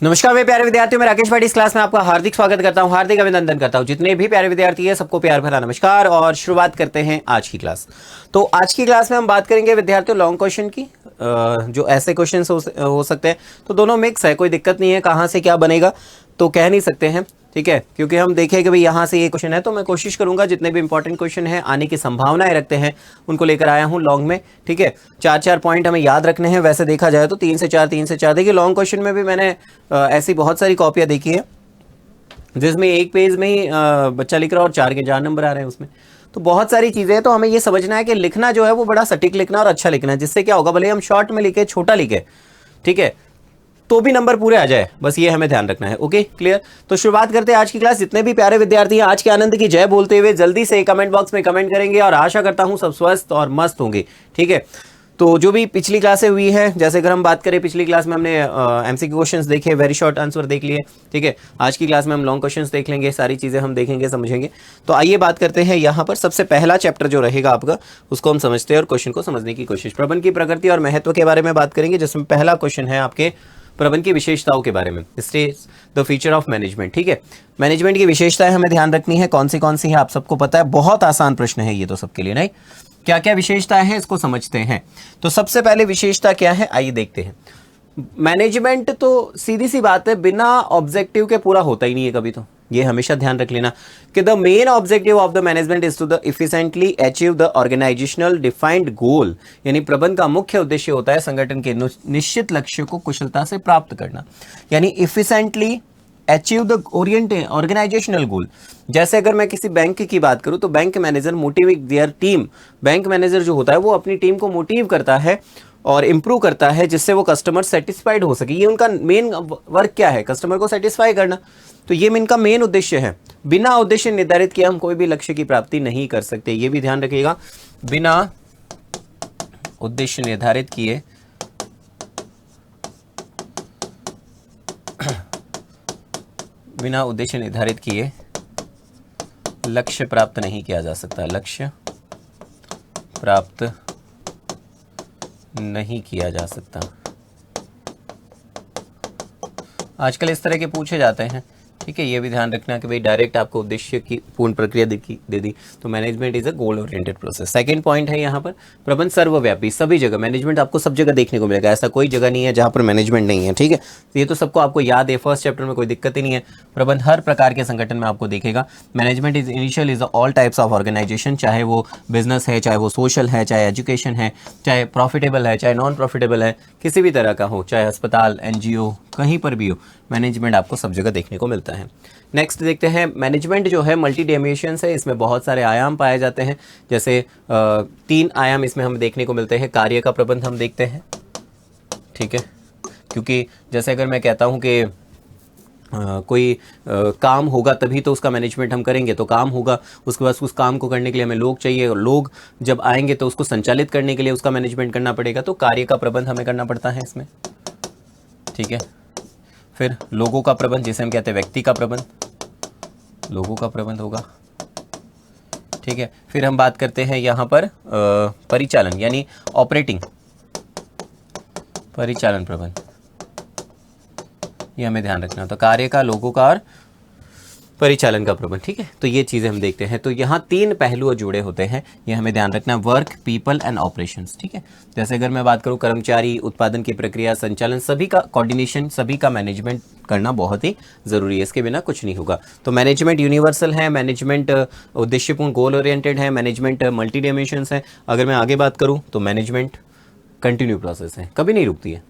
नमस्कार मेरे प्यारे विद्यार्थियों, मैं राकेश भाटी इस क्लास में आपका हार्दिक स्वागत करता हूं, हार्दिक अभिनंदन करता हूं। जितने भी प्यारे विद्यार्थी हैं सबको प्यार भरा नमस्कार और शुरुआत करते हैं आज की क्लास। तो आज की क्लास में हम बात करेंगे विद्यार्थियों लॉन्ग क्वेश्चन की, जो ऐसे क्वेश्चन हो सकते हैं। तो दोनों मिक्स है, कोई दिक्कत नहीं है, कहाँ से क्या बनेगा तो कह नहीं सकते हैं, ठीक है, क्योंकि हम देखें कि भाई यहाँ से ये क्वेश्चन है, तो मैं कोशिश करूंगा जितने भी इंपॉर्टेंट क्वेश्चन हैं आने की संभावनाएं रखते हैं उनको लेकर आया हूँ लॉन्ग में, ठीक है। 4-4 पॉइंट हमें याद रखने हैं। वैसे देखा जाए तो 3 से 4 देखिए लॉन्ग क्वेश्चन में भी मैंने ऐसी बहुत सारी कॉपियां देखी है जिसमें एक पेज में ही बच्चा लिख रहा है और 4 के 4 नंबर आ रहे हैं उसमें। तो बहुत सारी चीज़ें हैं, तो हमें ये समझना है कि लिखना जो है वो बड़ा सटीक लिखना और अच्छा लिखना है, जिससे क्या होगा, भले हम शॉर्ट में लिखे, छोटा लिखे, ठीक है, तो भी नंबर पूरे आ जाए, बस ये हमें ध्यान रखना है। Okay, clear. तो शुरुआत करते हैं आज की क्लास। जितने भी प्यारे विद्यार्थी हैं आज के आनंद की जय बोलते हुए जल्दी से कमेंट बॉक्स में कमेंट करेंगे और आशा करता हूं सब स्वस्थ और मस्त होंगे, ठीक है। तो जो भी पिछली क्लासें हुई है, जैसे अगर हम बात करें, पिछली क्लास में हमने एमसीक्यू क्वेश्चंस देखे, वेरी शॉर्ट आंसर देख लिए, ठीक है। आज की क्लास में हम लॉन्ग क्वेश्चंस देख लेंगे, सारी चीज़ें हम देखेंगे, समझेंगे। तो आइए बात करते हैं। यहाँ पर सबसे पहला चैप्टर जो रहेगा आपका, उसको हम समझते हैं और क्वेश्चन को समझने की कोशिश। प्रबंध की प्रकृति और महत्व के बारे में बात करेंगे, जिसमें पहला क्वेश्चन है आपके प्रबंध की विशेषताओं के बारे में। Stage the feature of management, ठीक है। मैनेजमेंट की विशेषताएं हमें ध्यान रखनी है, कौन सी है आप सबको पता है, बहुत आसान प्रश्न है ये तो सबके लिए, नहीं। क्या क्या विशेषताएं हैं इसको समझते हैं। तो सबसे पहले विशेषता क्या है, आइए देखते हैं। मैनेजमेंट तो सीधी सी बात है, बिना ऑब्जेक्टिव के पूरा होता ही नहीं है कभी, तो ये हमेशा ध्यान रख लेना कि the main objective of the management is to the efficiently achieve the organisational defined goal. यानी प्रबंध का मुख्य उद्देश्य होता है संगठन के निश्चित लक्ष्य को कुशलता से प्राप्त करना, यानी इफिशिएंटली अचीव द ऑर्गेनाइजेशनल गोल। जैसे अगर मैं किसी बैंक की बात करूं तो bank manager motivate their team. Bank manager जो होता है वो अपनी टीम को मोटिव करता है और इंप्रूव करता है, जिससे वो कस्टमर सेटिस्फाइड हो सके। ये उनका मेन वर्क क्या है, कस्टमर को सेटिस्फाई करना। तो ये इनका मेन उद्देश्य है। बिना उद्देश्य निर्धारित किए हम कोई भी लक्ष्य की प्राप्ति नहीं कर सकते, ये भी ध्यान रखिएगा। बिना उद्देश्य निर्धारित किए लक्ष्य प्राप्त नहीं किया जा सकता, लक्ष्य प्राप्त नहीं किया जा सकता। आजकल इस तरह के पूछे जाते हैं, ठीक है। ये भी ध्यान रखना कि भाई डायरेक्ट आपको उद्देश्य की पूर्ण प्रक्रिया दे दी तो management is a goal oriented process. Second point है यहाँ पर प्रबंध सर्वव्यापी, सभी जगह मैनेजमेंट आपको सब जगह देखने को मिलेगा, ऐसा कोई जगह नहीं है जहाँ पर मैनेजमेंट नहीं है, ठीक है। तो ये तो सबको आपको याद है, फर्स्ट चैप्टर में कोई दिक्कत ही नहीं है। प्रबंध हर प्रकार के संगठन में आपको दिखेगा। Management is initial is all types of organization, चाहे वो बिजनेस है, चाहे वो सोशल है, चाहे एजुकेशन है, चाहे प्रॉफिटेबल है, चाहे नॉन प्रॉफिटेबल है, किसी भी तरह का हो, चाहे अस्पताल, एनजीओ, कहीं पर भी हो, मैनेजमेंट आपको सब जगह देखने को मिलता है। नेक्स्ट देखते हैं, मैनेजमेंट जो है मल्टी डायमेंशंस है, इसमें बहुत सारे आयाम पाए जाते हैं। जैसे 3 आयाम इसमें हमें देखने को मिलते हैं। कार्य का प्रबंध हम देखते हैं, ठीक है, क्योंकि जैसे अगर मैं कहता हूं कि कोई काम होगा तभी तो उसका मैनेजमेंट हम करेंगे, तो काम होगा, उसके बाद उस काम को करने के लिए हमें लोग चाहिए, और लोग जब आएंगे तो उसको संचालित करने के लिए उसका मैनेजमेंट करना पड़ेगा। तो कार्य का प्रबंध हमें करना पड़ता है इसमें, ठीक है। फिर लोगों का प्रबंध, जिसे हम कहते हैं व्यक्ति का प्रबंध, लोगों का प्रबंध होगा, ठीक है। फिर हम बात करते हैं यहाँ पर परिचालन, यानी ऑपरेटिंग, परिचालन प्रबंध, ये हमें ध्यान रखना। तो कार्य का, लोगों का और परिचालन का प्रबंध, ठीक है। तो ये चीज़ें हम देखते हैं। तो यहाँ 3 पहलू जुड़े होते हैं, ये हमें ध्यान रखना, वर्क, पीपल एंड ऑपरेशंस, ठीक है। जैसे अगर मैं बात करूँ कर्मचारी, उत्पादन की प्रक्रिया, संचालन, सभी का कोऑर्डिनेशन, सभी का मैनेजमेंट करना बहुत ही ज़रूरी है, इसके बिना कुछ नहीं होगा। तो मैनेजमेंट यूनिवर्सल है, मैनेजमेंट उद्देश्यपूर्ण गोल ओरिएंटेड है, मैनेजमेंट मल्टी डायमेंशंस है। अगर मैं आगे बात करूँ तो मैनेजमेंट कंटिन्यू प्रोसेस है, कभी नहीं रुकती है।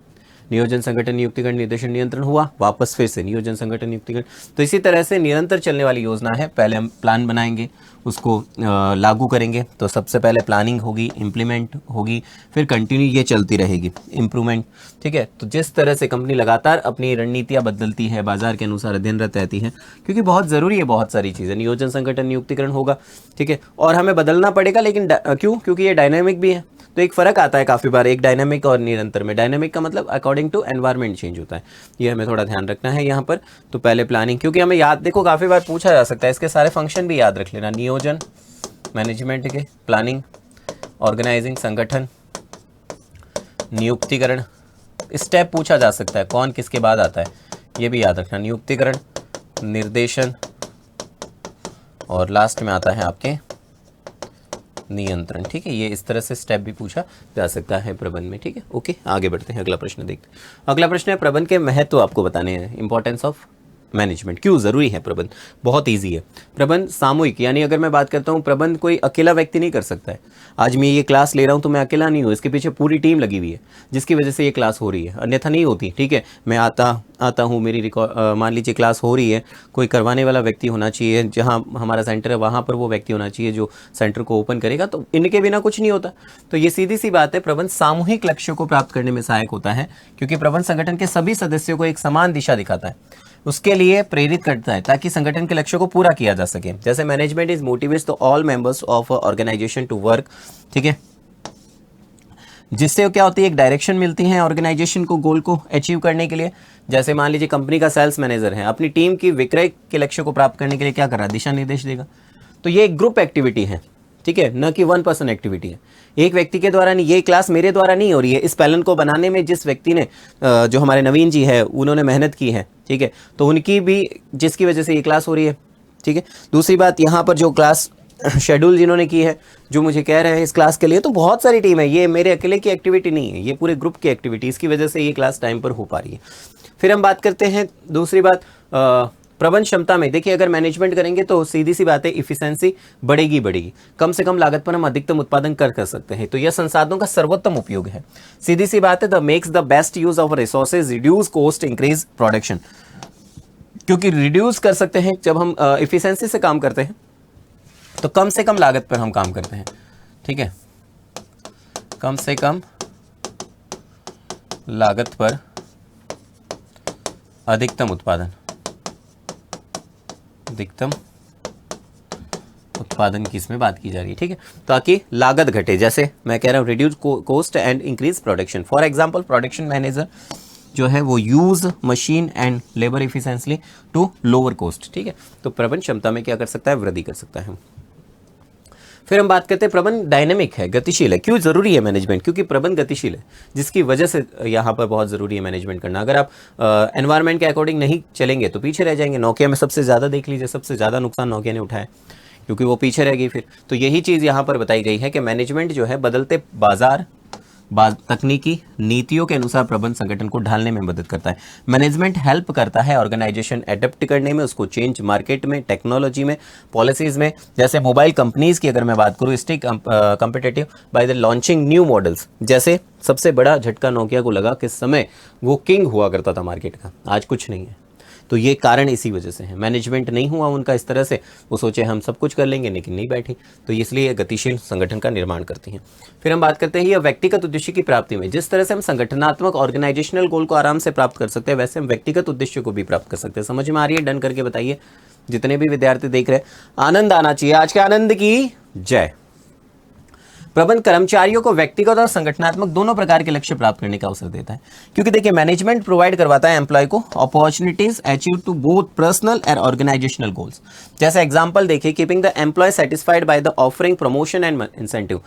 नियोजन, संगठन, नियुक्तिकरण, निर्देशन, नियंत्रण हुआ, वापस फिर से नियोजन, संगठन, नियुक्तिकरण। तो इसी तरह से निरंतर चलने वाली योजना है। पहले हम प्लान बनाएंगे, उसको लागू करेंगे, तो सबसे पहले प्लानिंग होगी, इम्प्लीमेंट होगी, फिर कंटिन्यू ये चलती रहेगी, इम्प्रूवमेंट, ठीक है। तो जिस तरह से कंपनी लगातार अपनी रणनीतियाँ बदलती है, बाजार के अनुसार अध्ययनरत रहती है, क्योंकि बहुत ज़रूरी है, बहुत सारी चीज़ें, नियोजन, संगठन, नियुक्तिकरण होगा, ठीक है। और हमें बदलना पड़ेगा, लेकिन क्यों? क्योंकि ये डायनामिक भी है। तो एक फ़र्क आता है काफ़ी बार एक डायनामिक और निरंतर में। डायनामिक का मतलब अकॉर्डिंग टू एनवायरनमेंट चेंज होता है, ये हमें थोड़ा ध्यान रखना है यहाँ पर। तो पहले प्लानिंग, क्योंकि हमें याद, देखो काफ़ी बार पूछा जा सकता है, इसके सारे फंक्शन भी याद रख लेना। नियोजन मैनेजमेंट के, प्लानिंग, ऑर्गेनाइजिंग संगठन, नियुक्तिकरण, स्टेप पूछा जा सकता है, कौन किसके बाद आता है, ये भी याद रखना, नियुक्तिकरण, निर्देशन और लास्ट में आता है आपके नियंत्रण। ठीक है, ये इस तरह से स्टेप भी पूछा जा सकता है प्रबंध में। ठीक है, ओके, आगे बढ़ते हैं, अगला प्रश्न देखते हैं। अगला प्रश्न है, प्रबंध के महत्व आपको बताने हैं, इंपॉर्टेंस ऑफ मैनेजमेंट, क्यों जरूरी है प्रबंध। बहुत इजी है। प्रबंध सामूहिक, यानी अगर मैं बात करता हूँ, प्रबंध कोई अकेला व्यक्ति नहीं कर सकता है। आज मैं ये क्लास ले रहा हूँ तो मैं अकेला नहीं हूँ, इसके पीछे पूरी टीम लगी हुई है जिसकी वजह से ये क्लास हो रही है, अन्यथा नहीं होती। ठीक है, मैं आता हूँ, मेरी रिकॉर्ड, मान लीजिए क्लास हो रही है, कोई करवाने वाला व्यक्ति होना चाहिए, जहाँ हमारा सेंटर है वहाँ पर वो व्यक्ति होना चाहिए जो सेंटर को ओपन करेगा, तो इनके बिना कुछ नहीं होता। तो ये सीधी सी बात है, प्रबंध सामूहिक लक्ष्यों को प्राप्त करने में सहायक होता है, क्योंकि प्रबंध संगठन के सभी सदस्यों को एक समान दिशा दिखाता है, उसके लिए प्रेरित करता है ताकि संगठन के लक्ष्यों को पूरा किया जा सके। जैसे management is motivates the all members of organization to work. ठीक है, जिससे क्या होती है, एक डायरेक्शन मिलती है ऑर्गेनाइजेशन को गोल को अचीव करने के लिए। जैसे मान लीजिए कंपनी का सेल्स मैनेजर है, अपनी टीम की विक्रय के लक्ष्य को प्राप्त करने के लिए क्या कर रहा है, दिशा निर्देश देगा। तो ये एक ग्रुप एक्टिविटी है, ठीक है, न कि वन पर्सन एक्टिविटी है, एक व्यक्ति के द्वारा नहीं। ये क्लास मेरे द्वारा नहीं हो रही है, इस पैनल को बनाने में जिस व्यक्ति ने, जो हमारे नवीन जी है, उन्होंने मेहनत की है, ठीक है, तो उनकी भी, जिसकी वजह से ये क्लास हो रही है। ठीक है, दूसरी बात, यहाँ पर जो क्लास शेड्यूल जिन्होंने की है, जो मुझे कह रहे हैं इस क्लास के लिए, तो बहुत सारी टीम है, ये मेरे अकेले की एक्टिविटी नहीं है, ये पूरे ग्रुप की एक्टिविटी, इसकी वजह से ये क्लास टाइम पर हो पा रही है। फिर हम बात करते हैं दूसरी बात, प्रबंध क्षमता में। देखिए, अगर मैनेजमेंट करेंगे तो सीधी सी बात है, इफिशिएंसी बढ़ेगी, कम से कम लागत पर हम अधिकतम उत्पादन कर सकते हैं। तो यह संसाधनों का सर्वोत्तम उपयोग है। सीधी सी बात है, the makes the best use of resources, reduce cost, increase production. क्योंकि रिड्यूस कर सकते हैं, जब हम इफिशिएंसी से काम करते हैं तो कम से कम लागत पर हम काम करते हैं। ठीक है, कम से कम लागत पर अधिकतम उत्पादन की इसमें बात की जा रही है। ठीक है, ताकि लागत घटे, जैसे मैं कह रहा हूं, reduce cost and increase production. For example, production manager जो है वो use machine and labour efficiency to lower cost. ठीक है, तो प्रबंध क्षमता में क्या कर सकता है, वृद्धि कर सकता है। फिर हम बात करते हैं, प्रबंध डायनेमिक है, गतिशील है। क्यों जरूरी है मैनेजमेंट, क्योंकि प्रबंध गतिशील है, जिसकी वजह से यहाँ पर बहुत जरूरी है मैनेजमेंट करना। अगर आप एनवायरनमेंट के अकॉर्डिंग नहीं चलेंगे तो पीछे रह जाएंगे। नोकिया में सबसे ज़्यादा देख लीजिए, सबसे ज़्यादा नुकसान नोकिया ने उठाया, क्योंकि वो पीछे रह गई। फिर तो यही चीज़ यहाँ पर बताई गई है कि मैनेजमेंट जो है बदलते बाजार, तकनीकी नीतियों के अनुसार प्रबंध संगठन को ढालने में मदद करता है। मैनेजमेंट हेल्प करता है ऑर्गेनाइजेशन एडेप्ट करने में, उसको चेंज मार्केट में, टेक्नोलॉजी में, पॉलिसीज में। जैसे मोबाइल कंपनीज की अगर मैं बात करूँ, stay competitive by the launching new models. जैसे सबसे बड़ा झटका नोकिया को लगा, किस समय वो किंग हुआ करता था मार्केट का, आज कुछ नहीं है। तो ये कारण इसी वजह से है, मैनेजमेंट नहीं हुआ उनका इस तरह से, वो सोचे हम सब कुछ कर लेंगे, लेकिन नहीं बैठी। तो इसलिए गतिशील संगठन का निर्माण करती हैं। फिर हम बात करते हैं यह व्यक्तिगत उद्देश्य की प्राप्ति में। जिस तरह से हम संगठनात्मक ऑर्गेनाइजेशनल गोल को आराम से प्राप्त कर सकते हैं, वैसे हम व्यक्तिगत उद्देश्य को भी प्राप्त कर सकते हैं। समझ में आ रही है? डन करके बताइए, जितने भी विद्यार्थी देख रहे हैं, आनंद आना चाहिए। आज के आनंद की जय। प्रबंध कर्मचारियों को व्यक्तिगत और संगठनात्मक दोनों प्रकार के लक्ष्य प्राप्त करने का अवसर देता है, क्योंकि देखिए मैनेजमेंट प्रोवाइड करवाता है एम्प्लॉय को opportunities achieve to both personal and organizational goals. जैसे एग्जांपल देखिए, keeping the employ satisfied by the offering promotion and incentive.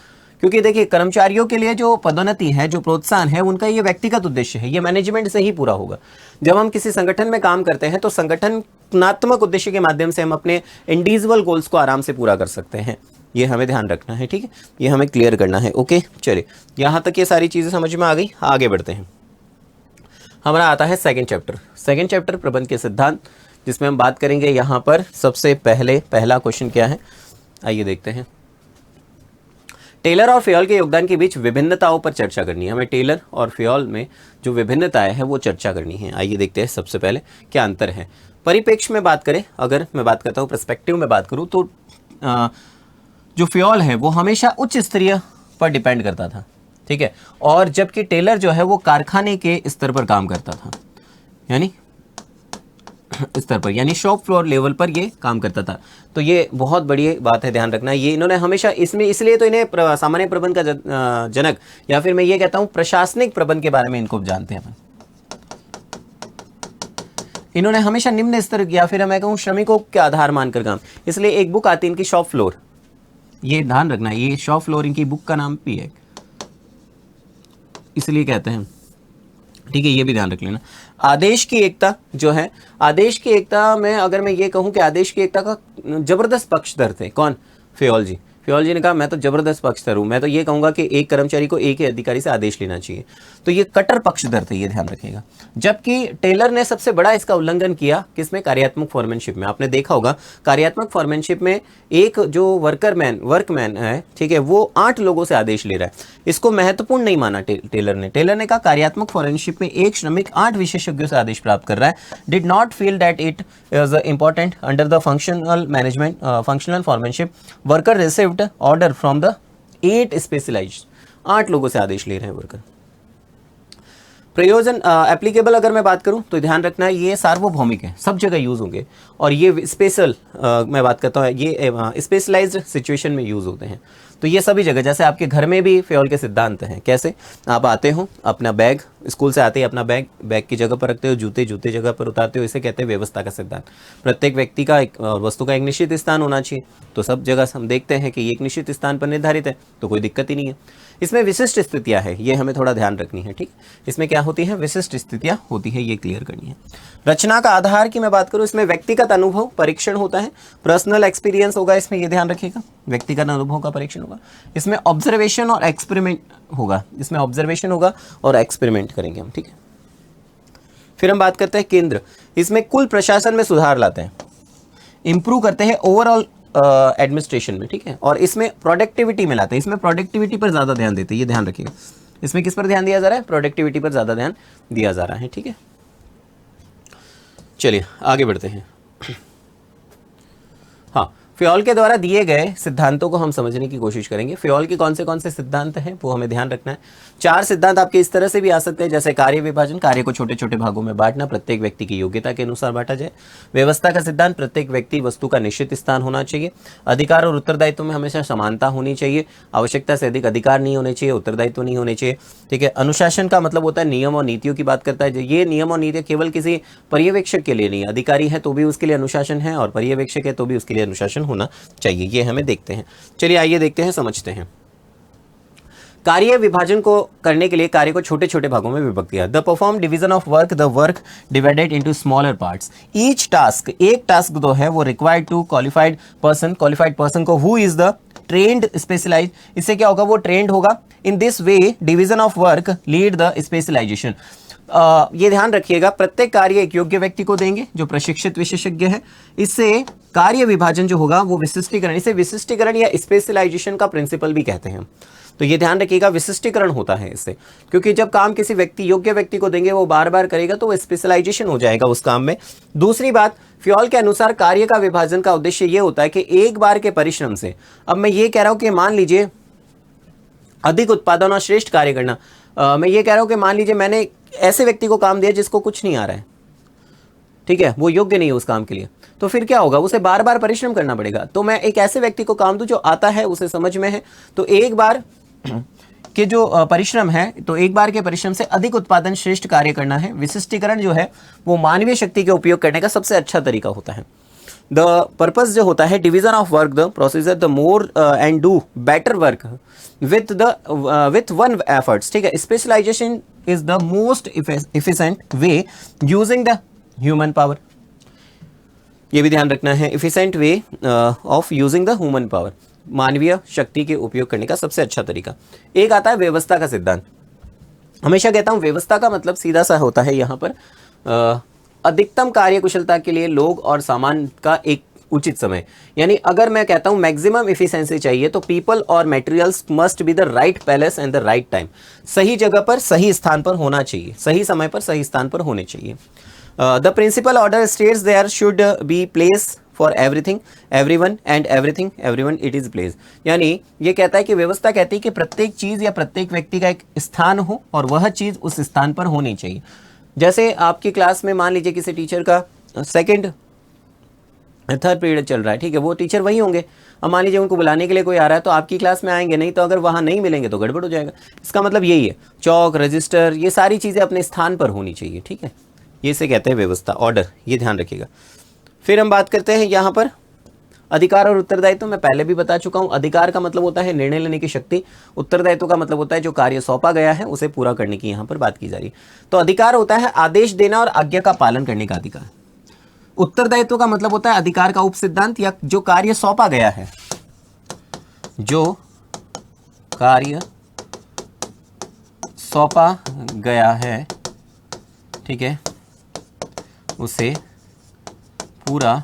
क्योंकि देखिए कर्मचारियों के लिए जो पदोन्नति है, जो प्रोत्साहन है, उनका ये व्यक्तिगत उद्देश्य है, ये मैनेजमेंट से ही पूरा होगा। जब हम किसी संगठन में काम करते हैं तो संगठनात्मक उद्देश्य के माध्यम से हम अपने इंडिविजुअल गोल्स को आराम से पूरा कर सकते हैं। ये हमें ध्यान रखना है, ठीक है, ये हमें क्लियर करना है। ओके, चलिए यहाँ तक ये सारी चीज़ें समझ में आ गई। आगे बढ़ते हैं, हमारा आता है सेकंड चैप्टर प्रबंध के सिद्धांत, जिसमें हम बात करेंगे। यहाँ पर सबसे पहला क्वेश्चन क्या है, आइए देखते हैं। टेलर और फ्योल के योगदान के बीच विभिन्नताओं पर चर्चा करनी है। हमें टेलर और फ्योल में जो विभिन्नताएं हैं वो चर्चा करनी है। आइए देखते हैं सबसे पहले क्या अंतर है। परिप्रेक्ष्य में बात करें, अगर मैं बात करता हूँ पर्सपेक्टिव में बात करूँ, तो जो फ्योल है वो हमेशा उच्च स्तरीय पर डिपेंड करता था, ठीक है, और जबकि टेलर जो है वो कारखाने के स्तर पर काम करता था, यानी स्तर पर, यानी शॉप फ्लोर लेवल पर ये काम करता था। तो ये बहुत बड़ी बात है, ध्यान रखना। ये इन्होंने हमेशा इसमें, इसलिए तो इन्हें सामान्य प्रबंध का जनक, या फिर मैं ये कहता हूँ प्रशासनिक प्रबंध के बारे में इनको जानते हैं। इन्होंने हमेशा निम्न स्तर, या फिर मैं कहूँ श्रमिकों के आधार मानकर काम, इसलिए एक बुक आती है इनकी शॉप फ्लोर, ये ध्यान रखना, ये शॉप फ्लोर इनकी बुक का नाम भी है, इसलिए कहते हैं ठीक है, ये भी ध्यान रख लेना। आदेश की एकता जो है, आदेश की एकता में अगर मैं ये कहूं कि आदेश की एकता का जबरदस्त पक्षधर थे कौन? फेयोल जी। फेयोल जी ने कहा मैं तो जबरदस्त पक्षधर हूं, मैं तो ये कहूंगा कि एक कर्मचारी को एक ही अधिकारी से आदेश लेना चाहिए। तो ये कट्टर पक्षधर थे, ये ध्यान रखिएगा। जबकि टेलर ने सबसे बड़ा इसका उल्लंघन किया किसमें? कार्यात्मक फॉरमैनशिप में। आपने देखा होगा कार्यात्मक फॉरमैनशिप में एक जो वर्कमैन है, ठीक है, वो 8 लोगों से आदेश ले रहा है। इसको महत्वपूर्ण नहीं माना टेलर ने। टेलर ने कहा कार्यात्मक फॉरमैनशिप में एक श्रमिक 8 विशेषज्ञों से आदेश प्राप्त कर रहा है। Did not feel that it is important under the functional foremanship worker received order from the 8 specialized. 8 लोगों से आदेश ले रहे हैं वर्कर। प्रयोजन एप्लीकेबल अगर मैं बात करूं तो ध्यान रखना है ये सार्वभौमिक है, सब जगह यूज होंगे। और ये स्पेशल मैं बात करता हूं, ये स्पेशलाइज्ड सिचुएशन में यूज होते हैं। तो ये सभी जगह, जैसे आपके घर में भी फेयोल के सिद्धांत हैं। कैसे? आप आते हो, अपना बैग स्कूल से आते ही अपना बैग की जगह पर रखते हो, जूते जगह पर उतारते हो। इसे कहते हैं व्यवस्था का सिद्धांत। प्रत्येक व्यक्ति का वस्तु का एक निश्चित स्थान होना चाहिए। तो सब जगह हम देखते हैं कि एक निश्चित स्थान पर निर्धारित है, तो कोई दिक्कत ही नहीं है। इसमें विशिष्ट स्थितियां है, ये हमें थोड़ा ध्यान रखनी है। ठीक, इसमें क्या होती है? विशिष्ट स्थितियां होती है, ये क्लियर करनी है। रचना का आधार की मैं बात करूं, इसमें व्यक्तिगत अनुभव परीक्षण होता है, पर्सनल एक्सपीरियंस होगा इसमें, ये ध्यान रखिएगा। व्यक्तिगत अनुभव का परीक्षण होगा। इसमें ऑब्जर्वेशन और एक्सपेरिमेंट होगा, इसमें ऑब्जर्वेशन होगा और एक्सपेरिमेंट करेंगे हम। ठीक है, फिर हम बात करते हैं केंद्र। इसमें कुल प्रशासन में सुधार लाते हैं, इंप्रूव करते हैं ओवरऑल एडमिनिस्ट्रेशन में। ठीक है, और इसमें प्रोडक्टिविटी में लाते हैं। इसमें प्रोडक्टिविटी पर ज्यादा ध्यान देते हैं, ये ध्यान रखिएगा। इसमें किस पर ध्यान दिया जा रहा है? प्रोडक्टिविटी पर ज्यादा ध्यान दिया जा रहा है। ठीक है, चलिए आगे बढ़ते हैं। हाँ, फेयोल के द्वारा दिए गए सिद्धांतों को हम समझने की कोशिश करेंगे। फेयोल के कौन से सिद्धांत हैं वो हमें ध्यान रखना है। 4 सिद्धांत आपके इस तरह से भी आ सकते हैं, जैसे कार्य विभाजन, कार्य को छोटे छोटे भागों में बांटना, प्रत्येक व्यक्ति की योग्यता के अनुसार बांटा जाए। व्यवस्था का सिद्धांत, प्रत्येक व्यक्ति वस्तु का निश्चित स्थान होना चाहिए। अधिकार और उत्तरदायित्व में हमेशा समानता होनी चाहिए, आवश्यकता से अधिक अधिकार नहीं होने चाहिए, उत्तरदायित्व नहीं होने चाहिए। ठीक है, अनुशासन का मतलब होता है नियम और नीतियों की बात करता है। ये नियम और नीतियां केवल किसी पर्यवेक्षक के लिए नहीं, अधिकारी है तो भी उसके लिए अनुशासन है, और पर्यवेक्षक है तो भी उसके लिए अनुशासन होना चाहिए। ये हमें देखते हैं। चलिए आइए देखते हैं, समझते हैं। कार्य विभाजन को करने के लिए कार्य को छोटे छोटे भागों में विभक्त किया। The perform division of work, the work divided into smaller parts. Each task, एक टास्क जो है वो रिक्वायर्ड टू क्वालिफाइड पर्सन को who is the trained specialize. इससे क्या होगा? वो ट्रेंड होगा। In this way division of work lead the specialization. ये ध्यान रखिएगा, प्रत्येक कार्य एक योग्य व्यक्ति को देंगे जो प्रशिक्षित विशेषज्ञ है। इससे कार्य विभाजन जो होगा वो विशिष्टीकरण, इसे विशिष्टीकरण या स्पेशलाइजेशन का प्रिंसिपल भी कहते हैं। तो ये ध्यान रखिएगा, विशिष्टीकरण होता है इससे, क्योंकि जब काम किसी योग्य व्यक्ति को देंगे, वो बार बार करेगा, तो वो स्पेशलाइजेशन हो जाएगा उस काम में। दूसरी बात, फेयोल के अनुसार कार्य का विभाजन का उद्देश्य ये होता है कि एक बार के परिश्रम से, अब मैं ये कह रहा हूं कि मान लीजिए अधिक उत्पादन और श्रेष्ठ कार्य करना। मैं ये कह रहा हूं कि मान लीजिए मैंने ऐसे व्यक्ति को काम दिया जिसको कुछ नहीं आ रहा है, ठीक है, वो योग्य नहीं है उस काम के लिए, तो फिर क्या होगा? उसे बार बार परिश्रम करना पड़ेगा। तो मैं एक ऐसे व्यक्ति को काम दूं जो आता है, उसे समझ में है, तो एक बार के जो परिश्रम है, तो एक बार के परिश्रम से अधिक उत्पादन श्रेष्ठ कार्य करना है। विशिष्टीकरण जो है वो मानवीय शक्ति के उपयोग करने का सबसे अच्छा तरीका होता है। द पर्पस जो होता है, division of work, the procedure, the more and do better work with one efforts. ठीक है, specialization is the most efficient way using the human power. ये भी ध्यान रखना है, efficient way of using the human power, मानवीय शक्ति के उपयोग करने का सबसे अच्छा तरीका। एक आता है व्यवस्था का सिद्धांत। हमेशा कहता हूं व्यवस्था का मतलब सीधा सा होता है यहां पर अधिकतम कार्य कुशलता के लिए लोग और सामान का एक उचित समय। यानी अगर मैं कहता हूं मैक्सिमम इफिशिएंसी चाहिए, तो पीपल और materials must be the right place and the right time. सही जगह पर सही स्थान पर होना चाहिए, सही समय पर सही स्थान पर होने चाहिए। The principle order states there should be place for everything, everyone and everything, everyone it is place. यानी ये कहता है कि व्यवस्था कहती है कि प्रत्येक चीज या प्रत्येक व्यक्ति का एक स्थान हो और वह चीज उस स्थान पर होनी चाहिए। जैसे आपकी क्लास में मान लीजिए किसी टीचर का सेकंड थर्ड पीरियड चल रहा है, ठीक है, वो टीचर वही होंगे। अब मान लीजिए उनको बुलाने के लिए कोई आ रहा है, तो आपकी क्लास में आएंगे नहीं, तो अगर वहां नहीं मिलेंगे तो गड़बड़ हो जाएगा। इसका मतलब यही है, चौक, रजिस्टर, ये सारी चीजें अपने स्थान पर होनी चाहिए। ठीक है, ये से कहते हैं व्यवस्था, ऑर्डर, ये ध्यान रखिएगा। फिर हम बात करते हैं यहाँ पर अधिकार और उत्तरदायित्व मैं पहले भी बता चुका हूं। अधिकार का मतलब होता है निर्णय लेने की शक्ति, उत्तरदायित्व का मतलब होता है जो कार्य सौंपा गया है उसे पूरा करने की यहां पर बात की जा रही है। तो अधिकार होता है आदेश देना और आज्ञा का पालन करने का अधिकार। उत्तरदायित्व का मतलब होता है अधिकार का उपसिद्धांत या जो कार्य सौंपा गया है, जो कार्य सौंपा गया है, ठीक है, उसे पूरा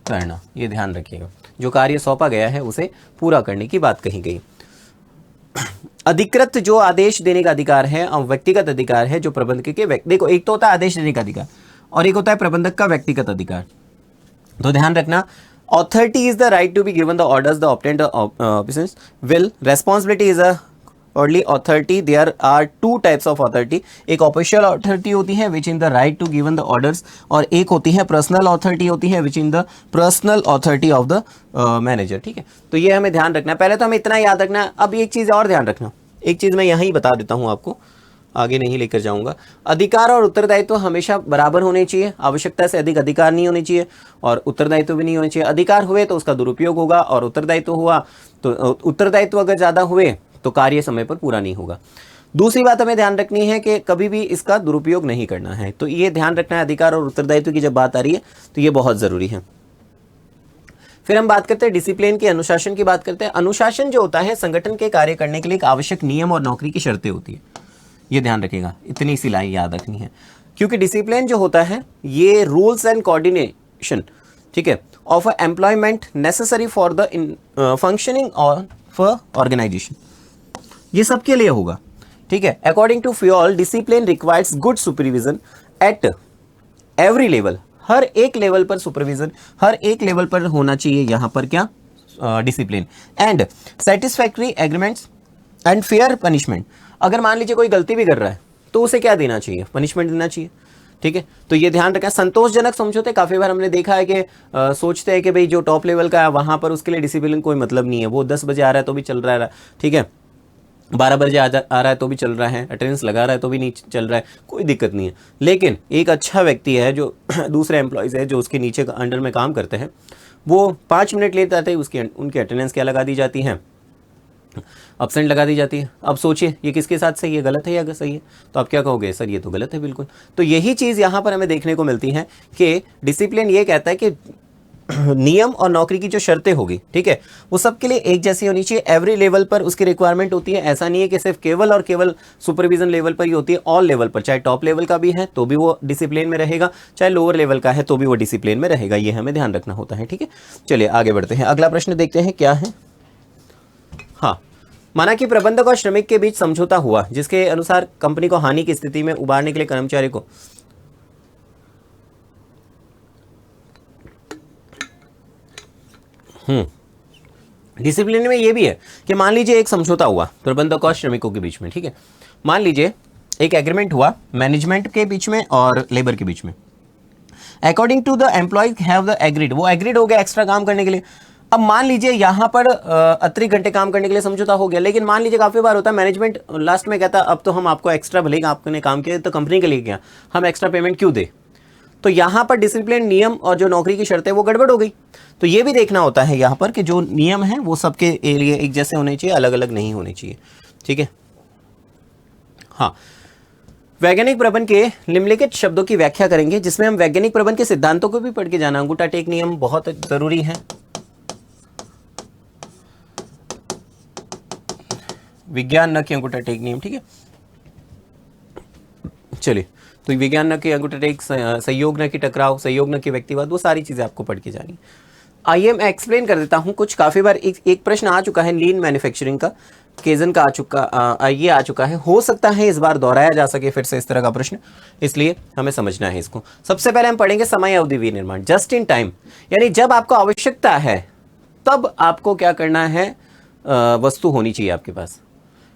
करना। ये ध्यान रखिएगा, जो कार्य सौंपा गया है उसे पूरा करने की बात कही गई। अधिकृत जो आदेश देने का अधिकार है और व्यक्तिगत अधिकार है जो प्रबंधक के देखो, एक तो होता है आदेश देने का अधिकार और एक होता है प्रबंधक का व्यक्तिगत अधिकार। तो ध्यान रखना, authority is the right to be given the orders the obtained officers will, responsibility is a early authority. There are two types of authority, एक ऑफिशियल अथॉरिटी होती है which in the right to given the orders, और एक होती है personal authority होती है which in the personal authority of the manager. ठीक है, तो ये हमें ध्यान रखना है। पहले तो हमें इतना याद रखना है। अब एक चीज़ और ध्यान रखना, एक चीज़ मैं यहीं बता देता हूँ आपको, आगे नहीं लेकर जाऊंगा। अधिकार और उत्तरदायित्व हमेशा बराबर होने चाहिए, आवश्यकता से अधिक अधिकार नहीं होने चाहिए और उत्तरदायित्व भी नहीं होने चाहिए। अधिकार हुए तो उसका दुरुपयोग होगा और उत्तरदायित्व हुआ तो उत्तरदायित्व अगर ज़्यादा हुए तो कार्य समय पर पूरा नहीं होगा। दूसरी बात हमें ध्यान रखनी है कि कभी भी इसका दुरुपयोग नहीं करना है। तो ये ध्यान रखना है, अधिकार और उत्तरदायित्व की जब बात आ रही है तो ये बहुत ज़रूरी है। फिर हम बात करते हैं डिसिप्लिन की, अनुशासन की बात करते हैं। अनुशासन जो होता है संगठन के कार्य करने के लिए एक आवश्यक नियम और नौकरी की शर्तें होती है। ये ध्यान रखिएगा, इतनी सी लाइन याद रखनी है, क्योंकि डिसिप्लिन जो होता है ये रूल्स एंड कोऑर्डिनेशन, ठीक है, of a employment necessary for the functioning of organisation, ये सबके लिए होगा। ठीक है, according to fuel discipline requires good supervision at every level, हर एक लेवल पर सुपरविजन, हर एक लेवल पर होना चाहिए यहाँ पर क्या, discipline, and satisfactory agreements and fair punishment. अगर मान लीजिए कोई गलती भी कर रहा है तो उसे क्या देना चाहिए, पनिशमेंट देना चाहिए। ठीक है, तो ये ध्यान रखें। संतोषजनक समझौते, काफ़ी बार हमने देखा है कि सोचते हैं कि भाई जो टॉप लेवल का है वहाँ पर उसके लिए डिसिप्लिन कोई मतलब नहीं है, वो 10 बजे आ रहा है तो भी चल रहा है, ठीक है, 12 बजे आ रहा है तो भी चल रहा है, अटेंडेंस लगा रहा है तो भी नहीं चल रहा है, कोई दिक्कत नहीं है। लेकिन एक अच्छा व्यक्ति है जो दूसरे एम्प्लॉयज़ है जो उसके नीचे अंडर में काम करते हैं, वो 5 मिनट लेते आते ही उनकी अटेंडेंस क्या लगा दी जाती है, एब्सेंट लगा दी जाती है। अब सोचिए ये किसके साथ सही है, गलत है या सही है? तो आप क्या कहोगे, सर ये तो गलत है बिल्कुल। तो यही चीज़ यहाँ पर हमें देखने को मिलती है कि डिसिप्लिन ये कहता है कि नियम और नौकरी की जो शर्तें होगी, ठीक है, वो सबके लिए एक जैसी होनी चाहिए। एवरी लेवल पर उसकी रिक्वायरमेंट होती है। ऐसा नहीं है कि सिर्फ केवल और केवल सुपरविजन लेवल पर ही होती है, ऑल लेवल पर, चाहे टॉप लेवल का भी है तो भी वो डिसिप्लिन में रहेगा, चाहे लोअर लेवल का है तो भी वो डिसिप्लिन में रहेगा। ये हमें ध्यान रखना होता है। ठीक है, चलिए आगे बढ़ते हैं। अगला प्रश्न देखते हैं क्या है। हाँ, माना कि प्रबंधक और श्रमिक के बीच समझौता हुआ जिसके अनुसार कंपनी को हानि की स्थिति में उबारने के लिए कर्मचारी को डिसिप्लिन में ये भी है कि मान लीजिए एक समझौता हुआ प्रबंधक और श्रमिकों के बीच में, ठीक है, मान लीजिए एक एग्रीमेंट हुआ मैनेजमेंट के बीच में और लेबर के बीच में। According to the employ have the agreed, वो एग्रीड हो गया एक्स्ट्रा काम करने के लिए। अब मान लीजिए यहाँ पर अतिरिक्त घंटे काम करने के लिए समझौता हो गया, लेकिन मान लीजिए काफ़ी बार होता है मैनेजमेंट लास्ट में कहता है अब तो हम आपको एक्स्ट्रा, भले आपने काम किया तो कंपनी के लिए किया, हम एक्स्ट्रा पेमेंट क्यों दे। तो यहाँ पर डिसिप्लिन नियम और जो नौकरी की शर्तें वो गड़बड़ हो गई। तो ये भी देखना होता है यहाँ पर कि जो नियम है वो सबके लिए एक जैसे होने चाहिए, अलग अलग नहीं होने चाहिए। ठीक है, हाँ, वैज्ञानिक प्रबंध के निम्नलिखित शब्दों की व्याख्या करेंगे जिसमें हम वैज्ञानिक प्रबंध के सिद्धांतों को भी पढ़ के जाना। अंगूठा टेक नियम बहुत जरूरी है, विज्ञान न कि अंगूठा टेक नियम। ठीक है, चलिए, तो विज्ञान न कि अंगूठा टेक, सहयोग न कि टकराव, सहयोग न कि व्यक्तिवाद, वो सारी चीजें आपको पढ़ के जानी। आइए मैं एक्सप्लेन कर देता हूं कुछ। काफी बार एक प्रश्न आ चुका है लीन मैन्युफैक्चरिंग का, केजन का ये आ चुका है, हो सकता है इस बार दोहराया जा सके फिर से इस तरह का प्रश्न, इसलिए हमें समझना है इसको। सबसे पहले हम पढ़ेंगे समय अवधि विनिर्माण, जस्ट इन टाइम, यानी जब आपको आवश्यकता है तब आपको क्या करना है, वस्तु होनी चाहिए आपके पास।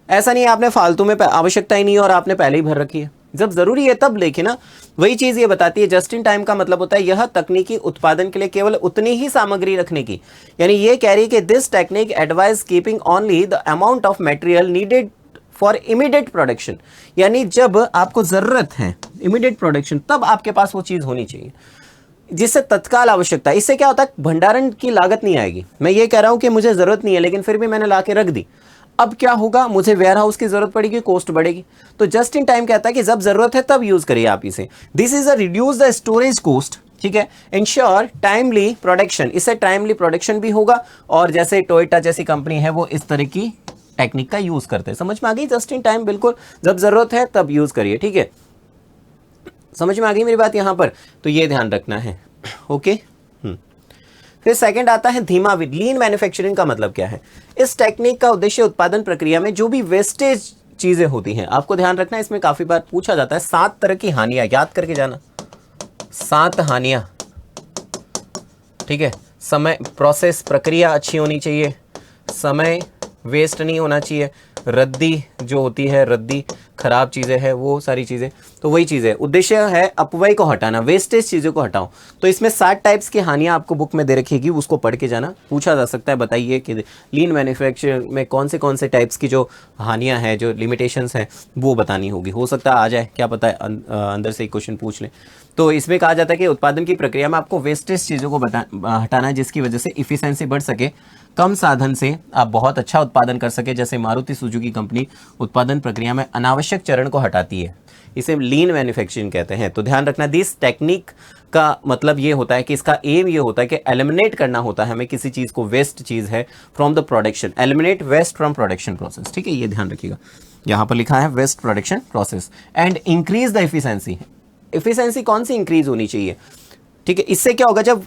ऐसा नहीं है आपने फालतू में आवश्यकता ही नहीं है और आपने पहले ही भर रखी है, जब जरूरी है तब लेके ना। वही चीज ये बताती है जस्ट इन टाइम का मतलब होता है यह तकनीकी उत्पादन के लिए केवल उतनी ही सामग्री रखने की, यानी ये कह रही है कि this technique advise keeping only the amount of material needed for immediate production, यानी जब आपको जरूरत है इमीडिएट प्रोडक्शन तब आपके पास वो चीज होनी चाहिए। जिससे तत्काल आवश्यकता, इससे क्या होता है, भंडारण की लागत नहीं आएगी। मैं ये कह रहा हूं कि मुझे जरूरत नहीं है लेकिन फिर भी मैंने ला के रख दी, अब क्या होगा, मुझे वेयर हाउस की जरूरत पड़ेगी, कॉस्ट बढ़ेगी। तो जस्ट इन टाइम कहता है कि जब जरूरत है तब यूज करिए आप इसे। This is a reduce the storage cost, ठीक है, इंश्योर टाइमली प्रोडक्शन, इससे टाइमली प्रोडक्शन भी होगा। और जैसे टोयोटा जैसी कंपनी है वो इस तरह की टेक्निक का यूज करते हैं। समझ में आ गई, जस्ट इन टाइम, बिल्कुल जब जरूरत है तब यूज करिए, ठीक है, समझ में आ गई मेरी बात यहां पर, तो ये ध्यान रखना है। ओके, फिर सेकंड आता है धीमा विधि। लीन मैन्युफैक्चरिंग का मतलब क्या है? इस टेक्निक का उद्देश्य उत्पादन प्रक्रिया में जो भी वेस्टेज चीजें होती हैं, आपको ध्यान रखना है, इसमें काफी बार पूछा जाता है 7 तरह की हानियां, याद करके जाना, 7 हानियां, ठीक है। समय, प्रोसेस, प्रक्रिया अच्छी होनी चाहिए, समय वेस्ट नहीं होना चाहिए, रद्दी जो होती है, रद्दी खराब चीज़ें हैं, वो सारी चीज़ें, तो वही चीज़ें, उद्देश्य है अपव्यय को हटाना, वेस्टेज चीज़ों को हटाओ। तो इसमें 7 टाइप्स की हानियां आपको बुक में दे रखेगी, उसको पढ़ के जाना, पूछा जा सकता है, बताइए कि लीन मैन्युफैक्चर में कौन से टाइप्स की जो हानियां हैं, जो लिमिटेशंस हैं, वो बतानी होगी। हो सकता है आ जाए, क्या पता है, अंदर से एक क्वेश्चन पूछ लें। तो इसमें कहा जाता है कि उत्पादन की प्रक्रिया में आपको वेस्टेज चीज़ों को हटाना है, जिसकी वजह से इफिशिएंसी बढ़ सके, कम साधन से आप बहुत अच्छा उत्पादन कर सके। जैसे मारुति सुजुकी कंपनी उत्पादन प्रक्रिया में अनावश्यक चरण को हटाती है, इसे लीन मैन्युफैक्चरिंग कहते हैं। तो ध्यान रखना, दिस टेक्निक का मतलब ये होता है कि इसका एम ये होता है कि एलिमिनेट करना होता है हमें किसी चीज़ को, वेस्ट चीज़ है, from the production, eliminate waste from production process, ठीक है, ये ध्यान रखिएगा, यहाँ पर लिखा है waste production process, and increase the efficiency. Efficiency कौन सी इंक्रीज होनी चाहिए, ठीक है, इससे क्या होगा, जब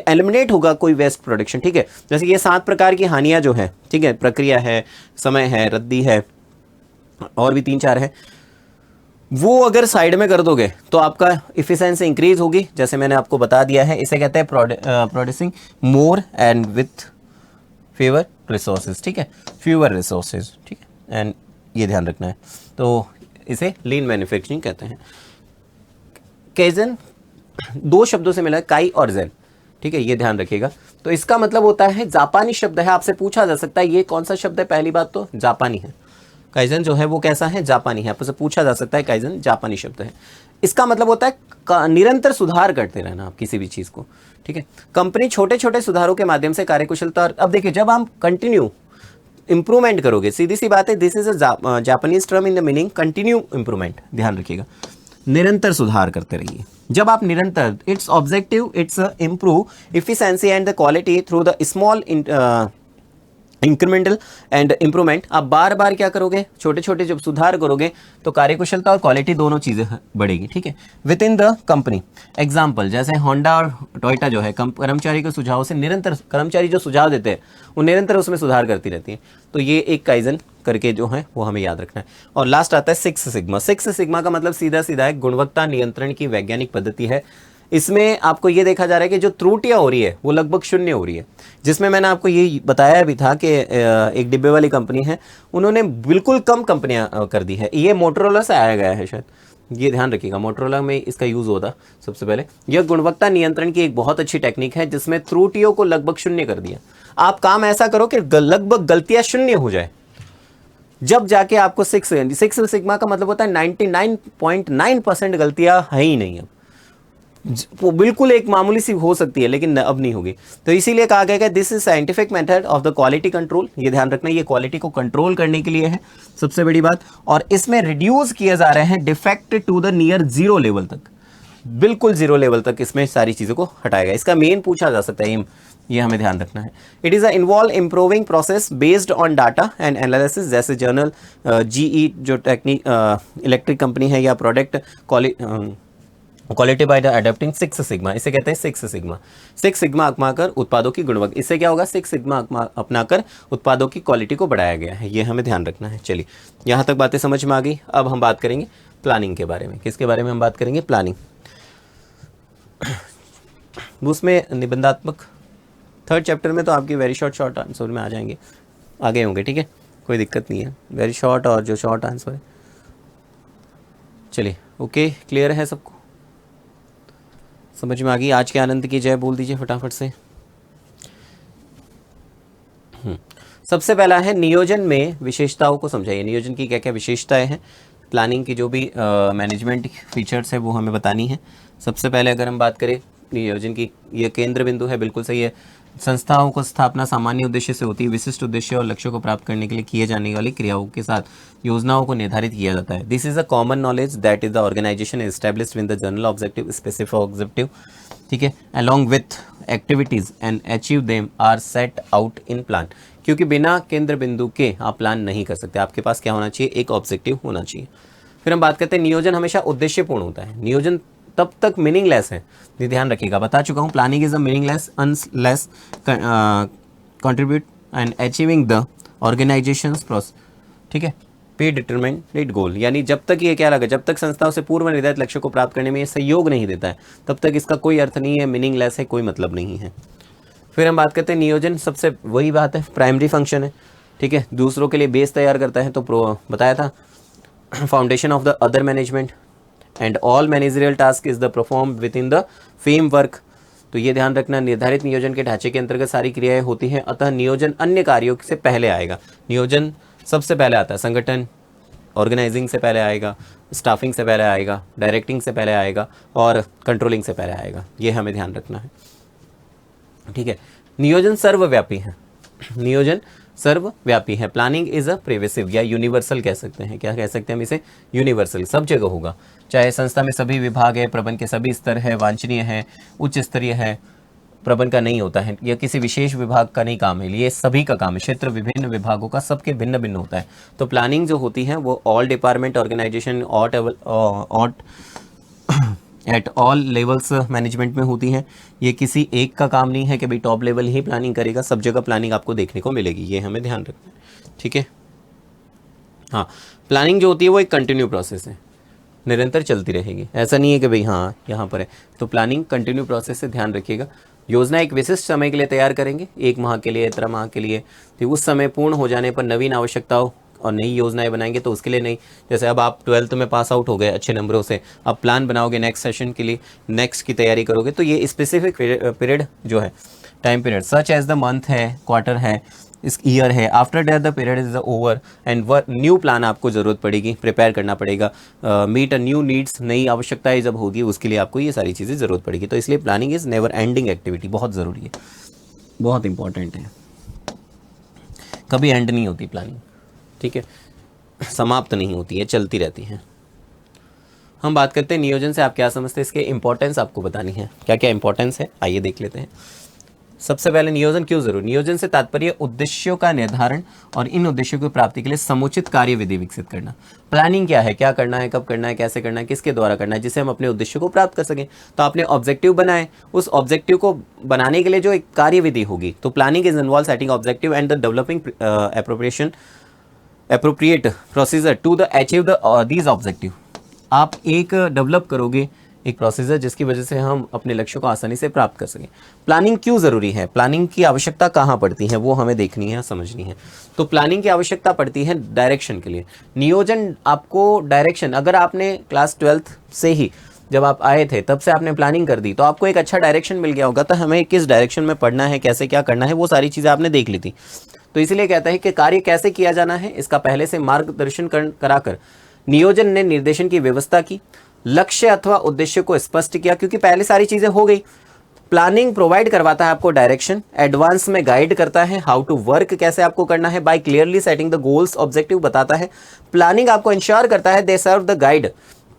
एलिमिनेट होगा कोई वेस्ट प्रोडक्शन, ठीक है, जैसे ये 7 प्रकार की हानियां जो है, ठीक है, प्रक्रिया है, समय है, रद्दी है, और भी 3-4 है, वो अगर साइड में कर दोगे तो आपका इफिशिएंसी इंक्रीज होगी, जैसे मैंने आपको बता दिया है। इसे कहते हैं producing more and with favour resources, ठीक है, फ्यूअर रिसोर्सेज, ठीक है, एंड ये ध्यान रखना है। तो इसे लीन मैन्युफैक्चरिंग कहते हैं। कैजन 2 शब्दों से मिला है, काई और जेन, ठीक है, ये ध्यान रखिएगा। तो इसका मतलब होता है, जापानी शब्द है, आपसे पूछा जा सकता है ये कौन सा शब्द है, पहली बात तो जापानी है, काइजन जो है वो कैसा है, जापानी है, आपसे पूछा जा सकता है, काइजन जापानी शब्द है। इसका मतलब होता है निरंतर सुधार करते रहना आप किसी भी चीज़ को, ठीक है। कंपनी छोटे छोटे सुधारों के माध्यम से कार्यकुशलता, अब देखिए जब हम कंटिन्यू इंप्रूवमेंट करोगे, सीधी सी बात है, this is a Japanese term in the meaning continue improvement, ध्यान रखिएगा, निरंतर सुधार करते रहिए। जब आप निरंतर, it's objective, it's improve efficiency and the quality through the small incremental and improvement, आप बार बार क्या करोगे, छोटे छोटे जब सुधार करोगे तो कार्यकुशलता और क्वालिटी दोनों चीज़ें बढ़ेगी, ठीक है, with in the company. Example, जैसे होंडा और टोयोटा जो है, कर्मचारी के सुझाव से निरंतर, कर्मचारी जो सुझाव देते हैं वो निरंतर उसमें सुधार करती रहती है। तो ये एक काइजन करके जो है वो हमें याद रखना है। और लास्ट आता है 6 सिग्मा। 6 सिग्मा का मतलब सीधा सीधा है गुणवत्ता नियंत्रण की वैज्ञानिक पद्धति है। इसमें आपको ये देखा जा रहा है कि जो त्रुटियां हो रही है वो लगभग 0 हो रही है, जिसमें मैंने आपको ये बताया भी था कि एक डिब्बे वाली कंपनी है, उन्होंने बिल्कुल कम कंपनियां कर दी है। ये मोटरोला से आया गया है शायद, ये ध्यान रखिएगा, मोटरोला में इसका यूज होता सबसे पहले। यह गुणवत्ता नियंत्रण की एक बहुत अच्छी टेक्निक है जिसमें त्रुटियों को लगभग 0 कर दिया। आप काम ऐसा करो कि लगभग गलतियां 0 हो जाए, जब जाके आपको 6 सिग्मा का मतलब होता है 99.9% गलतियां है ही नहीं। अब वो बिल्कुल एक मामूली सी हो सकती है लेकिन अब नहीं होगी। तो इसीलिए कहा गया कि this is scientific method of the quality control. ये ध्यान रखना, ये क्वालिटी को कंट्रोल करने के लिए है सबसे बड़ी बात। और इसमें रिड्यूस किए जा रहे हैं defect to the near 0 level तक, बिल्कुल 0 लेवल तक इसमें सारी चीज़ों को हटाएगा। इसका मेन पूछा जा सकता है एम, ये हमें ध्यान रखना है। It is a involve improving process based on data and analysis, जैसे जर्नल जीई जो टेक्निक इलेक्ट्रिक कंपनी है, या product quality by the adopting 6 sigma, इसे कहते हैं 6 सिग्मा। 6 सिग्मा अपनाकर उत्पादों की गुणवत्ता, इससे क्या होगा, 6 सिग्मा अपनाकर उत्पादों की क्वालिटी को बढ़ाया गया है, ये हमें ध्यान रखना है। चलिए यहाँ तक बातें समझ में आ गई। अब हम बात करेंगे प्लानिंग के बारे में। किसके बारे में हम बात करेंगे, प्लानिंग। उसमें निबंधात्मक 3rd चैप्टर में तो आपके वेरी शॉर्ट आंसर में आ जाएंगे, आगे होंगे, ठीक है, कोई दिक्कत नहीं है, वेरी शॉर्ट और जो शॉर्ट आंसर है। चलिए ओके, क्लियर है सबको, समझ में आ गई। आज के आनंद की जय बोल दीजिए फटाफट से। सबसे पहला है नियोजन में विशेषताओं को समझाइए। नियोजन की क्या क्या विशेषताएं हैं, प्लानिंग की जो भी मैनेजमेंट फीचर्स है वो हमें बतानी है। सबसे पहले अगर हम बात करें नियोजन की ये केंद्र बिंदु है, बिल्कुल सही है। संस्थाओं को स्थापना सामान्य उद्देश्य से होती है, विशिष्ट उद्देश्य और लक्ष्यों को प्राप्त करने के लिए किए जाने वाली क्रियाओं के साथ योजनाओं को निर्धारित किया जाता है। This is a common knowledge that is the organization established with the general objective, specific objective, ठीक है, along with activities and achieve them are set out in plan. क्योंकि बिना केंद्र बिंदु के आप प्लान नहीं कर सकते, आपके पास क्या होना चाहिए, एक ऑब्जेक्टिव होना चाहिए। फिर हम बात करते हैं नियोजन हमेशा उद्देश्यपूर्ण होता है, नियोजन तब तक मीनिंगलेस है, ये ध्यान रखिएगा, बता चुका हूँ। Planning is a meaningless unless contribute and achieving the organisations process, ठीक है, पे डिटरमिनेड गोल। यानी जब तक ये क्या लगा, जब तक संस्थाओं से पूर्व निर्धारित लक्ष्य को प्राप्त करने में ये सहयोग नहीं देता है, तब तक इसका कोई अर्थ नहीं है, मीनिंगलेस है, कोई मतलब नहीं है। फिर हम बात करते हैं नियोजन सबसे वही बात है, प्राइमरी फंक्शन है, ठीक है, दूसरों के लिए बेस तैयार करता है। तो बताया था foundation of the other management and all managerial task is the perform with in the framework. तो ये ध्यान रखना, निर्धारित नियोजन के ढांचे के अंतर्गत सारी क्रियाएं होती हैं, अतः नियोजन अन्य कार्यों से पहले आएगा। नियोजन सबसे पहले आता है, संगठन ऑर्गेनाइजिंग से पहले आएगा, स्टाफिंग से पहले आएगा, डायरेक्टिंग से पहले आएगा और कंट्रोलिंग से पहले आएगा, ये हमें ध्यान रखना है, ठीक है। नियोजन सर्वव्यापी है, नियोजन सर्वव्यापी है। प्लानिंग इज अ प्रेवेसिव या यूनिवर्सल कह सकते हैं, क्या कह सकते हैं हम इसे, यूनिवर्सल, सब जगह होगा, चाहे संस्था में सभी विभाग है, प्रबंध के सभी स्तर है, वांछनीय है, उच्च स्तरीय है, प्रबंध का नहीं होता है, या किसी विशेष विभाग का नहीं काम है, ये सभी का काम है, क्षेत्र विभिन्न विभागों का, सबके भिन्न भिन्न होता है। तो प्लानिंग जो होती है वो all department organization at all levels management में होती हैं। ये किसी एक का काम नहीं है कि भाई टॉप लेवल ही प्लानिंग करेगा, सब जगह प्लानिंग आपको देखने को मिलेगी, ये हमें ध्यान रखना है, ठीक है। हाँ, प्लानिंग जो होती है वो एक कंटिन्यू प्रोसेस है, निरंतर चलती रहेगी, ऐसा नहीं है कि भाई हाँ यहाँ पर है। तो प्लानिंग कंटिन्यू प्रोसेस से ध्यान रखिएगा। योजना एक विशिष्ट समय के लिए तैयार करेंगे, 1 माह के लिए, 13 माह के लिए, तो उस समय पूर्ण हो जाने पर नवीन आवश्यकताओं और नई योजनाएं बनाएंगे, तो उसके लिए नहीं, जैसे अब आप 12th में पास आउट हो गए अच्छे नंबरों से, अब प्लान बनाओगे नेक्स्ट सेशन के लिए, नेक्स्ट की तैयारी करोगे, तो ये स्पेसिफिक पीरियड जो है, time period such as the month है, क्वार्टर है, इस ईयर है, after that the period is over and new plan आपको ज़रूरत पड़ेगी, प्रिपेयर करना पड़ेगा, मीट अ न्यू नीड्स, नई आवश्यकताएं जब होगी उसके लिए आपको ये सारी चीज़ें ज़रूरत पड़ेगी। तो इसलिए planning is never ending activity, बहुत ज़रूरी है, बहुत इंपॉर्टेंट है, कभी एंड नहीं होती प्लानिंग, ठीक है, समाप्त नहीं होती है, चलती रहती है। हम बात करते हैं नियोजन से आप क्या समझते हैं, इसके इंपॉर्टेंस आपको बतानी है, क्या क्या इंपॉर्टेंस है, आइए देख लेते हैं। सबसे पहले नियोजन क्यों जरूरी, नियोजन से तात्पर्य उद्देश्यों का निर्धारण और इन उद्देश्यों की प्राप्ति के लिए समुचित कार्यविधि विकसित करना। प्लानिंग क्या है, क्या करना है, कब करना है, कैसे करना है, किसके द्वारा करना है, जिससे हम अपने उद्देश्य को प्राप्त कर सकें। तो आपने ऑब्जेक्टिव बनाए, उस ऑब्जेक्टिव को बनाने के लिए जो एक कार्यविधि होगी, तो planning is involve setting objective and the developing appropriate procedure to the achieve these objective. आप एक डेवलप करोगे एक प्रोसीजर जिसकी वजह से हम अपने लक्ष्यों को आसानी से प्राप्त कर सकें। प्लानिंग क्यों ज़रूरी है, प्लानिंग की आवश्यकता कहाँ पड़ती है, वो हमें देखनी है, समझनी है। तो प्लानिंग की आवश्यकता पड़ती है डायरेक्शन के लिए। नियोजन आपको डायरेक्शन, अगर आपने क्लास 12th से ही जब आप आए थे तब से आपने प्लानिंग कर दी, तो आपको एक अच्छा डायरेक्शन मिल गया होगा, तो हमें किस डायरेक्शन में पढ़ना है, कैसे क्या करना है, वो सारी चीज़ें आपने देख ली थी। तो इसलिए कहता है कि कार्य कैसे किया जाना है, इसका पहले से मार्गदर्शन कराकर नियोजन ने निर्देशन की व्यवस्था की, लक्ष्य अथवा उद्देश्य को स्पष्ट किया, क्योंकि पहले सारी चीजें हो गई। प्लानिंग प्रोवाइड करवाता है आपको डायरेक्शन, एडवांस में गाइड करता है हाउ टू वर्क, कैसे आपको करना है, by clearly setting the goals, objective बताता है। प्लानिंग आपको इंश्योर करता है they serve the guide,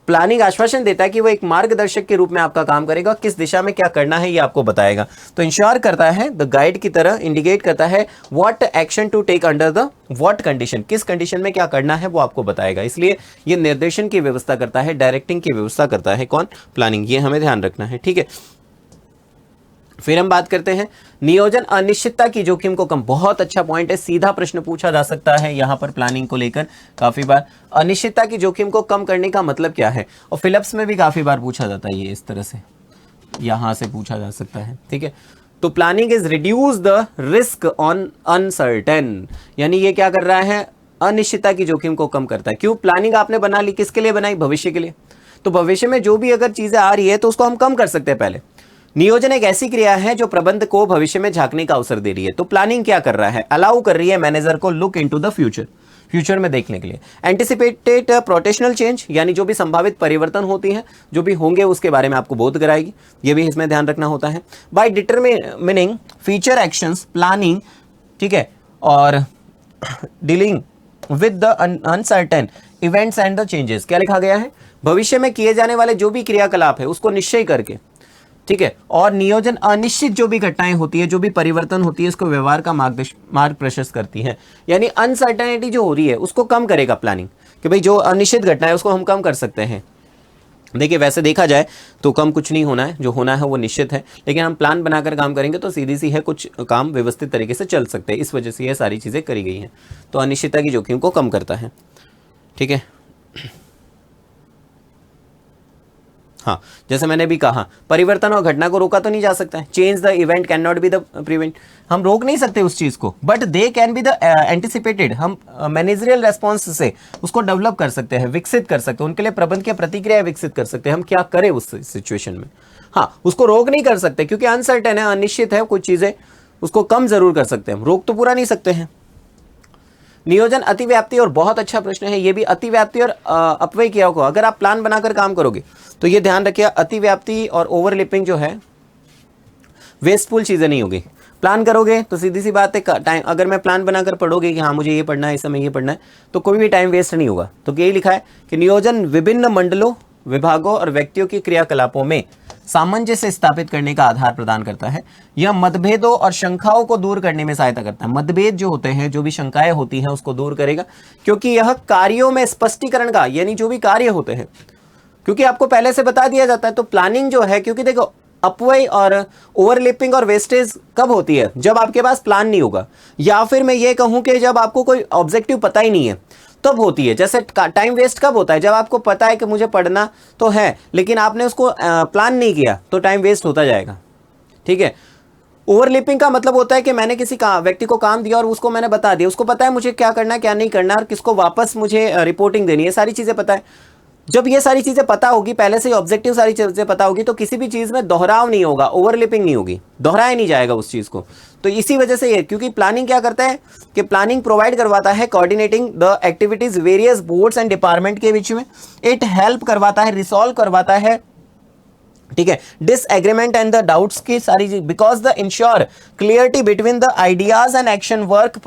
planning आश्वासन देता है कि वो एक मार्गदर्शक के रूप में आपका काम करेगा, किस दिशा में क्या करना है ये आपको बताएगा। तो इंश्योर करता है, द गाइड की तरह इंडिकेट करता है what action to take under the what condition, किस कंडीशन में क्या करना है वो आपको बताएगा। इसलिए ये निर्देशन की व्यवस्था करता है, डायरेक्टिंग की व्यवस्था करता है कौन, प्लानिंग, ये हमें ध्यान रखना है, ठीक है। फिर हम बात करते हैं नियोजन अनिश्चितता की जोखिम को कम, बहुत अच्छा पॉइंट है, सीधा प्रश्न पूछा जा सकता है यहां पर प्लानिंग को लेकर काफी बार। अनिश्चितता की जोखिम को कम करने का मतलब क्या है, और फिलिप्स में भी काफी बार पूछा जाता है, ये इस तरह से यहां से पूछा जा सकता है, ठीक है। तो planning is reduce the risk on uncertain, यानी ये क्या कर रहा है, अनिश्चितता की जोखिम को कम करता है। क्यों, प्लानिंग आपने बना ली, किसके लिए बनाई, भविष्य के लिए। तो भविष्य में जो भी अगर चीजें आ रही है तो उसको हम कम कर सकते हैं पहले। नियोजन एक ऐसी क्रिया है जो प्रबंध को भविष्य में झांकने का अवसर दे रही है। तो प्लानिंग क्या कर रहा है, अलाउ कर रही है मैनेजर को look into the future, future में देखने के लिए। एंटिसिपेटेड प्रोटेशनल चेंज, यानी जो भी संभावित परिवर्तन होती हैं, जो भी होंगे उसके बारे में आपको बोध कराएगी, ये भी इसमें ध्यान रखना होता है। By determining future actions, planning, ठीक है, और dealing with the uncertain events and the changes. क्या लिखा गया है? भविष्य में किए जाने वाले जो भी क्रियाकलाप है उसको निश्चय करके, ठीक है, और नियोजन अनिश्चित जो भी घटनाएं होती है, जो भी परिवर्तन होती है, इसको व्यवहार का मार्ग प्रशस्त करती है। यानी अनसर्टेनिटी जो हो रही है उसको कम करेगा प्लानिंग, कि भाई जो अनिश्चित घटना है उसको हम कम कर सकते हैं। देखिए वैसे देखा जाए तो कम कुछ नहीं होना है, जो होना है वो निश्चित है, लेकिन हम प्लान बनाकर काम करेंगे तो सीधी सी है, कुछ काम व्यवस्थित तरीके से चल सकते हैं। इस वजह से ये सारी चीज़ें करी गई हैं, तो अनिश्चितता की जोखिम को कम करता है। ठीक है, हाँ, जैसे मैंने भी कहा, परिवर्तन और घटना को रोका तो नहीं जा सकता है। Change the event can not be the prevent, हम रोक नहीं सकते उस चीज को, but they can be the anticipated, हम मैनेजरियल रेस्पॉन्स से उसको डेवलप कर सकते हैं, विकसित कर सकते हैं, उनके लिए प्रबंध की प्रतिक्रिया विकसित कर सकते हैं, हम क्या करें उस सिचुएशन में। हाँ, उसको रोक नहीं कर सकते क्योंकि अनसर्टेन है, अनिश्चित है, कुछ चीजें उसको कम जरूर कर सकते हैं, हम रोक तो पूरा नहीं सकते हैं। नियोजन अतिव्याप्ति, और बहुत अच्छा प्रश्न है ये भी, अतिव्याप्ति और अपव्यय क्रियाओं को अगर आप प्लान बनाकर काम करोगे तो ये ध्यान रखिए, अतिव्याप्ति और ओवरलिपिंग जो है वेस्टफुल चीजें नहीं होगी। प्लान करोगे तो सीधी सी बात है, टाइम, अगर मैं प्लान बनाकर पढ़ोगे कि हाँ मुझे ये पढ़ना है, इस समय ये पढ़ना है, तो कोई भी टाइम वेस्ट नहीं होगा। तो यही लिखा है कि नियोजन विभिन्न मंडलों, विभागों और व्यक्तियों की क्रियाकलापों में सामंजस्य स्थापित करने का आधार प्रदान करता है। यह मतभेदों और शंकाओं को दूर करने में सहायता करता है। मतभेद जो होते हैं, जो भी शंकाएं होती हैं, उसको दूर करेगा, क्योंकि यह कार्यों में स्पष्टीकरण का, यानी जो भी कार्य होते हैं, क्योंकि आपको पहले से बता दिया जाता है। तो प्लानिंग जो है, क्योंकि देखो अपव्यय और ओवरलिपिंग और वेस्टेज कब होती है? जब आपके पास प्लान नहीं होगा, या फिर मैं ये कहूं कि जब आपको कोई ऑब्जेक्टिव पता ही नहीं है तब होती है। जैसे टाइम वेस्ट कब होता है? जब आपको पता है कि मुझे पढ़ना तो है, लेकिन आपने उसको प्लान नहीं किया, तो टाइम वेस्ट होता जाएगा। ठीक है, ओवरलिपिंग का मतलब होता है कि मैंने किसी व्यक्ति को काम दिया और उसको मैंने बता दिया, उसको पता है मुझे क्या करना है, क्या नहीं करना, और किसको वापस मुझे रिपोर्टिंग देनी है, सारी चीजें पता है। जब ये सारी चीजें पता होगी, पहले से ऑब्जेक्टिव सारी चीजें पता होगी, तो किसी भी चीज में दोहराव नहीं होगा, ओवरलिपिंग नहीं होगी, दोहराया नहीं जाएगा उस चीज को। तो इसी वजह से ये, क्योंकि प्लानिंग क्या करता है कि प्लानिंग प्रोवाइड करवाता है coordinating the activities various boards and department के बीच में। इट हेल्प करवाता है, रिसॉल्व करवाता है, ठीक है, डिसएग्रीमेंट एंड द डाउट्स की सारी चीज, because the ensure clarity between the ideas and action work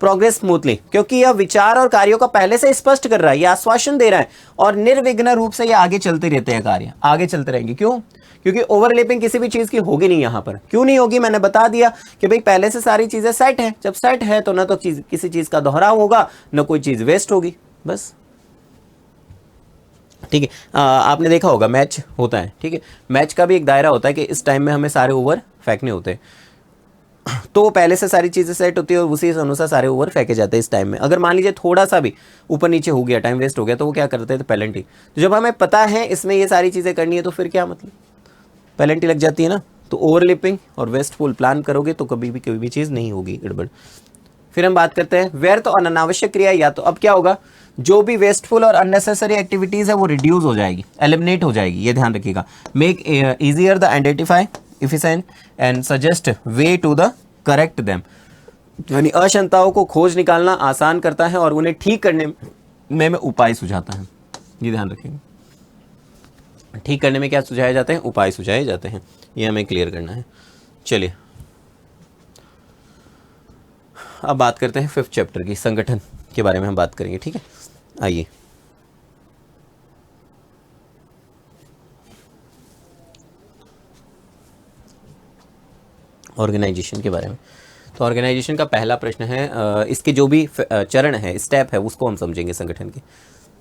progress smoothly, क्योंकि यह विचार और कार्यों का पहले से स्पष्ट कर रहा है, यह आश्वासन दे रहा है, और निर्विघ्न रूप से ये आगे चलते रहते हैं, कार्य आगे चलते रहेंगे। क्यों? क्योंकि ओवरलैपिंग किसी भी चीज की होगी नहीं। यहां पर क्यों नहीं होगी? मैंने बता दिया कि भाई पहले से सारी चीजें सेट है। जब सेट है तो ना तो किसी चीज का दोहराव होगा, ना कोई चीज वेस्ट होगी, बस। ठीक है, आपने देखा होगा मैच होता है, ठीक है, मैच का भी एक दायरा होता है कि इस टाइम में हमें सारे ओवर फेंकने होते हैं, तो पहले से सारी चीजें सेट होती है और उसी अनुसार सारे ओवर फेंके जाते हैं इस टाइम में। अगर मान लीजिए थोड़ा सा भी ऊपर नीचे हो गया, टाइम वेस्ट हो गया, तो वो क्या करते थे? पेनल्टी। तो जब हमें पता है इसमें ये सारी चीजें करनी है, तो फिर क्या मतलब, पेनल्टी लग जाती है ना। तो ओवरलिपिंग और वेस्टफुल प्लान करोगे तो कभी भी कोई भी चीज नहीं होगी गड़बड़। फिर हम बात करते हैं व्यर्थ और अनावश्यक क्रिया। या तो अब क्या होगा, जो भी वेस्टफुल और अननेसेसरी एक्टिविटीज है वो रिड्यूस हो जाएगी, एलिमिनेट हो जाएगी, ये ध्यान रखिएगा। Make easier the identify efficient and suggest way to the correct them, यानी अक्षमताओं को खोज निकालना आसान करता है और उन्हें ठीक करने में उपाय सुझाता है। ये ध्यान रखेंगे, ठीक करने में क्या सुझाए जाते हैं? उपाय सुझाए जाते हैं, ये हमें क्लियर करना है। चलिए अब बात करते हैं 5th चैप्टर की, संगठन के बारे में हम बात करेंगे। ठीक है, आइए ऑर्गेनाइजेशन के बारे में। तो ऑर्गेनाइजेशन का पहला प्रश्न है, इसके जो भी चरण है, स्टेप है, उसको हम समझेंगे संगठन के।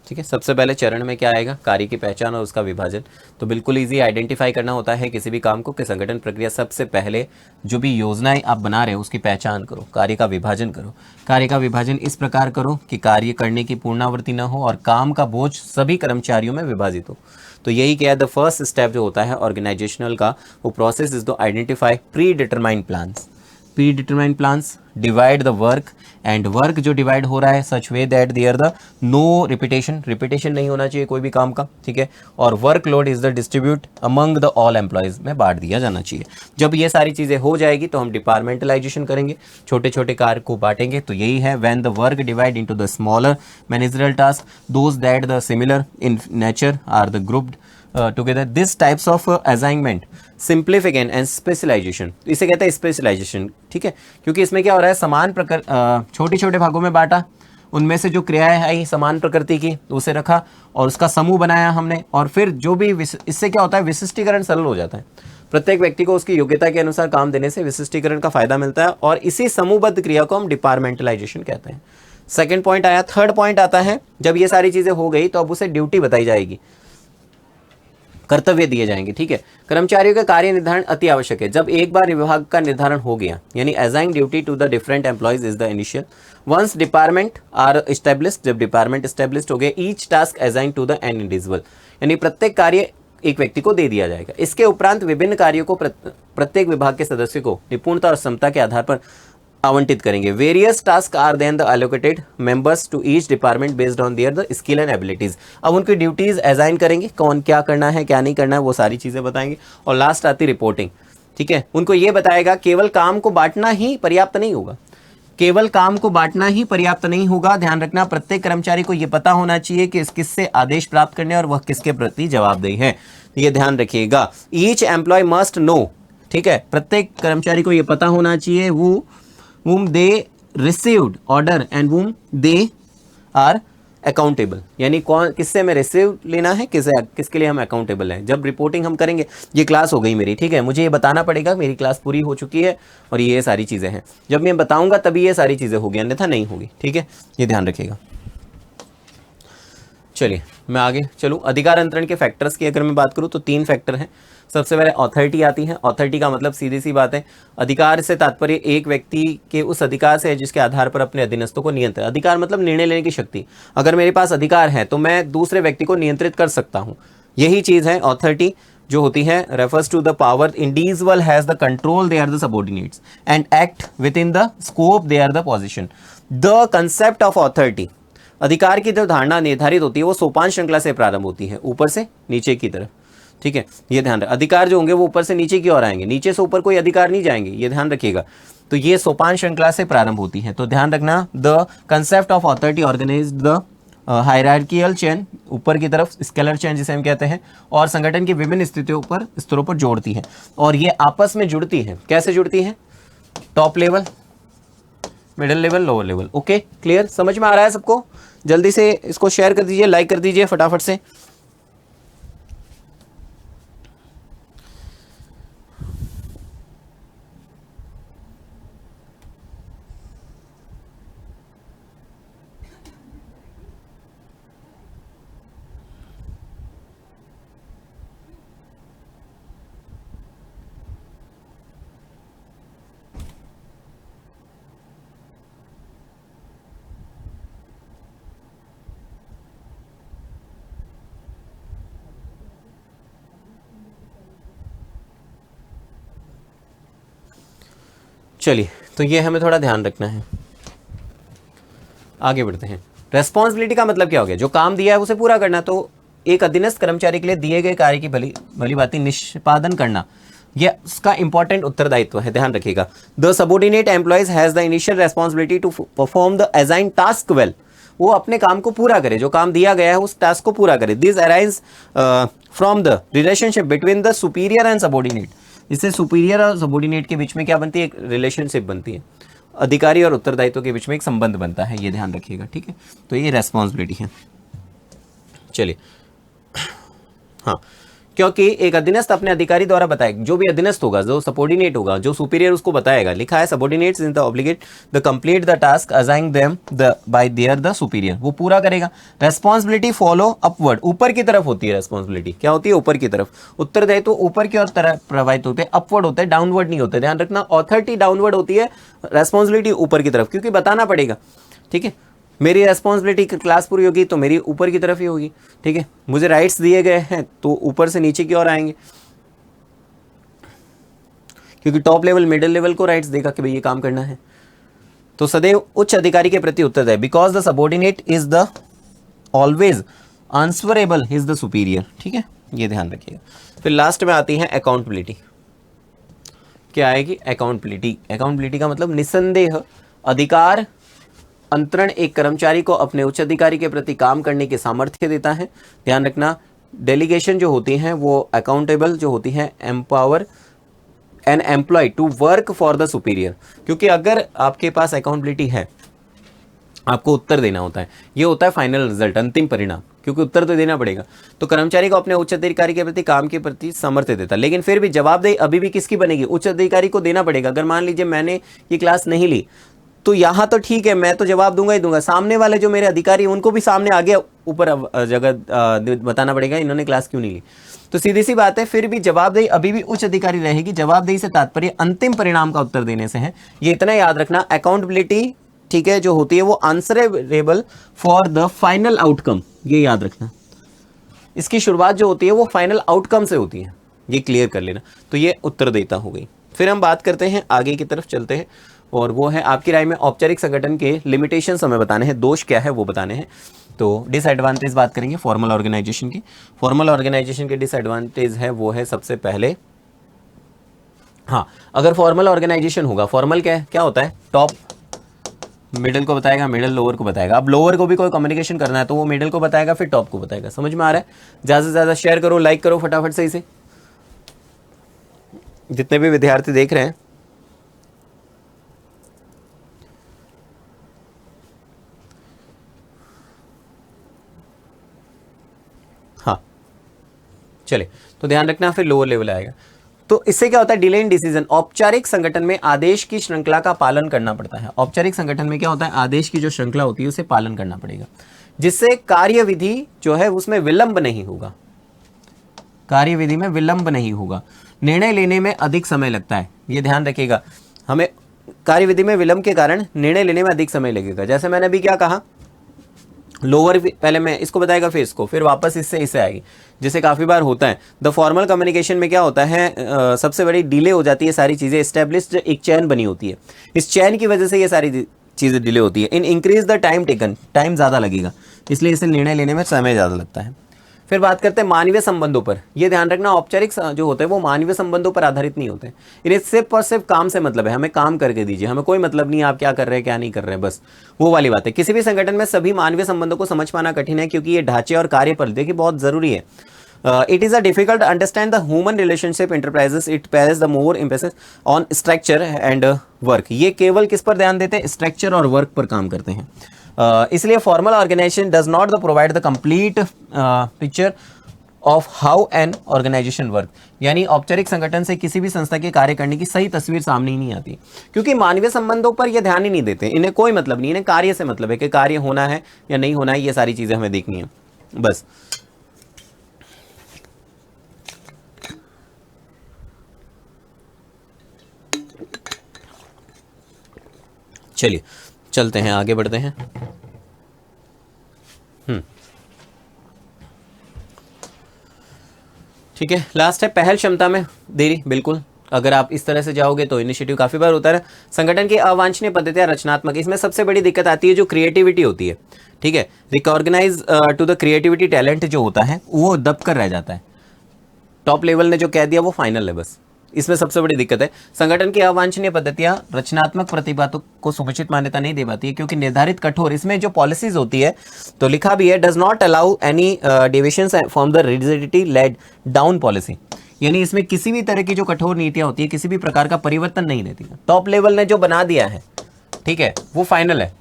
ठीक है, सबसे पहले चरण में क्या आएगा? कार्य की पहचान और उसका विभाजन। तो बिल्कुल इजी, आइडेंटिफाई करना होता है किसी भी काम को कि संगठन प्रक्रिया। सबसे पहले जो भी योजनाएं आप बना रहे हो उसकी पहचान करो, कार्य का विभाजन करो। कार्य का विभाजन इस प्रकार करो कि कार्य करने की पूर्णावृत्ति ना हो और काम का बोझ सभी कर्मचारियों में विभाजित हो। तो यही क्या है, द फर्स्ट स्टेप जो होता है ऑर्गेनाइजेशनल का, वो process is the identify pre determined plans. Pre determined plans, divide the work, and work जो डिवाइड हो रहा है such way that there the no repetition नहीं होना चाहिए कोई भी काम का, ठीक है, और work load is the distribute among the all employees में बांट दिया जाना चाहिए। जब ये सारी चीज़ें हो जाएगी तो हम डिपार्टमेंटलाइजेशन करेंगे, छोटे छोटे कार्य को बांटेंगे। तो यही है when the work divide into the smaller managerial task, those that the similar in nature are the grouped together. This types of assignment simplification and specialisation, इसे कहते हैं स्पेशलाइजेशन, ठीक है, क्योंकि इसमें क्या हो रहा है, समान प्रकार छोटे छोटे भागों में बांटा, उनमें से जो क्रियाएं आई समान प्रकृति की उसे रखा और उसका समूह बनाया हमने, और फिर जो भी इससे क्या होता है, विशिष्टीकरण सरल हो जाता है। प्रत्येक व्यक्ति को उसकी योग्यता के अनुसार काम देने से विशिष्टीकरण का फायदा मिलता है, और इसी समूहबद्ध क्रिया को हम डिपार्टमेंटलाइजेशन कहते हैं। सेकंड पॉइंट आया। थर्ड पॉइंट आता है, जब ये सारी चीजें हो गई तो अब उसे ड्यूटी बताई जाएगी, कर्तव्य दिए जाएंगे, ठीक है। कर्मचारियों का कार्य निर्धारण अति आवश्यक है। जब एक बार विभाग का निर्धारण हो गया, यानी assign duty to the different employees is the initial once department are established, जब डिपार्टमेंट एस्टेब्लिश्ड हो गए, each task assign to the an individual, यानी प्रत्येक कार्य एक व्यक्ति को दे दिया जाएगा। इसके उपरांत विभिन्न कार्यों को प्रत्येक विभाग के सदस्य को निपुणता और क्षमता के आधार पर आवंटित करेंगे। Various task are then the allocated members to each department based on their the skill and abilities. अब उनकी ड्यूटीज असाइन करेंगे, कौन क्या करना है क्या नहीं करना है वो सारी चीजें बताएंगे। और लास्ट आती रिपोर्टिंग, ठीक है, उनको ये बताएगा केवल काम को बांटना ही पर्याप्त नहीं होगा, केवल काम को बांटना ही पर्याप्त नहीं होगा। ध्यान रखना, प्रत्येक कर्मचारी को यह पता होना चाहिए कि किससे आदेश प्राप्त करने और वह किसके प्रति जवाबदेह है, ये ध्यान रखिएगा। ईच एम्प्लॉय मस्ट नो, ठीक है, प्रत्येक कर्मचारी को यह पता होना चाहिए वो whom they received order and whom they are accountable, यानी कौन किससे मैं रिसीव लेना है, किसके लिए हम अकाउंटेबल हैं। जब रिपोर्टिंग हम करेंगे, ये क्लास हो गई मेरी, ठीक है, मुझे ये बताना पड़ेगा मेरी क्लास पूरी हो चुकी है और ये सारी चीज़ें हैं। जब मैं बताऊंगा तभी ये सारी चीज़ें होगी, अन्यथा नहीं होगी, ठीक है, ये ध्यान रखिएगा। चलिए मैं आगे चलूँ। अधिकार अंतरण के फैक्टर्स की अगर मैं बात करूँ तो 3 फैक्टर हैं। सबसे पहले अथॉरिटी आती है। अथॉरिटी का मतलब सीधी सी बात है, अधिकार से तात्पर्य एक व्यक्ति के उस अधिकार से है जिसके आधार पर अपने अधीनस्थों को नियंत्रित, अधिकार मतलब निर्णय लेने की शक्ति। अगर मेरे पास अधिकार है तो मैं दूसरे व्यक्ति को नियंत्रित कर सकता हूँ, यही चीज़ है अथॉरिटी जो होती है। Refers to the power individual has the control, they are the subordinates and act within the scope, they are the position. The concept of authority, अधिकार की जो धारणा निर्धारित होती है वो सोपान श्रृंखला से प्रारंभ होती है, ऊपर से नीचे की तरफ, ठीक है, ये ध्यान रखें। अधिकार जो होंगे वो ऊपर से नीचे की ओर आएंगे, नीचे से ऊपर कोई अधिकार नहीं जाएंगे, ये ध्यान रखिएगा। तो ये सोपान श्रृंखला से प्रारंभ होती है, तो ध्यान रखना। The concept of authority organise the hierarchical chain, ऊपर की तरफ स्केलर चेन जिसे हम कहते हैं, और संगठन की विभिन्न स्तरों पर जोड़ती है, और ये आपस में जुड़ती है। कैसे जुड़ती है? Top level, middle level, lower level. Okay, clear, समझ में आ रहा है सबको? जल्दी से इसको शेयर कर दीजिए, लाइक कर दीजिए फटाफट से। चलिए, तो ये हमें थोड़ा ध्यान रखना है। आगे बढ़ते हैं। रेस्पॉन्सिबिलिटी का मतलब क्या हो गया? जो काम दिया है उसे पूरा करना। तो एक अधीनस्थ कर्मचारी के लिए दिए गए कार्य की भली भांति निष्पादन करना, यह उसका इंपॉर्टेंट उत्तरदायित्व है, ध्यान रखिएगा। The subordinate employees has the initial responsibility to perform the assign task well, वो अपने काम को पूरा करे, जो काम दिया गया है उस टास्क को पूरा करे। This arise from the relationship between the superior and subordinate, इससे सुपीरियर और सबऑर्डिनेट के बीच में क्या बनती है? एक रिलेशनशिप बनती है, अधिकारी और उत्तरदायित्व के बीच में एक संबंध बनता है, ये ध्यान रखिएगा, ठीक है। तो ये रेस्पॉन्सिबिलिटी है। चलिए, हाँ, क्योंकि एक अधीनस्थ अपने अधिकारी द्वारा बताएगा, जो भी अधीनस्थ होगा, जो सबऑर्डिनेट होगा, जो सुपीरियर उसको बताएगा। लिखा है subordinates in the obligate the complete the task assigned them the by there the superior, वो पूरा करेगा। रेस्पॉन्सिबिलिटी फॉलो अपवर्ड, ऊपर की तरफ होती है रेस्पॉन्सिबिलिटी। क्या होती है? ऊपर की तरफ। उत्तरदायित्व ऊपर की ओर तरफ प्रवाहित होते हैं, अपवर्ड होते हैं, डाउनवर्ड नहीं होते, ध्यान रखना। अथॉरिटी डाउनवर्ड होती है, रेस्पॉन्सिबिलिटी ऊपर की तरफ, क्योंकि बताना पड़ेगा, ठीक है। मेरी रेस्पॉन्सिबिलिटी क्लास पूरी होगी तो मेरी ऊपर की तरफ ही होगी, ठीक है। मुझे राइट्स दिए गए हैं तो ऊपर से नीचे की ओर आएंगे। क्योंकि टॉप लेवल मिडिल लेवल को राइट्स देगा कि भाई ये काम करना है। तो सदैव उच्च अधिकारी के प्रति उत्तरदायी, because the subordinate is the always answerable is the superior. ठीक है, ये ध्यान रखिएगा। फिर लास्ट में आती है अकाउंटेबिलिटी। क्या आएगी? अकाउंटेबिलिटी। अकाउंटेबिलिटी का मतलब निसंदेह अधिकार अंतरण एक कर्मचारी को अपने उच्च अधिकारी के प्रति काम करने की सामर्थ्य देता है। ध्यान रखना, डेलीगेशन जो होती हैं वो अकाउंटेबल जो होती हैं, empower an employee to work for the superior. क्योंकि अगर आपके पास अकाउंटेबिलिटी है, आपको उत्तर देना होता है, ये होता है फाइनल रिजल्ट, अंतिम परिणाम, क्योंकि उत्तर तो देना पड़ेगा। तो कर्मचारी को अपने उच्च अधिकारी के प्रति काम के प्रति सामर्थ्य देता है। लेकिन फिर भी जवाबदेही अभी भी किसकी बनेगी? उच्च अधिकारी को देना पड़ेगा। अगर मान लीजिए मैंने ये क्लास नहीं ली तो यहाँ तो ठीक है, मैं तो जवाब दूंगा ही दूंगा, सामने वाले जो मेरे अधिकारी हैं उनको भी सामने आगे ऊपर जगह बताना पड़ेगा इन्होंने क्लास क्यों नहीं ली। तो सीधी सी बात है, फिर भी जवाबदेही अभी भी उच्च अधिकारी रहेगी। जवाबदेही से तात्पर्य अंतिम परिणाम का उत्तर देने से है, ये इतना याद रखना। अकाउंटेबिलिटी, ठीक है, जो होती है वो answerable for the final outcome, ये याद रखना। इसकी शुरुआत जो होती है वो फाइनल आउटकम से होती है, ये क्लियर कर लेना। तो ये उत्तरदायिता हो गई। फिर हम बात करते हैं, आगे की तरफ चलते हैं, और वो है आपकी राय में औपचारिक संगठन के लिमिटेशंस हमें बताने हैं, दोष क्या है वो बताने हैं। तो डिसएडवांटेज बात करेंगे फॉर्मल ऑर्गेनाइजेशन की। फॉर्मल ऑर्गेनाइजेशन के डिसएडवांटेज है वो है सबसे पहले, हाँ, अगर फॉर्मल ऑर्गेनाइजेशन होगा, फॉर्मल क्या होता है? टॉप मिडिल को बताएगा, मिडिल लोअर को बताएगा। अब लोअर को भी कोई कम्युनिकेशन करना है तो वो मिडिल को बताएगा, फिर टॉप को बताएगा। समझ में आ रहा है? ज़्यादा से ज़्यादा शेयर करो, लाइक करो फटाफट सही से, जितने भी विद्यार्थी देख रहे हैं। हाँ, चले, तो ध्यान रखना, फिर लोअर लेवल आएगा। तो इससे क्या होता है? Delay in decision. औपचारिक संगठन में आदेश की श्रृंखला का पालन करना पड़ता है। औपचारिक संगठन में क्या होता है? आदेश की जो श्रृंखला होती है उसे पालन करना पड़ेगा, जिससे कार्यविधि जो है उसमें विलंब नहीं होगा। कार्यविधि में विलंब नहीं होगा। निर्णय लेने में अधिक समय लगता है, ये ध्यान रखिएगा। हमें कार्यविधि में विलंब के कारण निर्णय लेने में अधिक समय लगेगा। जैसे मैंने अभी क्या कहा, लोअर पहले मैं इसको बताएगा, फिर इसको, फिर वापस इससे आएगी, जैसे काफ़ी बार होता है। द फॉर्मल कम्युनिकेशन में क्या होता है? सबसे बड़ी डिले हो जाती है, सारी चीज़ें एस्टेब्लिश्ड एक चैन बनी होती है, इस चैन की वजह से ये सारी चीज़ें डिले होती है। In increase the time taken, time ज़्यादा लगेगा, इसलिए इसे निर्णय लेने में समय ज़्यादा लगता है। फिर बात करते हैं मानवीय संबंधों पर। ये ध्यान रखना, औपचारिक जो होते हैं वो मानवीय संबंधों पर आधारित नहीं होते हैं। इन्हें सिर्फ और सिर्फ काम से मतलब है, हमें काम करके दीजिए, हमें कोई मतलब नहीं आप क्या कर रहे हैं क्या नहीं कर रहे हैं, बस वो वाली बात है। किसी भी संगठन में सभी मानवीय संबंधों को समझ पाना कठिन है, क्योंकि ये ढांचे और कार्य पर देखिए बहुत जरूरी है। It is a difficult understand the human relationship enterprises, it place the more emphasis on structure and work. ये केवल किस पर ध्यान देते हैं? स्ट्रक्चर और वर्क पर काम करते हैं। इसलिए formal organisation does not the provide the complete picture of how an organisation work. यानी औपचारिक संगठन से किसी भी संस्था के कार्य करने की सही तस्वीर सामने ही नहीं आती, क्योंकि मानवीय संबंधों पर ये ध्यान ही नहीं देते। इन्हें कोई मतलब नहीं, इन्हें कार्य से मतलब है कि कार्य होना है या नहीं होना है, ये सारी चीजें हमें देखनी है बस। चलिए चलते हैं, आगे बढ़ते हैं। ठीक है, लास्ट है पहल क्षमता में देरी। बिल्कुल, अगर आप इस तरह से जाओगे तो इनिशिएटिव काफ़ी बार होता है। संगठन की अवांछनीय पद्धतियाँ रचनात्मक, इसमें सबसे बड़ी दिक्कत आती है जो क्रिएटिविटी होती है। ठीक है, रिकॉर्गनाइज टू द क्रिएटिविटी, टैलेंट जो होता है वो दब कर रह जाता है। टॉप लेवल ने जो कह दिया वो फाइनल है, बस इसमें सबसे बड़ी दिक्कत है। संगठन की अवांछनीय पद्धतियां रचनात्मक प्रतिभा को समुचित मान्यता नहीं दे पाती है, क्योंकि निर्धारित कठोर, इसमें जो पॉलिसीज होती है तो लिखा भी है, does not allow any deviations from the rigidity laid down policy. यानी इसमें किसी भी तरह की जो कठोर नीतियां होती है किसी भी प्रकार का परिवर्तन नहीं रहती। टॉप लेवल ने जो बना दिया है, ठीक है, वो फाइनल है,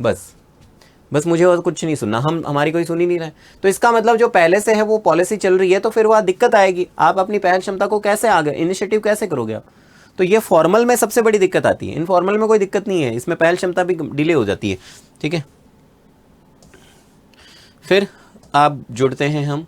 बस मुझे और कुछ नहीं सुनना, हमारी कोई सुन ही नहीं रहा है। तो इसका मतलब जो पहले से है वो पॉलिसी चल रही है, तो फिर वह दिक्कत आएगी। आप अपनी पहल क्षमता को कैसे आगे इनिशिएटिव कैसे करोगे आप? तो ये फॉर्मल में सबसे बड़ी दिक्कत आती है। इनफॉर्मल में कोई दिक्कत नहीं है, इसमें पहल क्षमता भी डिले हो जाती है। ठीक है, फिर आप जुड़ते हैं हम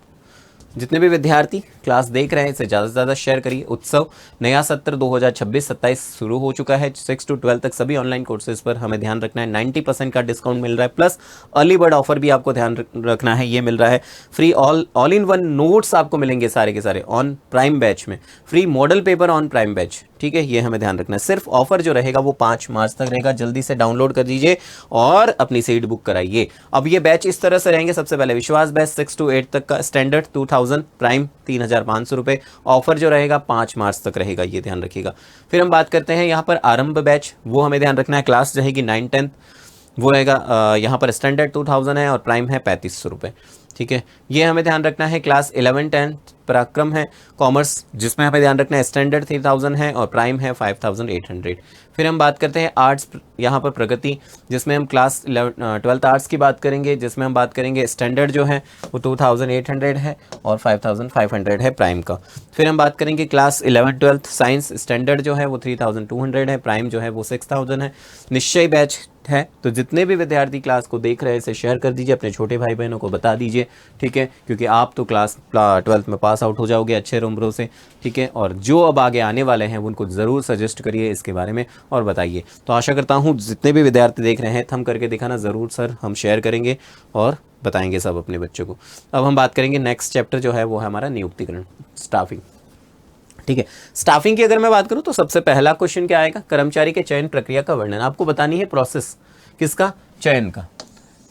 जितने भी विद्यार्थी क्लास देख रहे हैं इसे ज़्यादा से ज़्यादा शेयर करिए। उत्सव नया सत्र 2026-27 शुरू हो चुका है। 6 to 12 तक सभी ऑनलाइन कोर्सेज पर हमें ध्यान रखना है। 90% का डिस्काउंट मिल रहा है, प्लस अर्ली बर्ड ऑफर भी आपको ध्यान रखना है, ये मिल रहा है। Free all in one notes आपको मिलेंगे सारे के सारे ऑन प्राइम बैच में, free model paper on prime batch, ठीक है, ये हमें ध्यान रखना है। सिर्फ ऑफर जो रहेगा वो 5 मार्च तक रहेगा। जल्दी से डाउनलोड कर दीजिए और अपनी सीट बुक कराइए। अब ये बैच इस तरह से रहेंगे। सबसे पहले विश्वास बैच 6 to 8 तक का स्टैंडर्ड 2000, प्राइम 3500 रुपये। ऑफर जो रहेगा 5 मार्च तक रहेगा, ये ध्यान रखिएगा। फिर हम बात करते हैं यहाँ पर आरंभ बैच, वो हमें ध्यान रखना है। क्लास रहेगी 9-10, वो रहेगा यहाँ पर स्टैंडर्ड 2000 है और प्राइम है 3500 रुपये, ठीक है, ये हमें ध्यान रखना है। क्लास 11-10 पराक्रम है कॉमर्स, जिसमें हमें ध्यान रखना है स्टैंडर्ड 3000 है और प्राइम है 5800। फिर हम बात करते हैं आर्ट्स, यहाँ पर प्रगति, जिसमें हम क्लास 12th आर्ट्स की बात करेंगे, जिसमें हम बात करेंगे स्टैंडर्ड जो है वो 2800 है और 5500 है प्राइम का। फिर हम बात करेंगे क्लास 11-12 साइंस, स्टैंडर्ड जो है वो 3200 है, प्राइम जो है वो 6000 है। निश्चय बैच है, तो जितने भी विद्यार्थी क्लास को देख रहे हैं इसे शेयर कर दीजिए, अपने छोटे भाई बहनों को बता दीजिए, ठीक है, क्योंकि आप तो क्लास 12th में पास आउट हो जाओगे अच्छे नंबरों से, ठीक है, और जो अब आगे आने वाले हैं उनको ज़रूर सजेस्ट करिए इसके बारे में और बताइए। तो आशा करता हूँ जितने भी विद्यार्थी देख रहे हैं थम करके दिखाना ज़रूर सर, हम शेयर करेंगे और बताएंगे सब अपने बच्चों को। अब हम बात करेंगे नेक्स्ट चैप्टर जो है वो है हमारा नियुक्तिकरण, स्टाफिंग, ठीक है। स्टाफिंग की अगर मैं बात करूं तो सबसे पहला क्वेश्चन क्या आएगा, कर्मचारी के चयन प्रक्रिया का वर्णन। आपको बतानी है प्रोसेस किसका, चयन का,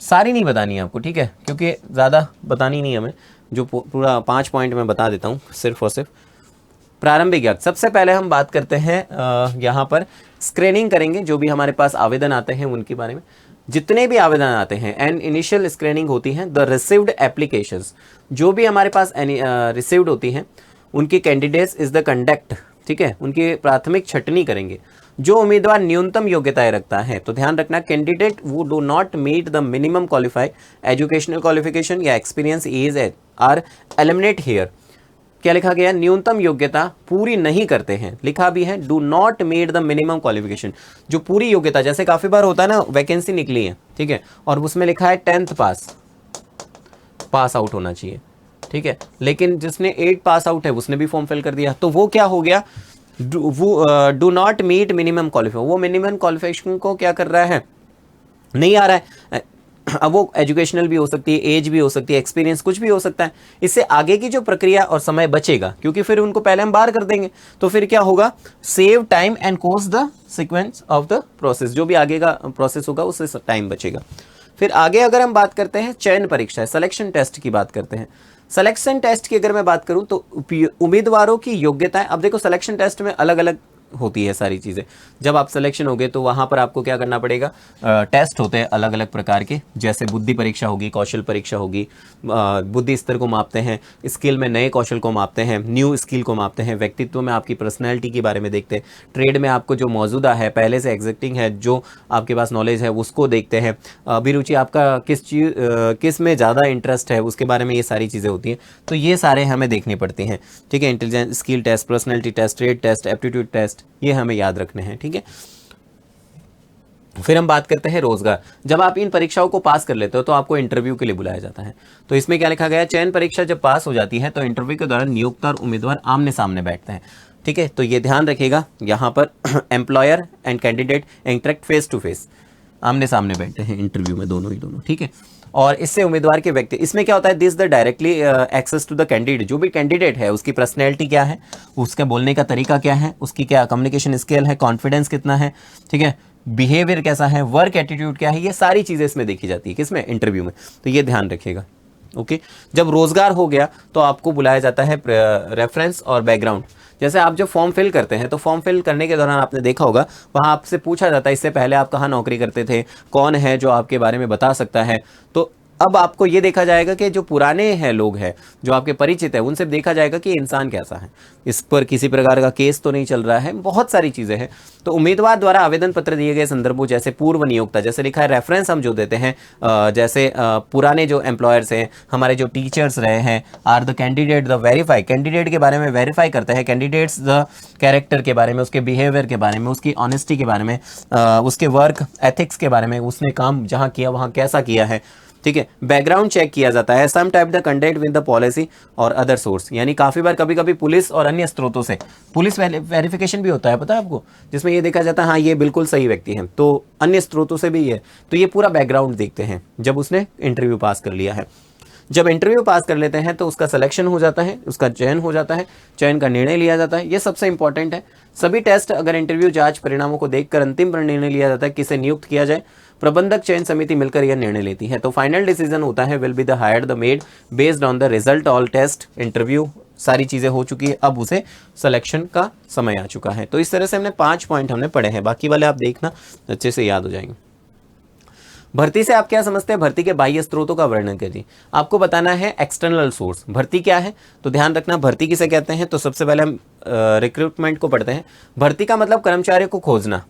सारी नहीं बतानी है आपको, ठीक है, क्योंकि ज़्यादा बतानी नहीं हमें, जो पूरा 5 पॉइंट में बता देता हूँ सिर्फ और सिर्फ। प्रारंभिक याद, सबसे पहले हम बात करते हैं यहाँ पर स्क्रीनिंग करेंगे जो भी हमारे पास आवेदन आते हैं उनके बारे में। जितने भी आवेदन आते हैं एंड इनिशियल स्क्रीनिंग होती है, द रिसीव्ड एप्लीकेशंस, जो भी हमारे पास रिसीव्ड होती हैं उनकी कैंडिडेट्स इज द कंडक्ट, ठीक है, उनकी प्राथमिक छटनी करेंगे। जो उम्मीदवार न्यूनतम योग्यताएं रखता है, तो ध्यान रखना कैंडिडेट वो do not meet the minimum qualify educational qualification या experience age are eliminate here. क्या लिखा गया, न्यूनतम योग्यता पूरी नहीं करते हैं, लिखा भी है do not meet the minimum qualification, जो पूरी योग्यता, जैसे काफी बार होता है ना वैकेंसी निकली है, ठीक है, और उसमें लिखा है 10th पास आउट होना चाहिए, ठीक है, लेकिन जिसने 8 पास आउट है उसने भी फॉर्म फिल कर दिया, तो वो क्या हो गया, do not meet minimum qualification, वो मिनिमम क्वालिफिकेशन को क्या कर रहा है, नहीं आ रहा है। अब वो एजुकेशनल भी हो सकती है, एज भी हो सकती है, एक्सपीरियंस कुछ भी हो सकता है। इससे आगे की जो प्रक्रिया और समय बचेगा, क्योंकि फिर उनको पहले हम बाहर कर देंगे, तो फिर क्या होगा, save time and course the sequence of the process, जो भी आगे का प्रोसेस होगा उससे टाइम बचेगा। फिर आगे अगर हम बात करते हैं चयन परीक्षा, सिलेक्शन टेस्ट की बात करते हैं। सिलेक्शन टेस्ट की अगर मैं बात करूं तो उम्मीदवारों की योग्यताएं, अब देखो सिलेक्शन टेस्ट में अलग अलग होती है सारी चीज़ें। जब आप सिलेक्शन होगे तो वहाँ पर आपको क्या करना पड़ेगा, टेस्ट होते हैं अलग अलग प्रकार के, जैसे बुद्धि परीक्षा होगी, कौशल परीक्षा होगी, बुद्धि स्तर को मापते हैं, स्किल में नए कौशल को मापते हैं, न्यू स्किल को मापते हैं, व्यक्तित्व में आपकी पर्सनैलिटी के बारे में देखते हैं, ट्रेड में आपको जो मौजूदा है पहले से एग्जिस्टिंग है जो आपके पास नॉलेज है उसको देखते हैं, अभिरुचि आपका किस में ज़्यादा इंटरेस्ट है उसके बारे में, ये सारी चीज़ें होती हैं, तो ये सारे हमें देखनी पड़ती हैं, ठीक है। Intelligence skill test, personality test, trade test, aptitude test, ये हमें याद रखने हैं, ठीक है। फिर हम बात करते हैं रोजगार। जब आप इन परीक्षाओं को पास कर लेते हो तो आपको इंटरव्यू के लिए बुलाया जाता है। तो इसमें क्या लिखा गया है, चयन परीक्षा जब पास हो जाती है तो इंटरव्यू के दौरान नियोक्ता और उम्मीदवार आमने सामने बैठते हैं, ठीक है। तो ये ध्यान रखिएगा, यहाँ पर employer and candidate interact face to face, आमने सामने बैठते हैं इंटरव्यू में दोनों, ठीक है। और इससे उम्मीदवार के व्यक्ति, इसमें क्या होता है, this the directly access to the candidate, जो भी कैंडिडेट है उसकी पर्सनैलिटी क्या है, उसका बोलने का तरीका क्या है, उसकी क्या कम्युनिकेशन स्किल है, कॉन्फिडेंस कितना है, ठीक है, बिहेवियर कैसा है, वर्क एटीट्यूड क्या है, ये सारी चीज़ें इसमें देखी जाती है, किसमें, इंटरव्यू में। तो ये ध्यान रखिएगा, ओके। जब रोजगार हो गया तो आपको बुलाया जाता है रेफरेंस और बैकग्राउंड। जैसे आप जब फॉर्म फिल करते हैं तो फॉर्म फिल करने के दौरान आपने देखा होगा वहाँ आपसे पूछा जाता है इससे पहले आप कहाँ नौकरी करते थे, कौन है जो आपके बारे में बता सकता है। तो अब आपको ये देखा जाएगा कि जो पुराने हैं लोग हैं जो आपके परिचित है उनसे देखा जाएगा कि इंसान कैसा है, इस पर किसी प्रकार का केस तो नहीं चल रहा है, बहुत सारी चीज़ें हैं। तो उम्मीदवार द्वारा आवेदन पत्र दिए गए संदर्भों जैसे पूर्व नियोक्ता, जैसे लिखा है रेफरेंस हम जो देते हैं, जैसे पुराने जो एम्प्लॉयर्स हैं, हमारे जो टीचर्स रहे हैं, are the candidate the verify, candidate के बारे में वेरीफाई करते हैं, कैंडिडेट्स द कैरेक्टर के बारे में, उसके बिहेवियर के बारे में, उसकी ऑनेस्टी के बारे में, उसके वर्क एथिक्स के बारे में, उसने काम जहाँ किया वहाँ कैसा किया है, ठीक है। बैकग्राउंड चेक किया जाता है, some type the content with the policy और अदर सोर्स, यानी काफ़ी बार कभी कभी पुलिस और अन्य स्रोतों से पुलिस वेरिफिकेशन भी होता है, पता है आपको, जिसमें ये देखा जाता है हाँ ये बिल्कुल सही व्यक्ति है, तो अन्य स्रोतों से भी है, तो ये पूरा बैकग्राउंड देखते हैं जब उसने इंटरव्यू पास कर लिया है। जब इंटरव्यू पास कर लेते हैं तो उसका सिलेक्शन हो जाता है, उसका चयन हो जाता है, चयन का निर्णय लिया जाता है, ये सबसे इंपॉर्टेंट है। सभी टेस्ट अगर इंटरव्यू जांच परिणामों को देखकर अंतिम निर्णय लिया जाता है किसे नियुक्त किया जाए, प्रबंधक चयन समिति मिलकर यह निर्णय लेती है। तो फाइनल डिसीजन होता है will be the hired the made based on the result all test interview, सारी चीज़ें हो चुकी है, अब उसे सिलेक्शन का समय आ चुका है। तो इस तरह से हमने 5 पॉइंट हमने पढ़े हैं, बाकी वाले आप देखना अच्छे से याद हो जाएंगे। भर्ती से आप क्या समझते हैं? भर्ती के बाह्य स्रोतों का वर्णन कीजिए। आपको बताना है एक्सटर्नल सोर्स। भर्ती क्या है तो ध्यान रखना, भर्ती किसे कहते हैं, तो सबसे पहले हम रिक्रूटमेंट को पढ़ते हैं। भर्ती का मतलब कर्मचारियों को खोजना।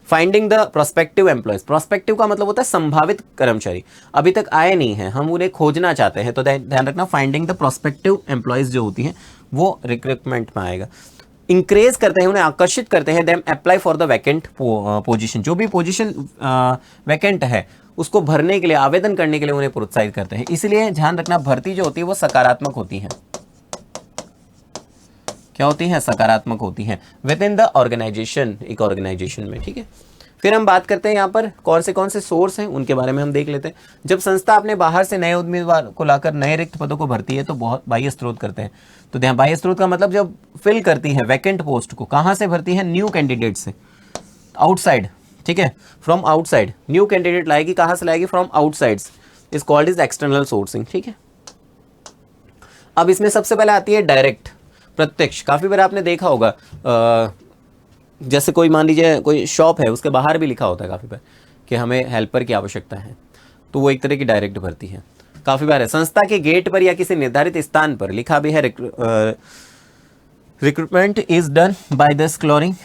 Finding the prospective employees, prospective का मतलब होता है संभावित कर्मचारी, अभी तक आए नहीं है, हम उन्हें खोजना चाहते हैं, तो ध्यान रखना फाइंडिंग द प्रोस्पेक्टिव एम्प्लॉयज जो होती हैं वो रिक्रूटमेंट में आएगा। इंक्रेज करते हैं, उन्हें आकर्षित करते हैं, them apply for the vacant position, जो भी पोजीशन वैकेंट है उसको भरने के लिए, आवेदन करने के लिए उन्हें प्रोत्साहित करते हैं। इसलिए ध्यान रखना भर्ती जो होती है वो सकारात्मक होती है। क्या होती है? सकारात्मक होती है विद इन द ऑर्गेनाइजेशन, एक ऑर्गेनाइजेशन में, ठीक है। फिर हम बात करते हैं यहाँ पर कौन से सोर्स हैं उनके बारे में हम देख लेते हैं। जब संस्था अपने बाहर से नए उम्मीदवार को लाकर नए रिक्त पदों को भरती है तो बहुत बाह्य स्रोत करते हैं। तो ध्यान, बाह्य स्रोत का मतलब जब फिल करती है वैकेंट पोस्ट को, कहाँ से भरती है? न्यू कैंडिडेट से, आउटसाइड, ठीक है, फ्रॉम आउटसाइड। न्यू कैंडिडेट लाएगी, कहाँ से लाएगी? From outside, is called is external sourcing, ठीक है। अब इसमें सबसे पहले आती है डायरेक्ट, प्रत्यक्ष। काफ़ी बार आपने देखा होगा, जैसे कोई मान लीजिए कोई शॉप है, उसके बाहर भी लिखा होता है काफ़ी बार कि हमें हेल्पर की आवश्यकता है, तो वो एक तरह की डायरेक्ट भर्ती है। काफ़ी बार है संस्था के गेट पर या किसी निर्धारित स्थान पर लिखा भी है recruitment is done by the scrolling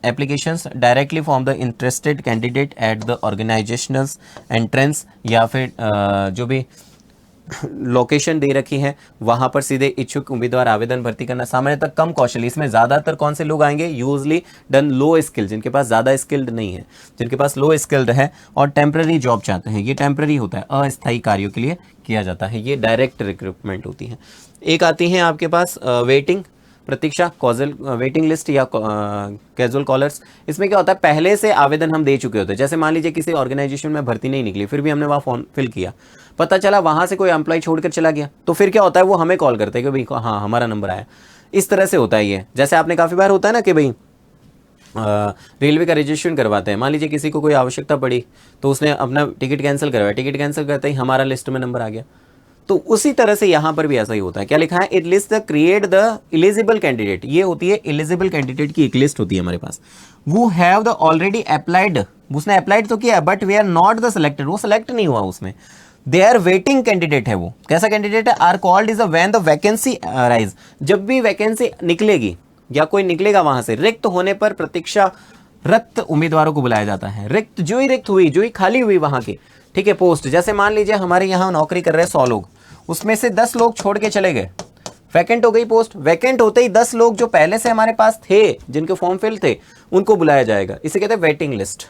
applications directly from the interested candidate at the organisational entrance, या फिर जो भी लोकेशन दे रखी है वहां पर सीधे इच्छुक उम्मीदवार आवेदन भर्ती करना। सामान्यतः कम कौशल, इसमें ज्यादातर कौन से लोग आएंगे? यूजली डन लो स्किल, जिनके पास ज्यादा स्किल्ड नहीं है, जिनके पास लो स्किल्ड है और टेम्पररी जॉब चाहते हैं। ये टेम्पररी होता है, अस्थायी कार्यों के लिए किया जाता है, ये डायरेक्ट रिक्रूटमेंट होती है। एक आती है आपके पास वेटिंग, प्रतीक्षा, कॉजल वेटिंग लिस्ट या कैजुअल कॉलर्स। इसमें क्या होता है? पहले से आवेदन हम दे चुके होते हैं। जैसे मान लीजिए किसी ऑर्गेनाइजेशन में भर्ती नहीं निकली, फिर भी हमने वहाँ फॉर्म फिल किया, पता चला वहाँ से कोई एम्प्लॉय छोड़कर चला गया, तो फिर क्या होता है? वो हमें कॉल करते हैं कि भाई हाँ हमारा नंबर आया। इस तरह से होता है ये। जैसे आपने काफ़ी बार होता है ना कि भाई रेलवे का रजिस्ट्रेशन करवाते हैं, मान लीजिए किसी को कोई आवश्यकता पड़ी तो उसने अपना टिकट कैंसिल करवाया, टिकट कैंसिल करते ही हमारा लिस्ट में नंबर आ गया। तो उसी तरह से यहाँ पर भी ऐसा ही होता है। क्या लिखा है? It list the create the eligible candidate, ये होती है एलिजिबल कैंडिडेट की एक लिस्ट होती है हमारे पास। वो हैव द ऑलरेडी अप्लाइड, उसने अप्लाइड तो किया but we are not the selected, वो सिलेक्ट नहीं हुआ उसमें, दे आर वेटिंग कैंडिडेट है। वो कैसा कैंडिडेट है? Are called is when the vacancy arise, जब भी वैकेंसी निकलेगी या कोई निकलेगा वहां से, रिक्त होने पर प्रतीक्षारत उम्मीदवारों को बुलाया जाता है। रिक्त जो ही रिक्त हुई, जो ही खाली हुई वहां की, ठीक है, पोस्ट, जैसे मान लीजिए हमारे यहाँ नौकरी कर रहे हैं 100 लोग, उसमें से 10 लोग छोड़ के चले गए, वैकेंट हो गई पोस्ट। वैकेंट होते ही 10 लोग जो पहले से हमारे पास थे, जिनके फॉर्म फिल थे, उनको बुलाया जाएगा, इसे कहते हैं वेटिंग लिस्ट।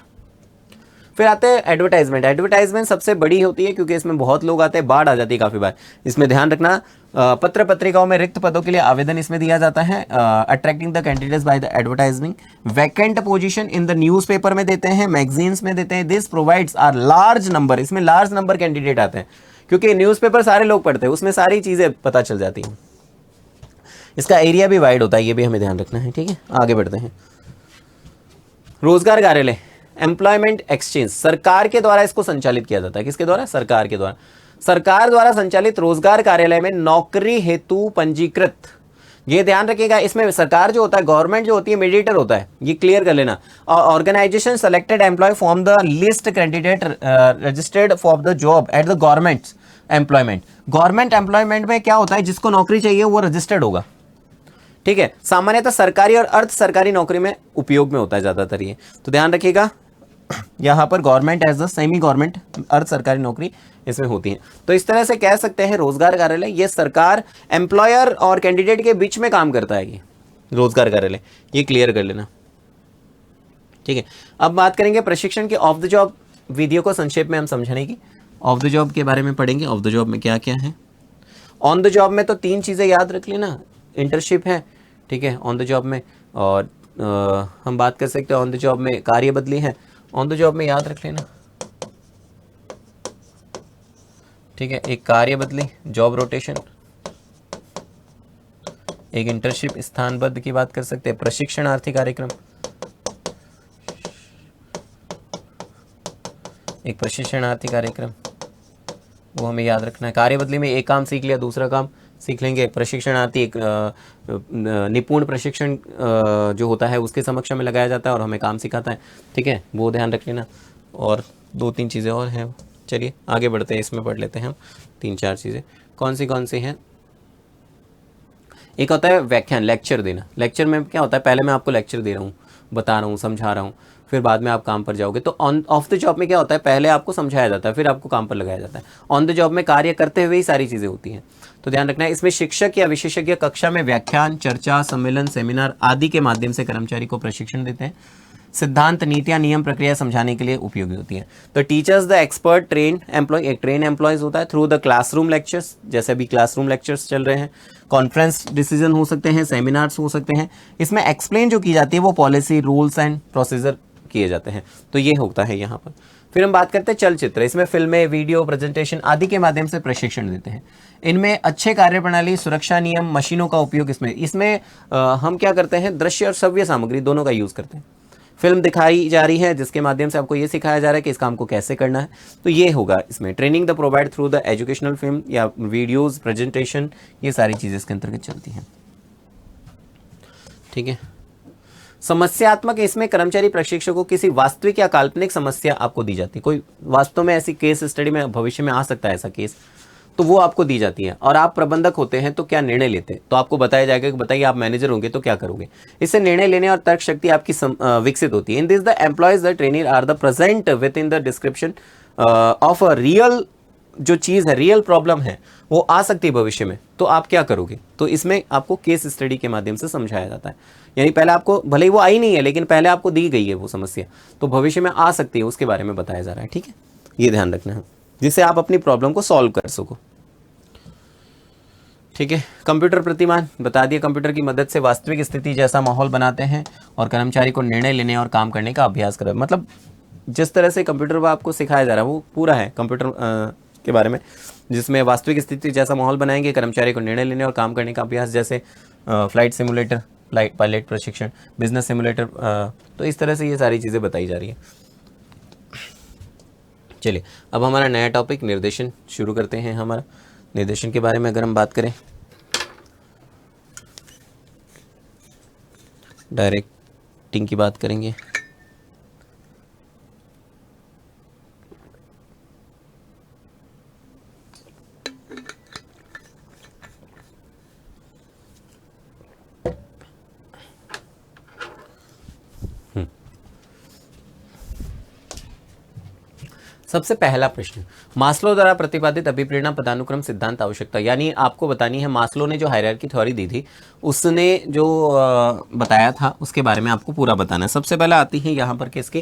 फिर आते हैं एडवर्टाइजमेंट। एडवर्टाइजमेंट सबसे बड़ी होती है क्योंकि इसमें बहुत लोग आते हैं, बाढ़ आ जाती है काफी बार। इसमें ध्यान रखना पत्र पत्रिकाओं में रिक्त पदों के लिए आवेदन इसमें दिया जाता है। Attracting the candidates by the advertising, vacant position in the newspaper में देते हैं, मैगजीन्स में देते हैं। This provides are large number, इसमें लार्ज नंबर कैंडिडेट आते हैं क्योंकि न्यूज़पेपर सारे लोग पढ़ते हैं, उसमें सारी चीजें पता चल जाती हैं। इसका एरिया भी वाइड होता है, ये भी हमें ध्यान रखना है, ठीक है। आगे बढ़ते हैं। रोजगार कार्यालय, एम्प्लॉयमेंट एक्सचेंज, सरकार के द्वारा इसको संचालित किया जाता है। किसके द्वारा? सरकार के द्वारा। सरकार द्वारा संचालित रोजगार कार्यालय में नौकरी हेतु पंजीकृत, ये ध्यान रखिएगा, इसमें सरकार जो होता है, गवर्नमेंट जो होती है, मीडिएटर होता है, ये क्लियर कर लेना। और organisation selected employee from the list candidate registered for the job at the government employment. Government employment में क्या होता है? जिसको नौकरी चाहिए वो रजिस्टर्ड होगा, ठीक है। सामान्यतः सरकारी और अर्ध सरकारी नौकरी में उपयोग में होता है ज्यादातर ये, तो ध्यान रखिएगा। यहां पर government as the semi government, अर्ध सरकारी नौकरी इसमें होती है। तो इस तरह से कह सकते हैं रोजगार कार्यालय, ये सरकार एम्प्लॉयर और कैंडिडेट के बीच में काम करता है, ये रोजगार कार्यालय, ये क्लियर कर लेना, ठीक है। अब बात करेंगे प्रशिक्षण के ऑफ द जॉब वीडियो को संक्षेप में हम समझने की। ऑफ द जॉब के बारे में पढ़ेंगे, ऑफ द जॉब में क्या क्या है। ऑन द जॉब में तो 3 चीज़ें याद रख लेना, इंटर्नशिप है, ठीक है, ऑन द जॉब में, और हम बात कर सकते हैं ऑन द जॉब में कार्य बदली है, ऑन द जॉब में याद रख लेना, ठीक है, एक कार्य बदली जॉब रोटेशन, एक इंटर्नशिप स्थानबद्ध की बात कर सकते हैं, प्रशिक्षणार्थी कार्यक्रम, एक प्रशिक्षणार्थी कार्यक्रम, वो हमें याद रखना है। कार्य बदली में एक काम सीख लिया, दूसरा काम सीख लेंगे। प्रशिक्षणार्थी एक निपुण प्रशिक्षण जो होता है उसके समक्ष में लगाया जाता है और हमें काम सिखाता है, ठीक है, वो ध्यान रख लेना। और 2-3 चीज़ें और हैं, चलिए आगे बढ़ते हैं, इसमें पढ़ लेते हैं हम 3-4 चीज़ें। कौन सी हैं? एक होता है व्याख्यान, लेक्चर देना। लेक्चर में क्या होता है, पहले मैं आपको लेक्चर दे रहा हूँ, बता रहा हूँ, समझा रहा हूँ, फिर बाद में आप काम पर जाओगे। तो ऑन ऑफ द जॉब में क्या होता है, पहले आपको समझाया जाता है, फिर आपको काम पर लगाया जाता है। ऑन द जॉब में कार्य करते हुए ही सारी चीज़ें होती हैं, तो ध्यान रखना है। इसमें शिक्षक या विशेषज्ञ कक्षा में व्याख्यान, चर्चा, सम्मेलन, सेमिनार आदि के माध्यम से कर्मचारी को प्रशिक्षण देते हैं। सिद्धांत, नीतियाँ, नियम, प्रक्रिया समझाने के लिए उपयोगी होती है। तो teachers the expert train employee, एक ट्रेन एम्प्लॉयज होता है थ्रू द क्लासरूम लेक्चर्स, जैसे अभी क्लासरूम लेक्चर्स चल रहे हैं। कॉन्फ्रेंस डिसीजन हो सकते हैं, सेमिनार्स हो सकते हैं। इसमें एक्सप्लेन जो की जाती है वो पॉलिसी, रूल्स एंड प्रोसीजर किए जाते हैं, तो ये होता है यहाँ पर। फिर हम बात करते हैं चलचित्र, इसमें फिल्में, वीडियो, प्रेजेंटेशन आदि के माध्यम से प्रशिक्षण देते हैं। इनमें अच्छे कार्यप्रणाली, सुरक्षा नियम, मशीनों का उपयोग, इसमें हम क्या करते हैं, दृश्य और श्रव्य सामग्री दोनों का यूज़ करते हैं। फिल्म दिखाई जा रही है जिसके माध्यम से आपको ये सिखाया जा रहा है कि इस काम को कैसे करना है, तो ये होगा इसमें। Training the provide through the educational film या वीडियोस, प्रेजेंटेशन, ये सारी चीज़ें इसके अंतर्गत चलती हैं, ठीक है। समस्यात्मक, इसमें कर्मचारी प्रशिक्षक को किसी वास्तविक या काल्पनिक समस्या आपको दी जाती है। कोई वास्तव में ऐसी केस स्टडी में भविष्य में आ सकता है ऐसा केस, तो वो आपको दी जाती है। और आप प्रबंधक होते हैं तो क्या निर्णय लेते हैं, तो आपको बताया जाएगा कि बताइए आप मैनेजर होंगे तो क्या करोगे। इससे निर्णय लेने और तर्क शक्ति आपकी विकसित होती है। In this the employees the trainer are the present within the description of a real, जो चीज़ है, रियल प्रॉब्लम है, वो आ सकती है भविष्य में, तो आप क्या करोगे। तो इसमें आपको केस स्टडी के माध्यम से समझाया जाता है। यानी पहले आपको, भले ही वो आई नहीं है लेकिन पहले आपको दी गई है वो समस्या, तो भविष्य में आ सकती है, उसके बारे में बताया जा रहा है, ठीक है। ये ध्यान रखना है जिससे आप अपनी प्रॉब्लम को सॉल्व कर सको, ठीक है। कंप्यूटर प्रतिमान बता दिया, कंप्यूटर की मदद से वास्तविक स्थिति जैसा माहौल बनाते हैं और कर्मचारी को निर्णय लेने और काम करने का अभ्यास करें। मतलब जिस तरह से कंप्यूटर को आपको सिखाया जा रहा है वो पूरा है कंप्यूटर के बारे में, जिसमें वास्तविक स्थिति जैसा माहौल बनाएंगे, कर्मचारी को निर्णय लेने और काम करने का अभ्यास, जैसे फ्लाइट सिमुलेटर, पायलट प्रशिक्षण, बिजनेस सिमुलेटर, तो इस तरह से ये सारी चीज़ें बताई जा रही है। चलिए अब हमारा नया टॉपिक निर्देशन शुरू करते हैं। हमारा निर्देशन के बारे में अगर हम बात करें, डायरेक्टिंग की बात करेंगे। सबसे पहला प्रश्न, मास्लो द्वारा प्रतिपादित अभिप्रेरणा पदानुक्रम सिद्धांत आवश्यकता, यानी आपको बतानी है। मास्लो ने जो हायरार्की थ्योरी दी थी उसने जो बताया था उसके बारे में आपको पूरा बताना है। सबसे पहले आती है यहाँ पर किसकी,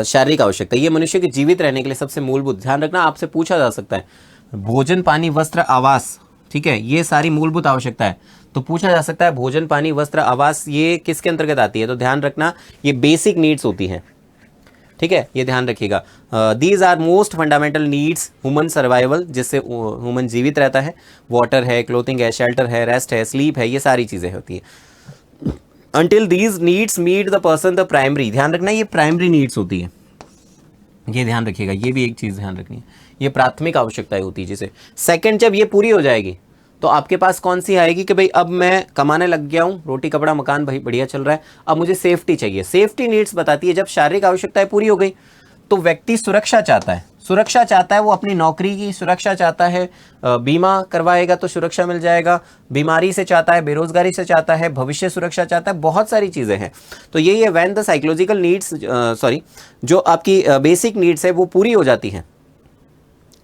शारीरिक आवश्यकता। ये मनुष्य के जीवित रहने के लिए सबसे मूलभूत, ध्यान रखना आपसे पूछा जा सकता है, भोजन, पानी, वस्त्र, आवास, ठीक है, ये सारी मूलभूत आवश्यकता है। तो पूछा जा सकता है भोजन, पानी, वस्त्र, आवास ये किसके अंतर्गत आती है, तो ध्यान रखना ये बेसिक नीड्स होती हैं, ठीक है, ये ध्यान रखिएगा। These are most fundamental needs human survival, जिससे ह्यूमन जीवित रहता है। वाटर है, क्लोथिंग है, शेल्टर है, रेस्ट है, स्लीप है, ये सारी चीज़ें होती है। Until these needs meet the person the primary, ध्यान रखना ये प्राइमरी नीड्स होती है, ये ध्यान रखिएगा, ये भी एक चीज़ ध्यान रखनी है, ये प्राथमिक आवश्यकताएं होती है। जिसे सेकंड जब ये पूरी हो जाएगी तो आपके पास कौन सी आएगी कि भाई अब मैं कमाने लग गया हूँ, रोटी कपड़ा मकान भाई बढ़िया चल रहा है, अब मुझे सेफ्टी चाहिए। सेफ्टी नीड्स बताती है जब शारीरिक आवश्यकताएं पूरी हो गई तो व्यक्ति सुरक्षा चाहता है, सुरक्षा चाहता है, वो अपनी नौकरी की सुरक्षा चाहता है, बीमा करवाएगा तो सुरक्षा मिल जाएगा, बीमारी से चाहता है, बेरोजगारी से चाहता है, भविष्य सुरक्षा चाहता है, बहुत सारी चीज़ें हैं। तो ये व्हेन द साइकोलॉजिकल नीड्स जो आपकी बेसिक नीड्स है वो पूरी हो जाती हैं,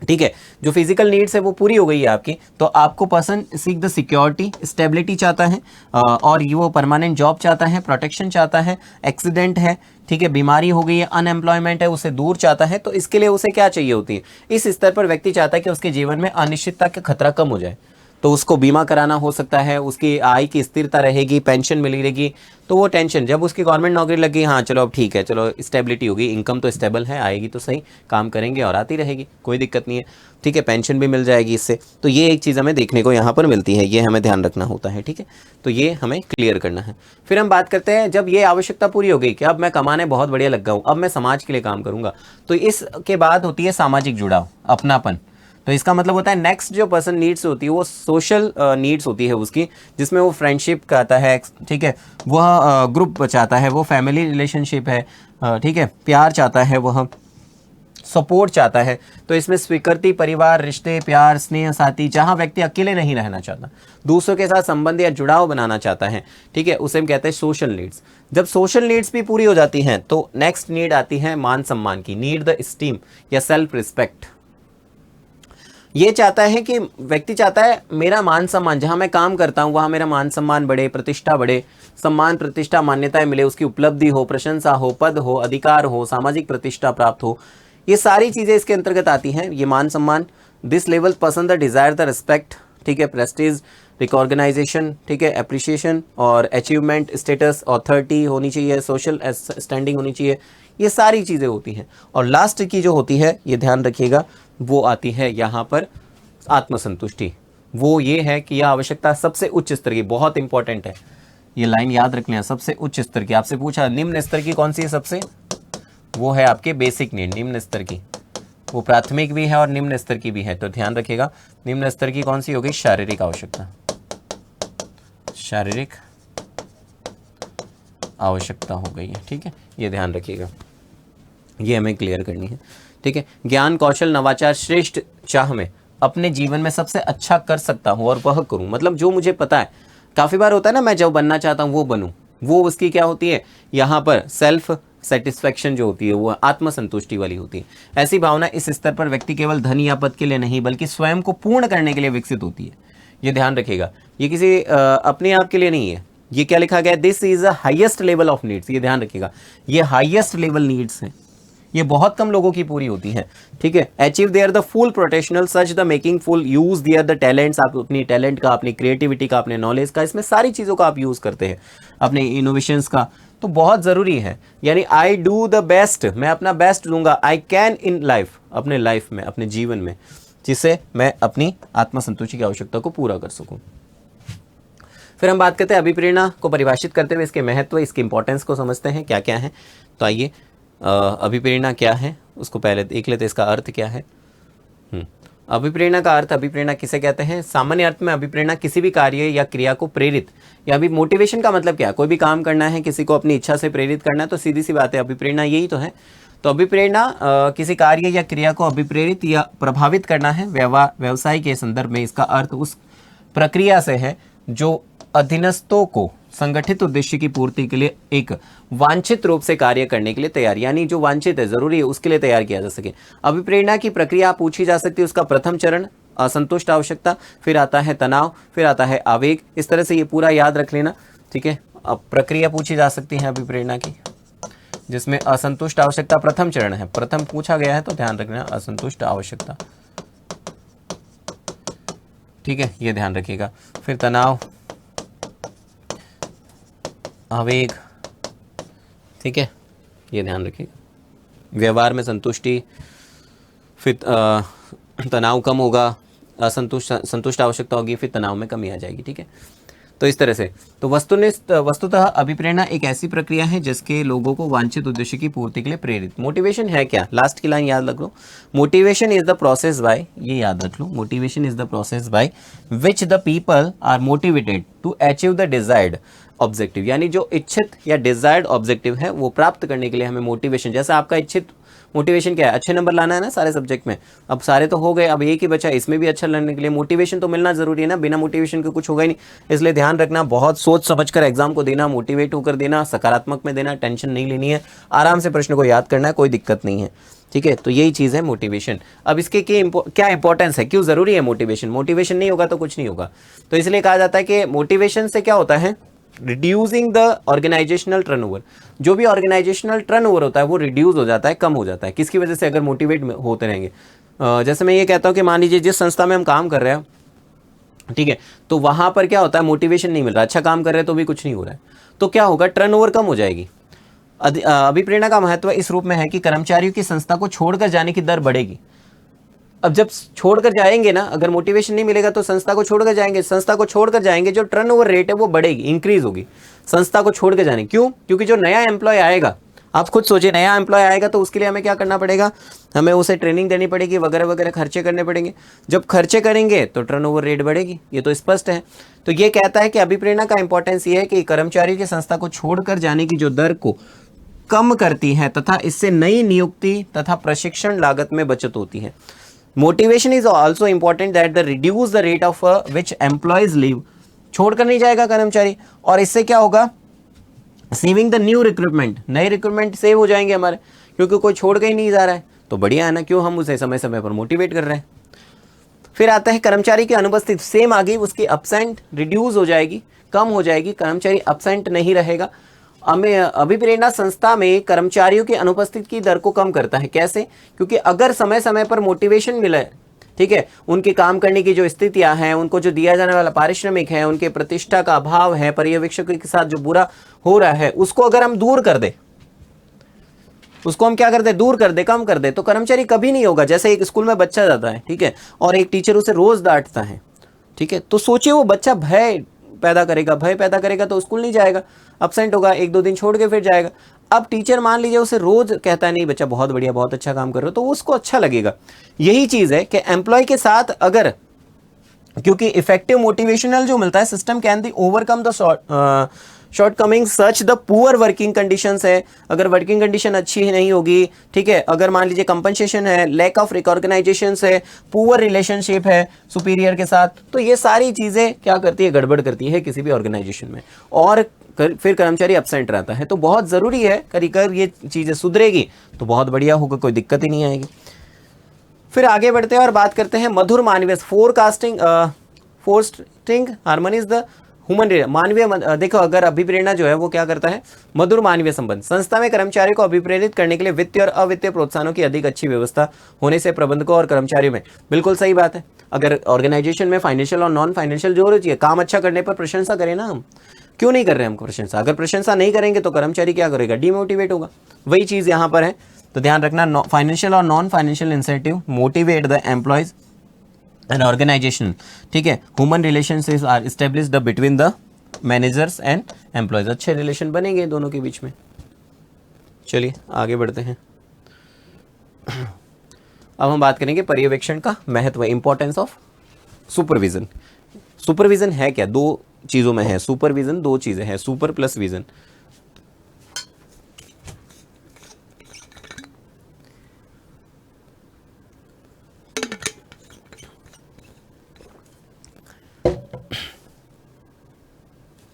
ठीक है, जो फिजिकल नीड्स है वो पूरी हो गई है आपकी, तो आपको person seek the security, stability चाहता है, और ये वो परमानेंट जॉब चाहता है, प्रोटेक्शन चाहता है, एक्सीडेंट है, ठीक है, बीमारी हो गई है, अनएम्प्लॉयमेंट है, उसे दूर चाहता है। तो इसके लिए उसे क्या चाहिए होती है, इस स्तर पर व्यक्ति चाहता है कि उसके जीवन में अनिश्चितता का खतरा कम हो जाए। तो उसको बीमा कराना हो सकता है, उसकी आय की स्थिरता रहेगी, पेंशन मिली रहेगी, तो वो टेंशन, जब उसकी गवर्नमेंट नौकरी लगी, हाँ चलो अब ठीक है, चलो स्टेबिलिटी होगी, इनकम तो स्टेबल है, आएगी तो सही, काम करेंगे और आती रहेगी, कोई दिक्कत नहीं है, ठीक है, पेंशन भी मिल जाएगी इससे। तो ये एक चीज़ हमें देखने को यहाँ पर मिलती है, ये हमें ध्यान रखना होता है, ठीक है, तो ये हमें क्लियर करना है। फिर हम बात करते हैं, जब ये आवश्यकता पूरी हो गई कि अब मैं कमाने बहुत बढ़िया लग गया हूँ, अब मैं समाज के लिए काम करूँगा, तो इसके बाद होती है सामाजिक जुड़ाव, अपनापन। तो इसका मतलब होता है नेक्स्ट जो पर्सन नीड्स होती है वो सोशल नीड्स होती है उसकी, जिसमें वो फ्रेंडशिप चाहता है, ठीक है, वह ग्रुप चाहता है, वो फैमिली रिलेशनशिप है, ठीक है, प्यार चाहता है, वह सपोर्ट चाहता है। तो इसमें स्वीकृति, परिवार, रिश्ते, प्यार, स्नेह, साथी, जहां व्यक्ति अकेले नहीं रहना चाहता, दूसरों के साथ संबंध या जुड़ाव बनाना चाहता है, ठीक है, उसे हम कहते हैं सोशल नीड्स। जब सोशल नीड्स भी पूरी हो जाती हैं तो नेक्स्ट नीड आती है मान सम्मान की, नीड द स्टीम या सेल्फ रिस्पेक्ट। ये चाहता है कि व्यक्ति चाहता है मेरा मान सम्मान, जहां मैं काम करता हूं वहां मेरा मान सम्मान बढ़े, प्रतिष्ठा बढ़े, सम्मान, प्रतिष्ठा, मान्यताएं मिले, उसकी उपलब्धि हो, प्रशंसा हो, पद हो, अधिकार हो, सामाजिक प्रतिष्ठा प्राप्त हो, ये सारी चीजें इसके अंतर्गत आती हैं, ये मान सम्मान। This level person the desire the respect, ठीक है, प्रेस्टीज, रिकॉर्गनाइजेशन, ठीक है, अप्रिशिएशन और अचीवमेंट, स्टेटस, ऑथोरिटी होनी चाहिए, सोशल स्टैंडिंग होनी चाहिए, ये सारी चीज़ें होती हैं। और लास्ट की जो होती है, ये ध्यान रखिएगा, वो आती है यहाँ पर आत्मसंतुष्टि। वो ये है कि यह आवश्यकता सबसे उच्च स्तर की, बहुत इंपॉर्टेंट है, ये लाइन याद रख लें, सबसे उच्च स्तर की। आपसे पूछा निम्न स्तर की कौन सी है सबसे, वो है आपके बेसिक नीड, निम्न स्तर की, वो प्राथमिक भी है और निम्न स्तर की भी है, तो ध्यान रखिएगा। निम्न स्तर की कौन सी हो गई, शारीरिक आवश्यकता, शारीरिक आवश्यकता हो गई है, ठीक है, ये ध्यान रखिएगा, ये हमें क्लियर करनी है, ठीक है। ज्ञान, कौशल, नवाचार, श्रेष्ठ चाह में अपने जीवन में सबसे अच्छा कर सकता हूँ और वह करूँ, मतलब जो मुझे पता है, काफ़ी बार होता है ना, मैं जो बनना चाहता हूँ वो बनूँ, वो उसकी क्या होती है यहाँ पर सेल्फ सेटिस्फैक्शन जो होती है, वो आत्मसंतुष्टि वाली होती है। ऐसी भावना इस स्तर पर व्यक्ति केवल धन या पद के लिए नहीं बल्कि स्वयं को पूर्ण करने के लिए विकसित होती है, ये ध्यान रखिएगा, ये किसी अपने आप के लिए नहीं है। ये क्या लिखा गया, this is a highest level of needs, ये ध्यान रखिएगा, ये हाईएस्ट लेवल नीड्स हैं, ये बहुत कम लोगों की पूरी होती है, ठीक है। Achieve their the full potential such the making full use their the talents, आप अपनी टैलेंट का, अपनी क्रिएटिविटी का, अपने नॉलेज का, इसमें सारी चीज़ों का आप यूज़ करते हैं, अपने इनोवेशंस का, तो बहुत ज़रूरी है। यानी आई डू द बेस्ट, मैं अपना बेस्ट दूंगा, आई कैन इन लाइफ, अपने लाइफ में, अपने जीवन में, जिससे मैं अपनी आत्मसंतुष्टि की आवश्यकता को पूरा कर सकूं। फिर हम बात करते हैं अभिप्रेरणा को परिभाषित करते हुए इसके महत्व, इसके इंपॉर्टेंस को समझते हैं क्या क्या है। तो आइए, अभिप्रेरणा क्या है उसको पहले देख लेते हैं, इसका अर्थ क्या है। अभिप्रेरणा का अर्थ, अभिप्रेरणा किसे कहते हैं, सामान्य अर्थ में अभिप्रेरणा किसी भी कार्य या क्रिया को प्रेरित, या अभी मोटिवेशन का मतलब क्या है, कोई भी काम करना है, किसी को अपनी इच्छा से प्रेरित करना है, तो सीधी सी बात है अभिप्रेरणा यही तो है। तो अभिप्रेरणा किसी कार्य या क्रिया को अभिप्रेरित या प्रभावित करना है। व्यवसाय के संदर्भ में इसका अर्थ उस प्रक्रिया से है जो अधीनस्थों को संगठित उद्देश्य की पूर्ति के लिए एक वांछित रूप से कार्य करने के लिए तैयार, यानी जो वांछित है, जरूरी है, उसके लिए तैयार किया जा सके। अभिप्रेरणा की प्रक्रिया पूछी जा सकती है, उसका प्रथम चरण असंतुष्ट आवश्यकता, फिर आता है तनाव, फिर आता है आवेग, इस तरह से ये पूरा याद रख लेना, ठीक है। अब प्रक्रिया पूछी जा सकती है अभिप्रेरणा की, जिसमें असंतुष्ट आवश्यकता प्रथम चरण है, प्रथम पूछा गया है तो ध्यान रखना, असंतुष्ट आवश्यकता, ठीक है, ये ध्यान रखिएगा। फिर तनाव, आवेग, ठीक है, ये ध्यान रखिएगा। व्यवहार में संतुष्टि, फिर तनाव कम होगा, संतुष्ट आवश्यकता होगी, फिर तनाव में कमी आ जाएगी, ठीक है। तो इस तरह से, तो वस्तुतः अभिप्रेरणा एक ऐसी प्रक्रिया है जिसके लोगों को वांछित उद्देश्य की पूर्ति के लिए प्रेरित। मोटिवेशन है क्या, लास्ट की लाइन याद रख लो, motivation is the process by, ये याद रख लो, motivation is the process by which the people are motivated to achieve the desired objective, यानी जो इच्छित या डिजायर्ड ऑब्जेक्टिव है वो प्राप्त करने के लिए हमें मोटिवेशन, जैसा आपका इच्छित मोटिवेशन क्या है, अच्छे नंबर लाना है ना सारे सब्जेक्ट में। अब सारे तो हो गए, अब एक ही बचा, इसमें भी अच्छा लड़ने के लिए मोटिवेशन तो मिलना जरूरी है ना, बिना मोटिवेशन के कुछ होगा ही नहीं। इसलिए ध्यान रखना, बहुत सोच समझ कर एग्जाम को देना, मोटिवेट होकर देना, सकारात्मक में देना, टेंशन नहीं लेनी है, आराम से प्रश्न को याद करना है, कोई दिक्कत नहीं है। ठीक है, तो यही चीज़ है मोटिवेशन। अब इसके क्या इंपॉर्टेंस है, क्यों ज़रूरी है मोटिवेशन, मोटिवेशन नहीं होगा तो कुछ नहीं होगा। तो इसलिए कहा जाता है कि मोटिवेशन से क्या होता है, रिड्यूसिंग द ऑर्गेनाइजेशनल टर्नओवर। जो भी ऑर्गेनाइजेशनल टर्नओवर होता है वो रिड्यूस हो जाता है, कम हो जाता है। किसकी वजह से, अगर मोटिवेट होते रहेंगे। जैसे मैं ये कहता हूँ कि मान लीजिए जिस संस्था में हम काम कर रहे हैं, ठीक है, तो वहाँ पर क्या होता है, मोटिवेशन नहीं मिल रहा, अच्छा काम कर रहे हैं तो भी कुछ नहीं हो रहा है, तो क्या होगा, टर्नओवर कम हो जाएगी। अभिप्रेरणा का महत्व इस रूप में है कि कर्मचारियों की संस्था को छोड़कर जाने की दर बढ़ेगी। अब जब छोड़कर जाएंगे ना, अगर मोटिवेशन नहीं मिलेगा तो संस्था को छोड़कर जाएंगे, संस्था को छोड़कर जाएंगे, जो टर्नओवर रेट है वो बढ़ेगी, इंक्रीज होगी संस्था को छोड़कर जाने। क्यों? क्योंकि जो नया एम्प्लॉय आएगा, आप खुद सोचिए, नया एम्प्लॉय आएगा तो उसके लिए हमें क्या करना पड़ेगा, हमें उसे ट्रेनिंग देनी पड़ेगी, वगैरह वगैरह खर्चे करने पड़ेंगे। जब खर्चे करेंगे तो टर्नओवर रेट बढ़ेगी, ये तो स्पष्ट है। तो ये कहता है कि अभिप्रेरणा का इंपॉर्टेंस ये है कि कर्मचारियों की संस्था को छोड़कर जाने की जो दर को कम करती है तथा इससे नई नियुक्ति तथा प्रशिक्षण लागत में बचत होती है। Motivation is also important that the reduce the rate of which employees leave. छोड़कर नहीं जाएगा कर्मचारी, और इससे क्या होगा, सेविंग द न्यू रिक्रूटमेंट, नए रिक्रूटमेंट सेव हो जाएंगे हमारे, क्योंकि कोई छोड़ के ही नहीं जा रहा है, तो बढ़िया है ना, क्यों हम उसे समय समय पर मोटिवेट कर रहे हैं। फिर आता है कर्मचारी की अनुपस्थिति, सेम आ गई, उसकी अब्सेंट रिड्यूस हो जाएगी, कम हो जाएगी, कर्मचारी अब्सेंट नहीं रहेगा। अभिप्रेरणा संस्था में कर्मचारियों की अनुपस्थिति की दर को कम करता है। कैसे? क्योंकि अगर समय समय पर मोटिवेशन मिले, ठीक है, उनके काम करने की जो स्थितियां हैं, उनको जो दिया जाने वाला पारिश्रमिक है, उनके प्रतिष्ठा का अभाव है, पर्यवेक्षकों के साथ जो बुरा हो रहा है, उसको अगर हम दूर कर दे, उसको हम क्या कर दे, दूर कर दे, कम कर दे, तो कर्मचारी कभी नहीं होगा। जैसे एक स्कूल में बच्चा जाता है, ठीक है, और एक टीचर उसे रोज डांटता है, ठीक है, तो सोचिए वो बच्चा भय पैदा करेगा तो स्कूल नहीं जाएगा, अब्सेंट होगा, एक दो दिन छोड़ के फिर जाएगा। अब टीचर मान लीजिए उसे रोज कहता है, नहीं बच्चा बहुत बढ़िया, बहुत अच्छा काम कर रहे हो, तो उसको अच्छा लगेगा। यही चीज है कि एम्प्लॉय के साथ अगर, क्योंकि इफेक्टिव मोटिवेशनल जो मिलता है system can the overcome the shortcoming such the poor working conditions है। अगर वर्किंग कंडीशन अच्छी नहीं होगी, ठीक है, अगर मान लीजिए कंपनसेशन है, लैक ऑफ रिकॉर्गनाइजेशन है, पुअर रिलेशनशिप है सुपीरियर के साथ, तो ये सारी चीजें क्या करती है, गड़बड़ करती है किसी भी ऑर्गेनाइजेशन में, और फिर कर्मचारी एब्सेंट रहता है। तो बहुत जरूरी है, कर ये चीजें सुधरेगी तो बहुत बढ़िया होगा, कोई दिक्कत ही नहीं आएगी। फिर आगे बढ़ते हैं और बात करते हैं मधुर मानवीय फोस्टिंग हार्मोनीज द ह्यूमन मानवीय। देखो, अगर अभिप्रेरणा जो है वो क्या करता है, मधुर मानवीय संबंध। संस्था में कर्मचारियों को अभिप्रेरित करने के लिए वित्तीय और अवित्तीय प्रोत्साहनों की अधिक अच्छी व्यवस्था होने से प्रबंधकों और कर्मचारियों में, बिल्कुल सही बात है। अगर ऑर्गेनाइजेशन में फाइनेंशियल और नॉन फाइनेंशियल जो चाहिए, काम अच्छा करने पर प्रशंसा करें ना, हम क्यों नहीं कर रहे हैं, हम प्रशंसा, अगर प्रशंसा नहीं करेंगे तो कर्मचारी क्या करेगा, डिमोटिवेट होगा। वही चीज यहाँ पर है, तो ध्यान रखना, फाइनेंशियल और non financial incentive motivate the employees and organisation, ठीक है। Human relations are established between the managers and employees, अच्छे रिलेशन बनेंगे दोनों के बीच में। चलिए आगे बढ़ते हैं। अब हम बात करेंगे पर्यवेक्षण का महत्व, इंपॉर्टेंस ऑफ सुपरविजन। सुपरविजन है क्या, दो चीजों में है सुपरविजन, दो चीजें हैं, सुपर प्लस विजन।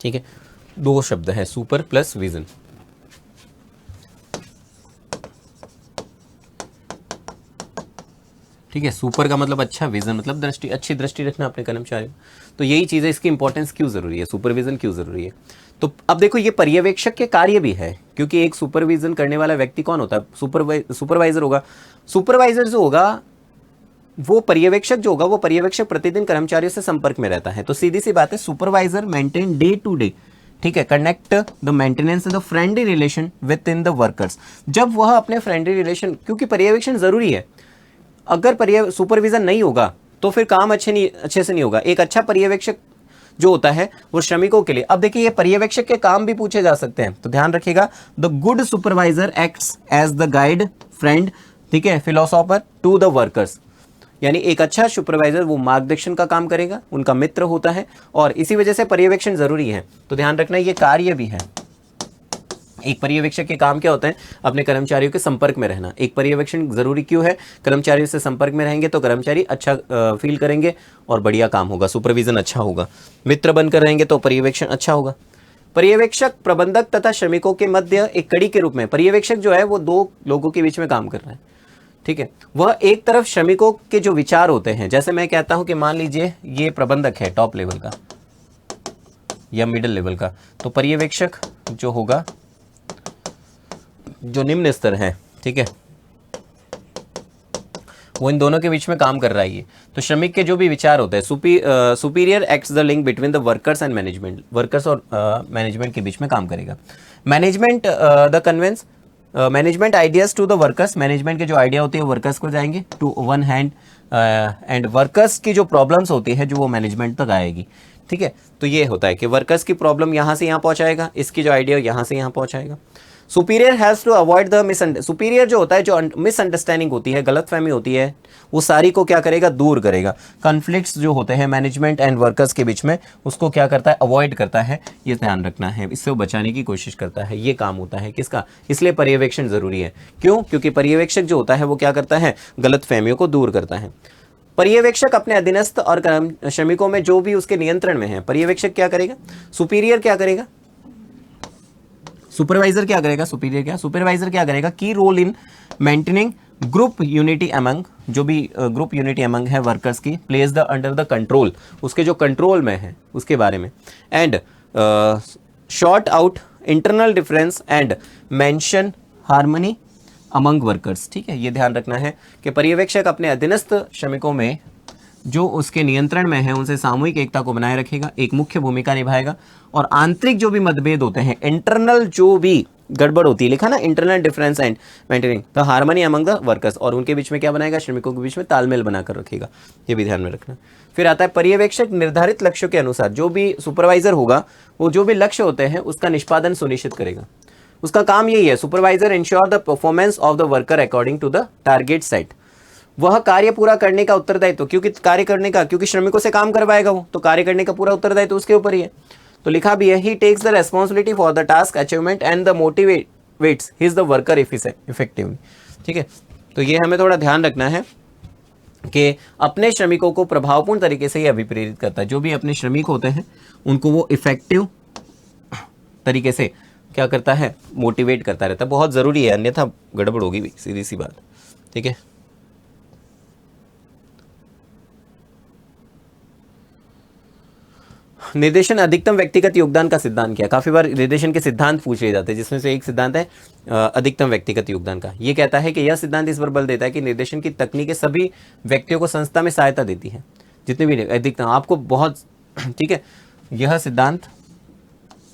ठीक है, दो शब्द है, सुपर प्लस विजन। ठीक है, सुपर का मतलब अच्छा, विजन मतलब दृष्टि, अच्छी दृष्टि रखना अपने कर्मचारियों। तो यही चीज़ है, इसकी इंपॉर्टेंस क्यों जरूरी है, सुपरविजन क्यों जरूरी है। तो अब देखो, ये पर्यवेक्षक के कार्य भी है, क्योंकि एक सुपरविजन करने वाला व्यक्ति कौन होता है, सुपरवाइजर होगा। सुपरवाइजर जो होगा, वो पर्यवेक्षक जो होगा, वो पर्यवेक्षक प्रतिदिन कर्मचारियों से संपर्क में रहता है। तो सीधी सी बात है, supervisor maintain day to day, ठीक है, connect the maintenance the friendly relation within the workers. जब वह अपने फ्रेंडली रिलेशन, क्योंकि पर्यवेक्षण जरूरी है, अगर सुपरविजन नहीं होगा तो फिर काम अच्छे से नहीं होगा। एक अच्छा पर्यवेक्षक जो होता है वो श्रमिकों के लिए, अब देखिए ये पर्यवेक्षक के काम भी पूछे जा सकते हैं, तो ध्यान रखिएगा, the good supervisor acts as the guide, friend, ठीक है, फिलोसोफर टू द वर्कर्स। यानी एक अच्छा सुपरवाइजर वो मार्गदर्शन का काम करेगा, उनका मित्र होता है, और इसी वजह से पर्यवेक्षण जरूरी है। तो ध्यान रखना, ये कार्य भी है, एक पर्यवेक्षक के काम क्या होते हैं? अपने कर्मचारियों के संपर्क में रहना। एक पर्यवेक्षण जरूरी क्यों है? कर्मचारियों से संपर्क में रहेंगे तो कर्मचारी अच्छा फील करेंगे और बढ़िया काम होगा, सुपरविजन अच्छा होगा। मित्र बनकर रहेंगे तो पर्यवेक्षण अच्छा होगा। पर्यवेक्षक प्रबंधक तथा श्रमिकों के मध्य एक कड़ी के रूप में, पर्यवेक्षक जो है वो दो लोगों के बीच में काम कर रहा है, ठीक है। वह एक तरफ श्रमिकों के जो विचार होते हैं, जैसे मैं कहता हूं कि मान लीजिए ये प्रबंधक है टॉप लेवल का या मिडिल लेवल का, तो पर्यवेक्षक जो होगा जो निम्न स्तर है, ठीक है, वो इन दोनों के बीच में काम कर रहा है ये। तो श्रमिक के जो भी विचार होते हैं, superior acts the link between the workers and management, workers और मैनेजमेंट के बीच में काम करेगा। Management the conveys management ideas to the workers, management के जो आइडिया होते हैं वर्कर्स को जाएंगे to one hand, and workers की जो प्रॉब्लम्स होती है जो वो मैनेजमेंट तक आएगी, ठीक है। तो ये होता है कि वर्कर्स की प्रॉब्लम यहाँ से यहाँ पहुँचाएगा, इसकी जो आइडिया यहाँ से यहाँ पहुँचाएगा। Superior has to avoid the superior जो होता है, जो मिसअंडरस्टैंडिंग होती है, गलतफहमी होती है, वो सारी को क्या करेगा? दूर करेगा। कॉन्फ्लिक्ट्स जो होते हैं मैनेजमेंट एंड वर्कर्स के बीच में, उसको क्या करता है? अवॉइड करता है। ये ध्यान रखना है, इससे वो बचाने की कोशिश करता है। ये काम होता है किसका? इसलिए पर्यवेक्षण जरूरी है। क्यों? क्योंकि पर्यवेक्षक जो होता है वो क्या करता है? गलतफहमियों को दूर करता है। पर्यवेक्षक अपने अधीनस्थ और श्रमिकों में जो भी उसके नियंत्रण में है, पर्यवेक्षक क्या करेगा? सुपीरियर क्या करेगा? सुपरवाइजर क्या करेगा? सुपरवाइजर क्या करेगा? Key role in maintaining group unity among, जो भी ग्रुप यूनिटी अमंग है वर्कर्स की, place the under the control, उसके जो कंट्रोल में है उसके बारे में, and sort out internal difference and mention harmony among workers, ठीक है। ये ध्यान रखना है कि पर्यवेक्षक अपने अधीनस्थ श्रमिकों में जो उसके नियंत्रण में है उनसे सामूहिक एकता को बनाए रखेगा, एक मुख्य भूमिका निभाएगा, और आंतरिक जो भी मतभेद होते हैं, इंटरनल जो भी गड़बड़ होती है, लिखा ना internal difference and maintaining the harmony among the workers, और उनके बीच में क्या बनाएगा? श्रमिकों के बीच में तालमेल बनाकर रखेगा। ये भी ध्यान में रखना। फिर आता है पर्यवेक्षक निर्धारित लक्ष्यों के अनुसार, जो भी सुपरवाइजर होगा वो जो भी लक्ष्य होते हैं उसका निष्पादन सुनिश्चित करेगा। उसका काम यही है, supervisor ensure the performance of the worker according to the target set. वह कार्य पूरा करने का उत्तरदायित्व, क्योंकि कार्य करने का, क्योंकि श्रमिकों से काम करवाएगा वो, तो कार्य करने का पूरा उत्तरदायित्व उसके ऊपर ही है। तो लिखा भी है, he takes the responsibility for the task achievement and the motivates his the worker effectively, ठीक है। तो ये हमें थोड़ा ध्यान रखना है कि अपने श्रमिकों को प्रभावपूर्ण तरीके से ये अभिप्रेरित करता है। जो भी अपने श्रमिक होते हैं उनको वो इफेक्टिव तरीके से क्या करता है? मोटिवेट करता रहता है। बहुत ज़रूरी है, अन्यथा गड़बड़ होगी भी, सीधी सी बात, ठीक है। निर्देशन अधिकतम व्यक्तिगत योगदान का सिद्धांत क्या है? काफी बार निर्देशन के सिद्धांत पूछ लिए जाते हैं, जिसमें से एक सिद्धांत है अधिकतम व्यक्तिगत योगदान का। ये कहता है कि यह सिद्धांत इस पर बल देता है कि निर्देशन की तकनीकें सभी व्यक्तियों को संस्था में सहायता देती है, जितने भी अधिकतम आपको बहुत, ठीक है। यह सिद्धांत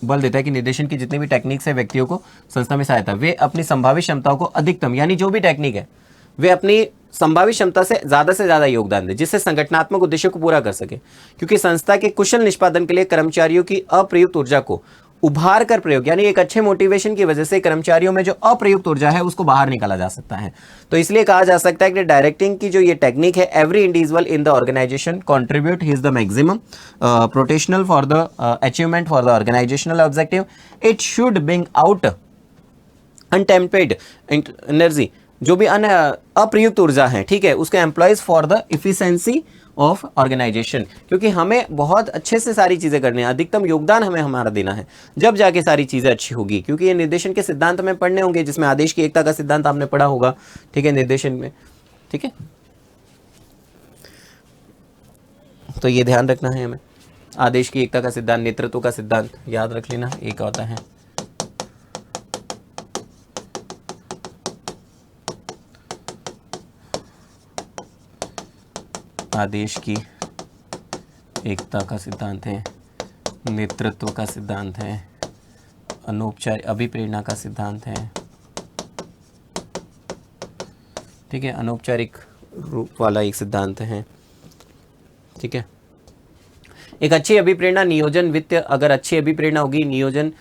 बल देता है कि निर्देशन की जितनी भी टेक्निक्स है व्यक्तियों को संस्था में सहायता, वे अपनी संभावित क्षमताओं को अधिकतम, यानी जो भी टेक्निक है वे अपनी संभावित क्षमता से ज्यादा योगदान दे, जिससे संगठनात्मक उद्देश्यों को पूरा कर सके। क्योंकि संस्था के कुशल निष्पादन के लिए कर्मचारियों की अप्रयुक्त ऊर्जा को उभार कर प्रयोग, यानी एक अच्छे मोटिवेशन की वजह से कर्मचारियों में जो अप्रयुक्त ऊर्जा है उसको बाहर निकाला जा सकता है। तो इसलिए कहा जा सकता है कि डायरेक्टिंग की जो ये टेक्निक है, every individual in the organisation contribute his the maximum potential for the achievement for the organisational objective, it should bring out untapped energy, जो भी अप्रयुक्त ऊर्जा है, ठीक है, उसके employees for the efficiency of organisation. क्योंकि हमें बहुत अच्छे से सारी चीजें करनी है, अधिकतम योगदान हमें हमारा देना है, जब जाके सारी चीजें अच्छी होगी। क्योंकि ये निर्देशन के सिद्धांत हमें पढ़ने होंगे, जिसमें आदेश की एकता का सिद्धांत आपने पढ़ा होगा, ठीक है, निर्देशन में, ठीक है। तो ये ध्यान रखना है हमें, आदेश की एकता का सिद्धांत, नेतृत्व का सिद्धांत याद रख लेना। एक आता है आदेश की एकता का सिद्धांत है, नेतृत्व का सिद्धांत है, अनौपचारिक अभिप्रेरणा का सिद्धांत है, ठीक है, अनौपचारिक रूप वाला एक सिद्धांत है, ठीक है। एक अच्छी अभिप्रेरणा नियोजन वित्तीय, अगर अच्छी अभिप्रेरणा होगी, नियोजन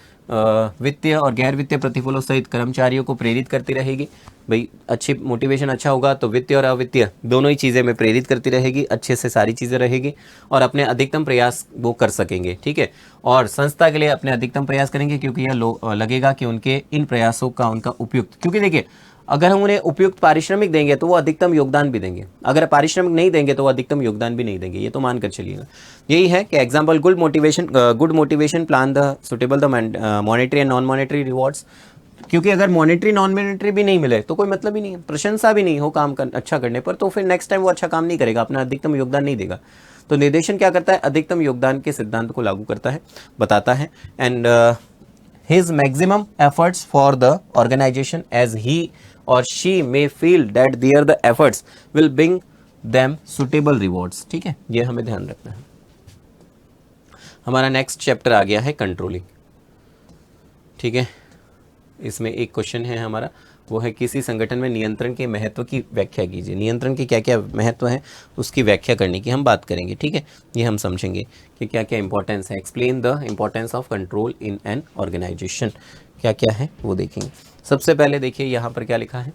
वित्तीय और गैर वित्तीय प्रतिफलों सहित कर्मचारियों को प्रेरित करती रहेगी। भाई अच्छी मोटिवेशन अच्छा होगा तो वित्तीय और अवित्तीय दोनों ही चीज़ें में प्रेरित करती रहेगी, अच्छे से सारी चीज़ें रहेगी और अपने अधिकतम प्रयास वो कर सकेंगे, ठीक है। और संस्था के लिए अपने अधिकतम प्रयास करेंगे क्योंकि यह लगेगा कि उनके इन प्रयासों का उनका उपयुक्त, क्योंकि देखिए अगर हम उन्हें उपयुक्त पारिश्रमिक देंगे तो वो अधिकतम योगदान भी देंगे, अगर पारिश्रमिक नहीं देंगे तो वो अधिकतम योगदान भी नहीं देंगे, ये तो मानकर चलिएगा। यही है कि example good motivation plan the suitable the monetary and non monetary rewards, क्योंकि अगर मॉनेटरी नॉन मॉनेटरी भी नहीं मिले तो कोई मतलब ही नहीं है, प्रशंसा भी नहीं हो काम अच्छा करने पर, तो फिर नेक्स्ट टाइम वो अच्छा काम नहीं करेगा, अपना अधिकतम योगदान नहीं देगा। तो निर्देशन क्या करता है, अधिकतम योगदान के सिद्धांत को लागू करता है, बताता है। And his maximum efforts for the organization as he or she may feel that their the efforts will bring them suitable rewards, ठीक है, ये हमें ध्यान रखना है। हमारा नेक्स्ट चैप्टर आ गया है कंट्रोलिंग, ठीक है। इसमें एक क्वेश्चन है हमारा, वो है किसी संगठन में नियंत्रण के महत्व की व्याख्या कीजिए। नियंत्रण के क्या क्या महत्व है उसकी व्याख्या करने की हम बात करेंगे, ठीक है। ये हम समझेंगे कि क्या क्या इंपॉर्टेंस है। Explain the importance of control in an organisation, क्या क्या है वो देखेंगे। सबसे पहले देखिए यहाँ पर क्या लिखा है,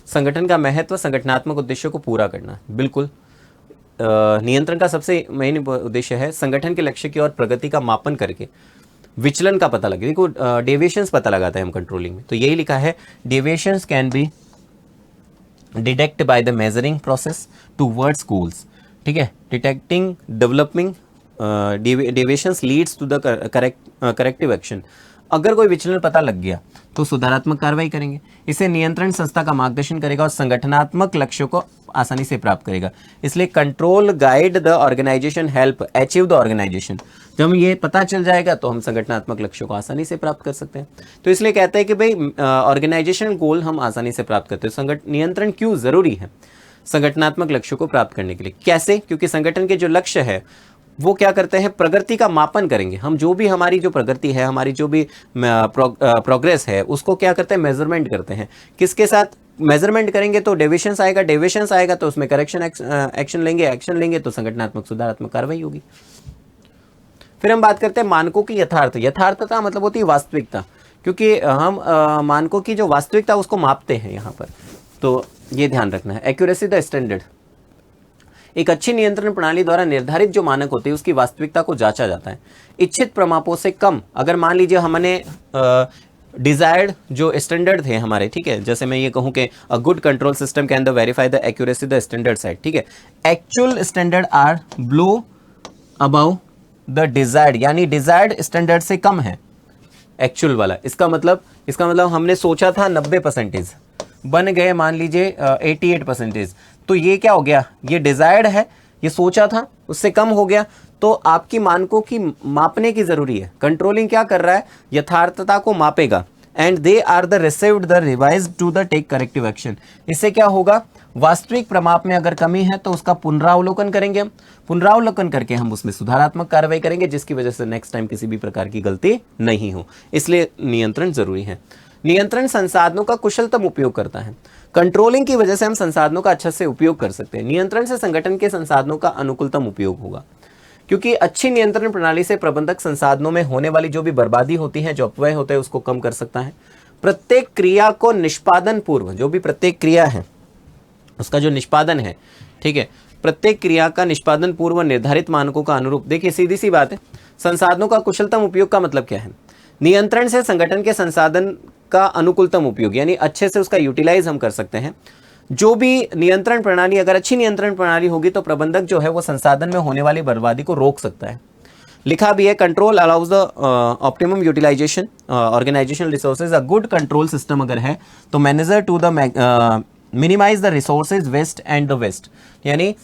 संगठन का महत्व संगठनात्मक उद्देश्यों को पूरा करना। बिल्कुल, नियंत्रण का सबसे मेन उद्देश्य है संगठन के लक्ष्य की और प्रगति का मापन करके विचलन का पता लगे। देखो डेविएशंस पता लगाते हैं हम कंट्रोलिंग में, तो यही लिखा है deviations can be detect by the measuring process towards goals, ठीक है। Detecting developing deviations leads to the corrective action. अगर कोई विचलन पता लग गया तो सुधारात्मक कार्रवाई करेंगे। इसे नियंत्रण संस्था का मार्गदर्शन करेगा और संगठनात्मक लक्ष्यों को आसानी से प्राप्त करेगा। इसलिए control guide the organisation help achieve the organisation. जब हमें ये पता चल जाएगा तो हम संगठनात्मक लक्ष्यों को आसानी से प्राप्त कर सकते हैं। तो इसलिए कहते हैं कि भाई ऑर्गेनाइजेशन गोल हम आसानी से प्राप्त करते हैं। नियंत्रण क्यों जरूरी है संगठनात्मक लक्ष्यों को प्राप्त करने के लिए? कैसे? क्योंकि संगठन के जो लक्ष्य है वो क्या करते हैं, प्रगति का मापन करेंगे। हम जो भी हमारी जो प्रगति है, हमारी जो भी प्रोग्रेस है, उसको क्या करते हैं, मेजरमेंट करते हैं। किसके साथ मेजरमेंट करेंगे? तो डेविएशंस आएगा, डेविएशंस आएगा तो उसमें करेक्शन एक्शन लेंगे, एक्शन लेंगे तो संगठनात्मक सुधारात्मक कार्रवाई होगी। फिर हम बात करते हैं मानकों की यथार्थता मतलब होती है वास्तविकता, क्योंकि हम मानकों की जो वास्तविकता उसको मापते हैं यहाँ पर, तो ये ध्यान रखना है। एक्यूरेसी द स्टैंडर्ड, एक अच्छी नियंत्रण प्रणाली द्वारा निर्धारित जो मानक होते हैं उसकी वास्तविकता को जांचा जाता है। इच्छित प्रमापों से कम, अगर मान लीजिए हमने डिजायर्ड जो स्टैंडर्ड थे हमारे, ठीक है, जैसे मैं ये कहूँ कि a good control system can the verify the accuracy the standard side, ठीक है, actual standard are below above the desired, यानी डिजायर्ड स्टैंडर्ड से कम है एक्चुअल वाला। इसका मतलब हमने सोचा था 90% बन गए मान लीजिए 88%, तो ये क्या हो गया, ये डिजायर्ड है, ये सोचा था उससे कम हो गया, तो आपकी मानकों की मापने की जरूरी है। कंट्रोलिंग क्या कर रहा है, यथार्थता को मापेगा। And they are the received the revise to the take corrective action. इससे क्या होगा, वास्तविक प्रमाप में अगर कमी है तो उसका पुनरावलोकन करेंगे हम, पुनरावलोकन करके हम उसमें सुधारात्मक कार्रवाई करेंगे, जिसकी वजह से नेक्स्ट टाइम किसी भी प्रकार की गलती नहीं हो। इसलिए नियंत्रण जरूरी है। नियंत्रण संसाधनों का कुशलतम उपयोग करता है। कंट्रोलिंग की वजह से हम संसाधनों का अच्छे से उपयोग कर सकते हैं। नियंत्रण से संगठन के संसाधनों का अनुकूलतम उपयोग होगा, क्योंकि अच्छी नियंत्रण प्रणाली से प्रबंधक संसाधनों में होने वाली जो भी बर्बादी होती है, जो अपव्यय होते हैं, उसको कम कर सकता है। प्रत्येक क्रिया को निष्पादन पूर्व, जो भी प्रत्येक क्रिया है उसका जो निष्पादन है, ठीक है, प्रत्येक क्रिया का निष्पादन पूर्व निर्धारित मानकों का अनुरूप। देखिए सीधी सी बात है, संसाधनों का कुशलतम उपयोग का मतलब क्या है, नियंत्रण से संगठन के संसाधन का अनुकूलतम उपयोग, यानी अच्छे से उसका यूटिलाइज हम कर सकते हैं। जो भी नियंत्रण प्रणाली, अगर अच्छी नियंत्रण प्रणाली होगी तो प्रबंधक जो है वो संसाधन में होने वाली बर्बादी को रोक सकता है। लिखा भी है, control allows the optimum utilisation organisational resources. A good control system अगर है तो manager to the minimise the resources waste and the waste, यानी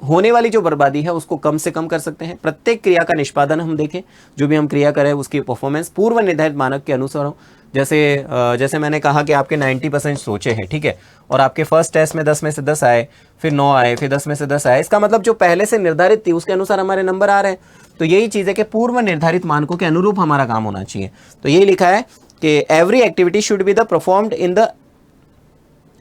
होने वाली जो बर्बादी है उसको कम से कम कर सकते हैं। प्रत्येक क्रिया का निष्पादन हम देखें, जो भी हम क्रिया करें उसकी परफॉर्मेंस पूर्व निर्धारित मानक के अनुसार हो। जैसे मैंने कहा कि आपके 90% सोचे हैं, ठीक है, और आपके फर्स्ट टेस्ट में 10 में से 10 आए, फिर 9 आए, फिर 10 में से 10 आए, इसका मतलब जो पहले से निर्धारित थी उसके अनुसार हमारे नंबर आ रहे हैं। तो यही चीज़ है कि पूर्व निर्धारित मानकों के अनुरूप हमारा काम होना चाहिए। तो यही लिखा है कि every activity should be the performed in the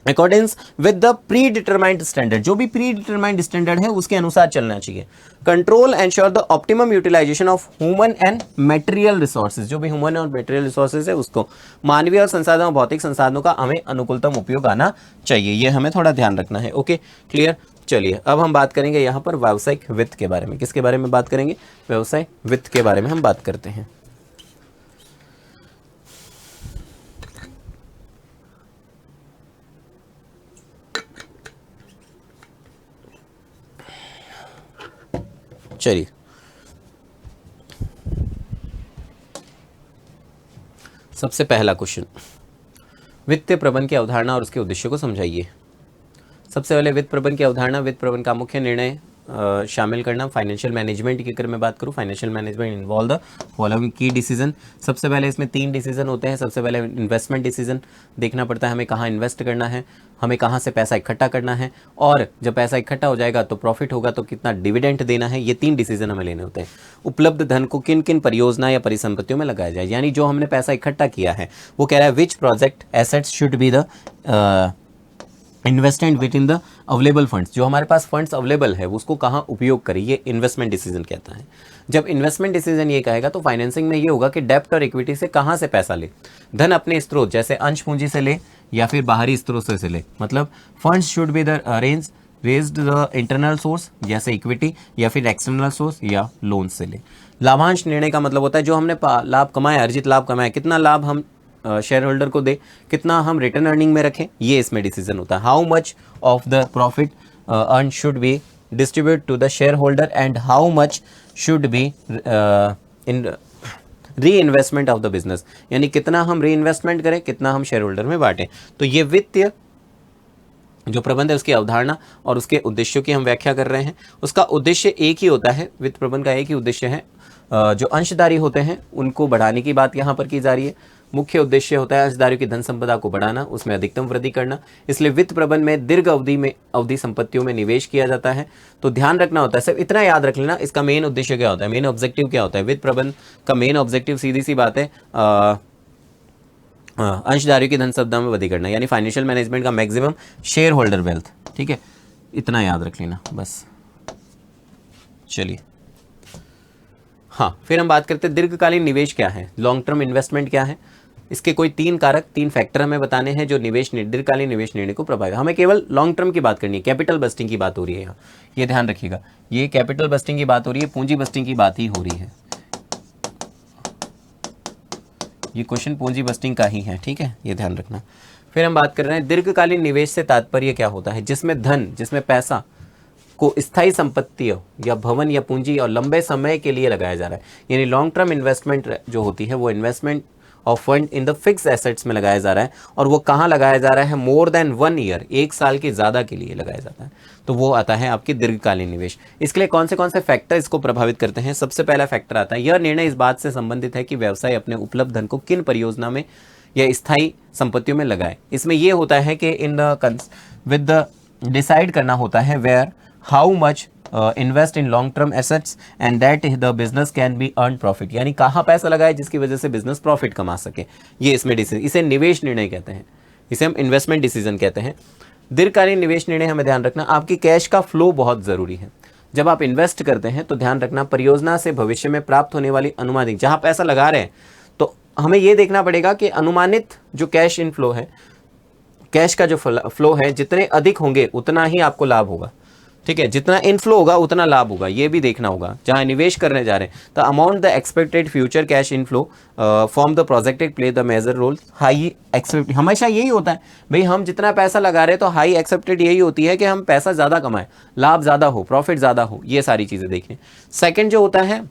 according with the pre determined standard, जो भी प्री डिटरमाइंड स्टैंडर्ड है उसके अनुसार चलना चाहिए। Control ensure the optimum utilisation of human and material resources, जो भी ह्यूमन और मटेरियल रिसोर्सेज है उसको, मानवीय और संसाधन और भौतिक संसाधनों का हमें अनुकूलतम उपयोग आना चाहिए, ये हमें थोड़ा ध्यान रखना है। Okay, clear. चलिए अब हम बात करेंगे यहाँ पर व्यावसायिक वित्त के बारे में। किसके बारे में बात करेंगे? व्यवसाय वित्त के बारे में हम बात करते हैं। चलिए, सबसे पहला क्वेश्चन, वित्तीय प्रबंधन की अवधारणा और उसके उद्देश्य को समझाइए। सबसे पहले वित्त प्रबंधन की अवधारणा, वित्त प्रबंधन का मुख्य निर्णय शामिल करना। फाइनेंशियल मैनेजमेंट की अगर मैं बात करूँ, financial management involve the following की डिसीजन। सबसे पहले इसमें 3 डिसीजन होते हैं। सबसे पहले इन्वेस्टमेंट डिसीजन, देखना पड़ता है हमें कहाँ इन्वेस्ट करना है, हमें कहाँ से पैसा इकट्ठा करना है, और जब पैसा इकट्ठा हो जाएगा तो प्रॉफिट होगा तो कितना डिविडेंड देना है। ये 3 डिसीजन हमें लेने होते हैं। उपलब्ध धन को किन किन परियोजना या परिसंपत्तियों में लगाया जाए, यानी जो हमने पैसा इकट्ठा किया है वो कह रहा है which project assets should be the investment within the available funds, जो हमारे पास फंड्स अवेलेबल है उसको कहाँ उपयोग करें, ये इन्वेस्टमेंट डिसीजन कहता है। जब इन्वेस्टमेंट डिसीजन ये कहेगा तो फाइनेंसिंग में ये होगा कि डेब्ट और इक्विटी से कहाँ से पैसा ले, धन अपने स्रोत जैसे अंश पूंजी से ले या फिर बाहरी स्रोत से ले, मतलब funds should be the raised the internal source जैसे इक्विटी या फिर एक्सटर्नल सोर्स या लोन से ले। लाभांश निर्णय का मतलब होता है जो हमने लाभ कमाया, अर्जित लाभ कमाया, कितना लाभ हम शेयर होल्डर को दे, कितना हम रिटर्न अर्निंग में रखें, ये इसमें डिसीजन होता है। How much of the profit earn should be distribute to the shareholder and how much should be in reinvestment of the business, यानी कितना हम री इन्वेस्टमेंट करें, कितना हम शेयर होल्डर में बांटें। तो ये वित्तीय जो प्रबंध है उसकी अवधारणा और उसके उद्देश्यों की हम व्याख्या कर रहे हैं। उसका उद्देश्य एक ही होता है, वित्त प्रबंध का एक ही उद्देश्य है, जो अंशधारी होते हैं उनको बढ़ाने की बात यहाँ पर की जा रही है। मुख्य उद्देश्य होता है अंशधारियों की धन संपदा को बढ़ाना, उसमें अधिकतम वृद्धि करना। इसलिए वित्त प्रबंध में दीर्घ अवधि संपत्तियों में निवेश किया जाता है। तो ध्यान रखना होता है, सिर्फ इतना याद रख लेना, इसका मेन उद्देश्य क्या होता है, मेन ऑब्जेक्टिव क्या होता है। वित्त प्रबंध का मेन ऑब्जेक्टिव सीधी सी बात है अंशधारियों की धन संपदा में वृद्धि करना, यानी फाइनेंशियल मैनेजमेंट का मैक्सिमम शेयर होल्डर वेल्थ। ठीक है, इतना याद रख लेना बस। चलिए, हाँ, फिर हम बात करते हैं दीर्घकालीन निवेश क्या है, लॉन्ग टर्म इन्वेस्टमेंट क्या है। इसके कोई 3 कारक, 3 फैक्टर हमें बताने हैं जो दीर्घकालीन निवेश निर्णय को प्रभावित। हमें केवल लॉन्ग टर्म की बात करनी है, कैपिटल बस्टिंग की बात हो रही है यहाँ, ये ध्यान रखिएगा। ये कैपिटल बस्टिंग की बात हो रही है, पूंजी बस्टिंग की बात ही हो रही है। ये क्वेश्चन पूंजी बस्टिंग का ही है, ठीक है, ये ध्यान रखना। फिर हम बात कर रहे हैं दीर्घकालीन निवेश से तात्पर्य क्या होता है, जिसमें धन, जिसमें पैसा को स्थायी संपत्तियों या भवन या पूंजी और लंबे समय के लिए लगाया जा रहा है। यानी लॉन्ग टर्म इन्वेस्टमेंट जो होती है वो investment of fund in the fix assets में लगाया जा रहा है, और वो कहाँ लगाया जा रहा है, मोर देन 1 ईयर, 1 साल के ज़्यादा के लिए लगाया जाता है। तो वो आता है आपकी दीर्घकालीन निवेश। इसके लिए कौन से फैक्टर इसको प्रभावित करते हैं? सबसे पहला फैक्टर आता है, यह निर्णय इस बात से संबंधित है कि व्यवसाय अपने उपलब्ध धन को किन परियोजना में या स्थायी संपत्तियों में लगाए। इसमें यह होता है कि in the with the decide करना होता है where how much invest in long term assets and that the business can be earn profit, यानी कहाँ पैसा लगाए जिसकी वजह से बिजनेस प्रॉफिट कमा सके। ये इसमें डिसीजन, इसे निवेश निर्णय कहते हैं, इसे हम इन्वेस्टमेंट डिसीजन कहते हैं। दीर्घकालीन निवेश निर्णय हमें ध्यान रखना, आपकी कैश का फ्लो बहुत जरूरी है। जब आप इन्वेस्ट करते हैं तो ध्यान रखना परियोजना से भविष्य में प्राप्त होने वाली अनुमानित, जहाँ पैसा लगा रहे हैं तो हमें ये देखना पड़ेगा कि अनुमानित जो कैश इनफ्लो है, कैश का जो फ्लो है, जितने अधिक होंगे उतना ही आपको लाभ होगा। ठीक है, जितना इनफ्लो होगा उतना लाभ होगा, ये भी देखना होगा। जहाँ निवेश करने जा रहे हैं तो amount the expected future cash inflow from the projected play the major role. High accept हमेशा यही होता है भाई, हम जितना पैसा लगा रहे हैं तो हाई एक्सेप्टेड यही होती है कि हम पैसा ज़्यादा कमाएं, लाभ ज़्यादा हो, प्रॉफिट ज़्यादा हो, ये सारी चीज़ें देखें। सेकेंड जो होता है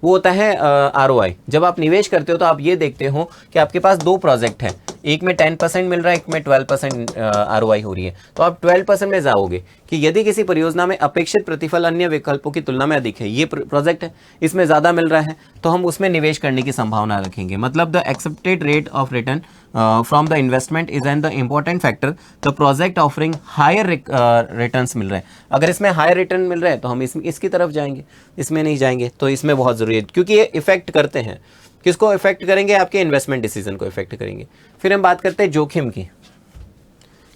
वो होता है ROI। जब आप निवेश करते हो तो आप ये देखते हो कि आपके पास 2 प्रोजेक्ट हैं, एक में 10% मिल रहा है, एक में 12% ROI हो रही है, तो आप 12% में जाओगे कि यदि किसी परियोजना में अपेक्षित प्रतिफल अन्य विकल्पों की तुलना में अधिक है, ये प्रोजेक्ट है इसमें ज़्यादा मिल रहा है, तो हम उसमें निवेश करने की संभावना रखेंगे। मतलब the accepted rate of return from the investment is an the important factor, the project offering higher returns मिल रहे हैं। अगर इसमें हायर रिटर्न मिल रहे हैं तो हम इसकी तरफ जाएंगे, इसमें नहीं जाएंगे। तो इसमें बहुत ज़रूरी है, क्योंकि ये इफेक्ट करते हैं, किसको इफेक्ट करेंगे, आपके इन्वेस्टमेंट डिसीजन को इफेक्ट करेंगे। फिर हम बात करते हैं जोखिम की।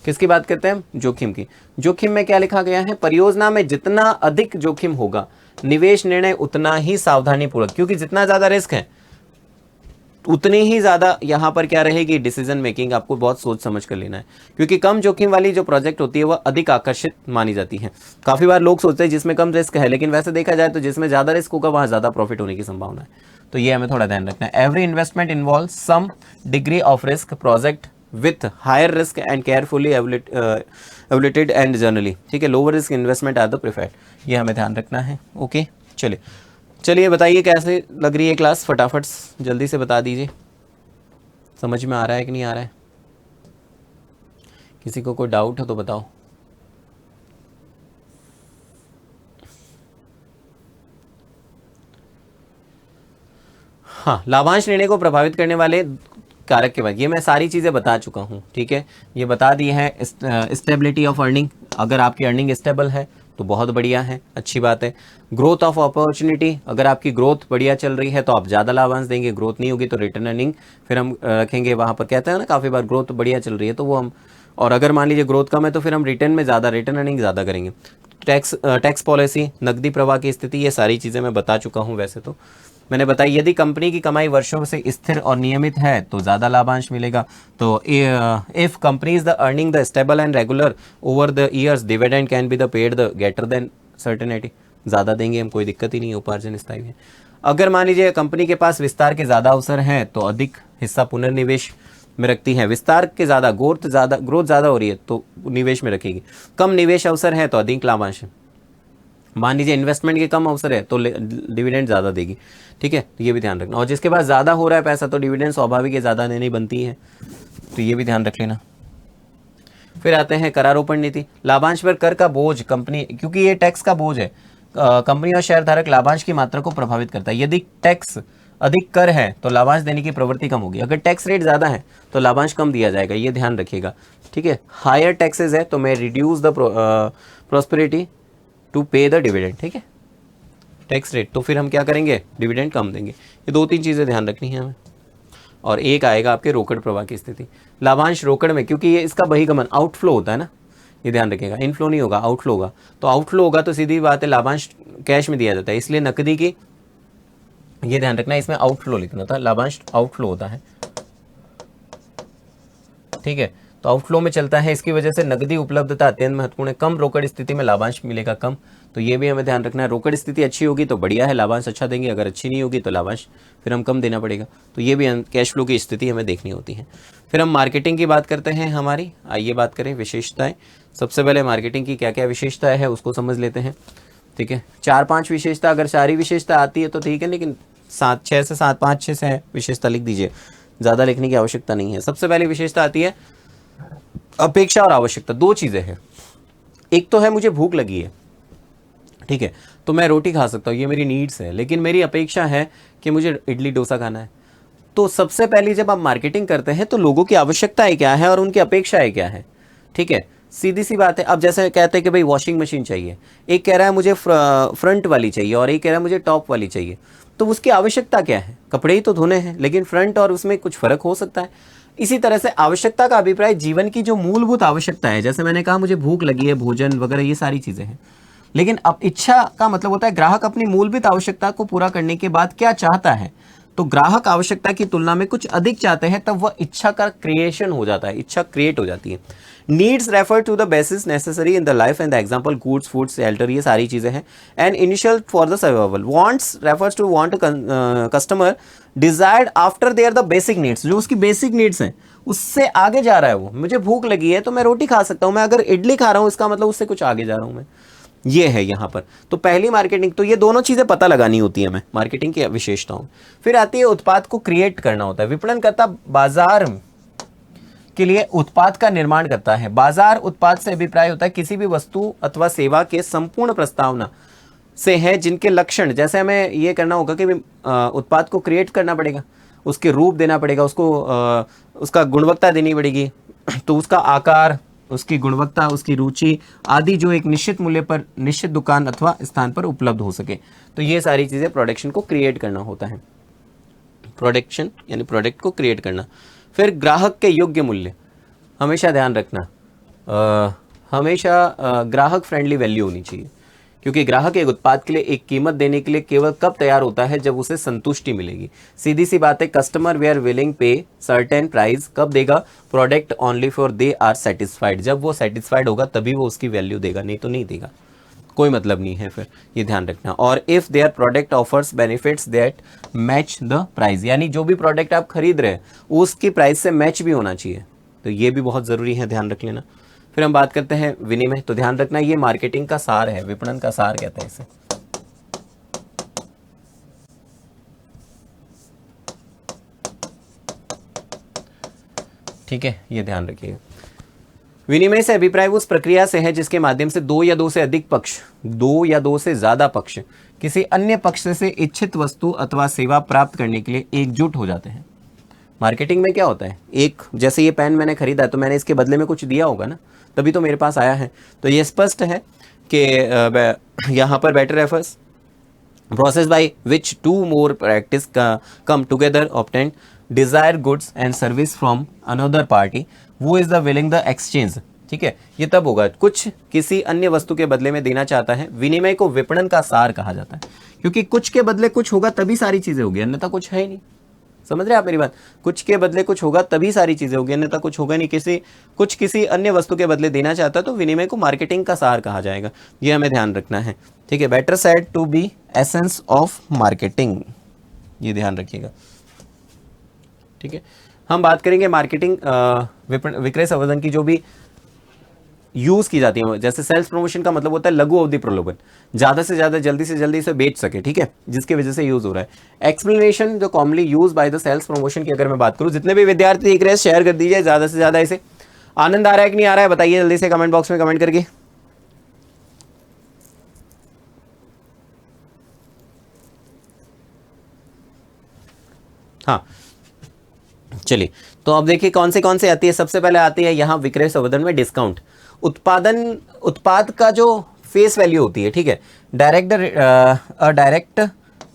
किसकी बात करते हैं हम? जोखिम की। जोखिम में क्या लिखा गया है? परियोजना में जितना अधिक जोखिम होगा निवेश निर्णय उतना ही सावधानी पूर्वक, क्योंकि जितना ज्यादा रिस्क है उतनी ही ज्यादा यहां पर क्या रहेगी? डिसीजन मेकिंग आपको बहुत सोच समझ कर लेना है, क्योंकि कम जोखिम वाली जो प्रोजेक्ट होती है वह अधिक आकर्षित मानी जाती है। काफी बार लोग सोचते हैं जिसमें कम रिस्क है, लेकिन वैसे देखा जाए तो जिसमें ज्यादा रिस्क होगा वहां ज्यादा प्रॉफिट होने की संभावना है। तो ये हमें थोड़ा ध्यान रखना है। Every investment involve some degree of risk, project with higher risk and carefully evaluated and generally, ठीक है। Lower risk investment are the preferred, ये हमें ध्यान रखना है। ओके, चलिए बताइए कैसे लग रही है क्लास, फटाफट जल्दी से बता दीजिए, समझ में आ रहा है कि नहीं आ रहा है? किसी को कोई डाउट हो तो बताओ। हाँ, लाभांश निर्णय को प्रभावित करने वाले कारक के बाद ये मैं सारी चीज़ें बता चुका हूँ, ठीक है। ये बता दी है। स्टेबिलिटी ऑफ अर्निंग, अगर आपकी अर्निंग स्टेबल है तो बहुत बढ़िया है, अच्छी बात है। ग्रोथ ऑफ अपॉर्चुनिटी, अगर आपकी ग्रोथ बढ़िया चल रही है तो आप ज़्यादा लाभांश देंगे, ग्रोथ नहीं होगी तो रिटर्न अर्निंग फिर हम रखेंगे वहाँ पर। कहते हैं ना काफ़ी बार ग्रोथ बढ़िया चल रही है तो वो हम, और अगर मान लीजिए ग्रोथ कम है तो फिर हम रिटर्न में ज़्यादा, रिटर्न अर्निंग ज़्यादा करेंगे। टैक्स पॉलिसी, नकदी प्रवाह की स्थिति, ये सारी चीज़ें मैं बता चुका हूँ। वैसे तो मैंने बताया यदि कंपनी की कमाई वर्षों से स्थिर और नियमित है तो ज़्यादा लाभांश मिलेगा। तो if company is the earning the stable and regular over the years, dividend can be the paid the greater than certainty, ज़्यादा देंगे हम, कोई दिक्कत ही नहीं है, उपार्जन स्थायी है। अगर मान लीजिए कंपनी के पास विस्तार के ज़्यादा अवसर हैं तो अधिक हिस्सा पुनर्निवेश में रखती है। विस्तार के ज़्यादा, ग्रोथ ज़्यादा हो रही है तो निवेश में रखेगी। कम निवेश अवसर है तो अधिक लाभांश है। मान लीजिए इन्वेस्टमेंट के कम अवसर है तो डिविडेंड ज़्यादा देगी, ठीक है। तो ये भी ध्यान रखना। और जिसके पास ज़्यादा हो रहा है पैसा तो डिविडेंड स्वाभाविक है ज़्यादा देनी बनती है, तो ये भी ध्यान रख लेना। फिर आते हैं करारोपण नीति। लाभांश पर कर का बोझ कंपनी, क्योंकि ये टैक्स का बोझ है, कंपनी और शेयरधारक लाभांश की मात्रा को प्रभावित करता है। यदि टैक्स अधिक कर है तो लाभांश देने की प्रवृत्ति कम होगी, अगर टैक्स रेट ज़्यादा है तो लाभांश कम दिया जाएगा, ये ध्यान रखिएगा, ठीक है। हायर टैक्सेस है तो मैं रिड्यूस द प्रॉस्पेरिटी टू पे द डिविडेंड, ठीक है। टैक्स रेट तो फिर हम क्या करेंगे? डिविडेंड कम देंगे। ये 2-3 चीज़ें ध्यान रखनी है हमें। और एक आएगा आपके रोकड़ प्रवाह की स्थिति। लाभांश रोकड़ में, क्योंकि ये इसका बहिगमन आउटफ्लो होता है ना, ये ध्यान रखिएगा, इनफ्लो नहीं होगा, आउटफ्लो होगा। तो आउटफ्लो होगा तो सीधी बात है लाभांश कैश में दिया जाता है, इसलिए नकदी की, ये ध्यान रखना, इसमें आउटफ्लो लिखना था, लाभांश आउटफ्लो होता है, ठीक है। तो आउटफ्लो में चलता है, इसकी वजह से नकदी उपलब्धता अत्यंत महत्वपूर्ण है। कम रोकड़ स्थिति में लाभांश मिलेगा कम, तो ये भी हमें ध्यान रखना है। रोकड़ स्थिति अच्छी होगी तो बढ़िया है, लाभांश अच्छा देंगे, अगर अच्छी नहीं होगी तो लाभांश फिर हम कम देना पड़ेगा। तो ये भी कैश फ्लो की स्थिति हमें देखनी होती है। फिर हम मार्केटिंग की बात करते हैं हमारी, आइए बात करें विशेषताएं। सबसे पहले मार्केटिंग की क्या क्या विशेषताएं है उसको समझ लेते हैं, ठीक है। 4-5 विशेषता, अगर सारी विशेषता आती है तो ठीक है, लेकिन 5-6 से विशेषता लिख दीजिए, ज़्यादा लिखने की आवश्यकता नहीं है। सबसे पहली विशेषता आती है अपेक्षा और आवश्यकता। 2 चीज़ें हैं, एक तो है मुझे भूख लगी है, ठीक है, तो मैं रोटी खा सकता हूँ, ये मेरी नीड्स है, लेकिन मेरी अपेक्षा है कि मुझे इडली डोसा खाना है। तो सबसे पहले जब आप मार्केटिंग करते हैं तो लोगों की आवश्यकताएं क्या है और उनकी अपेक्षाएं क्या है, ठीक है, सीधी सी बात है। अब जैसे कहते हैं कि भाई वॉशिंग मशीन चाहिए, एक कह रहा है मुझे फ्रंट वाली चाहिए और एक कह रहा है मुझे टॉप वाली चाहिए, तो उसकी आवश्यकता क्या है? कपड़े ही तो धोने हैं, लेकिन फ्रंट और उसमें कुछ फर्क हो सकता है। इसी तरह से आवश्यकता का अभिप्राय जीवन की जो मूलभूत आवश्यकता है, जैसे मैंने कहा मुझे भूख लगी है, भोजन वगैरह ये सारी चीज़ें हैं। लेकिन अब इच्छा का मतलब होता है ग्राहक अपनी मूलभूत आवश्यकता को पूरा करने के बाद क्या चाहता है। तो ग्राहक आवश्यकता की तुलना में कुछ अधिक चाहते हैं, तब वह इच्छा का क्रिएशन हो जाता है, इच्छा क्रिएट हो जाती है। Needs refer to the basis necessary in the life and the example goods, food, shelter, ये सारी चीज़ें हैं। And initial for the survival. Wants refers to want customer desired after their the basic needs, जो उसकी basic needs हैं उससे आगे जा रहा है वो। मुझे भूख लगी है तो मैं रोटी खा सकता हूँ, मैं अगर इडली खा रहा हूँ इसका मतलब उससे कुछ आगे जा रहा हूँ मैं, ये है यहाँ पर। तो पहली मार्केटिंग, तो ये दोनों चीज़ें पता लगानी होती है हमें मार्केटिंग की विशेषताओं। फिर आती है उत्पाद को क्रिएट करना होता है। विपणनकर्ता बाजार के लिए उत्पाद का निर्माण करता है। बाजार उत्पाद से अभिप्राय होता है किसी भी वस्तु अथवा सेवा के संपूर्ण प्रस्तावना से है जिनके लक्षण, जैसे हमें ये करना होगा कि उत्पाद को क्रिएट करना पड़ेगा, उसके रूप देना पड़ेगा, उसको उसका गुणवत्ता देनी पड़ेगी, तो उसका आकार, उसकी गुणवत्ता, उसकी रुचि आदि जो एक निश्चित मूल्य पर निश्चित दुकान अथवा स्थान पर उपलब्ध हो सके। तो ये सारी चीज़ें प्रोडक्शन को क्रिएट करना होता है, प्रोडक्शन यानी प्रोडक्ट को क्रिएट करना। फिर ग्राहक के योग्य मूल्य, हमेशा ध्यान रखना, हमेशा ग्राहक फ्रेंडली वैल्यू होनी चाहिए, क्योंकि ग्राहक एक उत्पाद के लिए एक कीमत देने के लिए केवल कब तैयार होता है जब उसे संतुष्टि मिलेगी। सीधी सी बात है, कस्टमर वे are willing pay certain price कब देगा, product only for they are satisfied, जब वो सेटिस्फाइड होगा तभी वो उसकी वैल्यू देगा, नहीं तो नहीं देगा, कोई मतलब नहीं है फिर, ये ध्यान रखना। और if their product offers benefits that match the price, यानी जो भी प्रोडक्ट आप खरीद रहे हैं उसकी प्राइस से मैच भी होना चाहिए, तो ये भी बहुत ज़रूरी है, ध्यान रख लेना। फिर हम बात करते हैं विनिमय, तो ध्यान रखना ये मार्केटिंग का सार है, विपणन का सार कहते हैं इसे। ठीक है, ये ध्यान रखिएगा। विनिमय से अभिप्राय उस प्रक्रिया से है जिसके माध्यम से दो या दो से अधिक पक्ष, दो या दो से ज्यादा पक्ष किसी अन्य पक्ष से इच्छित वस्तु अथवा सेवा प्राप्त करने के लिए एकजुट हो जाते हैं। मार्केटिंग में क्या होता है, एक जैसे ये पेन मैंने खरीदा तो मैंने इसके बदले में कुछ दिया होगा ना, तभी तो मेरे पास आया है। तो ये स्पष्ट है कि यहाँ पर better efforts process by which to more practice come together obtain desire goods and service from another party वो is the willing the exchange. ठीक है, ये तब होगा कुछ किसी अन्य वस्तु के बदले में देना चाहता है। विनिमय को विपणन का सार कहा जाता है, क्योंकि कुछ के बदले कुछ होगा तभी सारी चीजें होगी, अन्यथा कुछ है ही नहीं। समझ रहे आप मेरी बात, कुछ के बदले कुछ होगा तभी सारी चीजें होगी, अन्यथा कुछ होगा नहीं। कुछ किसी अन्य वस्तु के बदले देना चाहता है तो विनिमय को मार्केटिंग का सार कहा जाएगा, ये हमें ध्यान रखना है। ठीक है, better said to be essence of marketing, ये ध्यान रखिएगा। ठीक है, हम बात करेंगे मार्केटिंग विक्रय संवर्धन की जो भी यूज की जाती है, जैसे सेल्स प्रमोशन का मतलब होता है लघु अवधि प्रलोभन, ज्यादा से ज्यादा जल्दी से जल्दी इसे बेच सके। ठीक है, जिसकी वजह से यूज हो रहा है। एक्सप्लेनेशन जो commonly use by the sales promotion की अगर मैं बात करूं, जितने भी विद्यार्थी देख रहे हैं शेयर कर दीजिए ज्यादा से ज्यादा इसे। आनंद आ रहा है कि नहीं आ रहा है बताइए जल्दी से कमेंट बॉक्स में कमेंट करके। हाँ चलिए, तो अब देखिए कौन से आती है। सबसे पहले आती है यहाँ विक्रय संवर्धन में डिस्काउंट। उत्पाद का जो फेस वैल्यू होती है, ठीक है, direct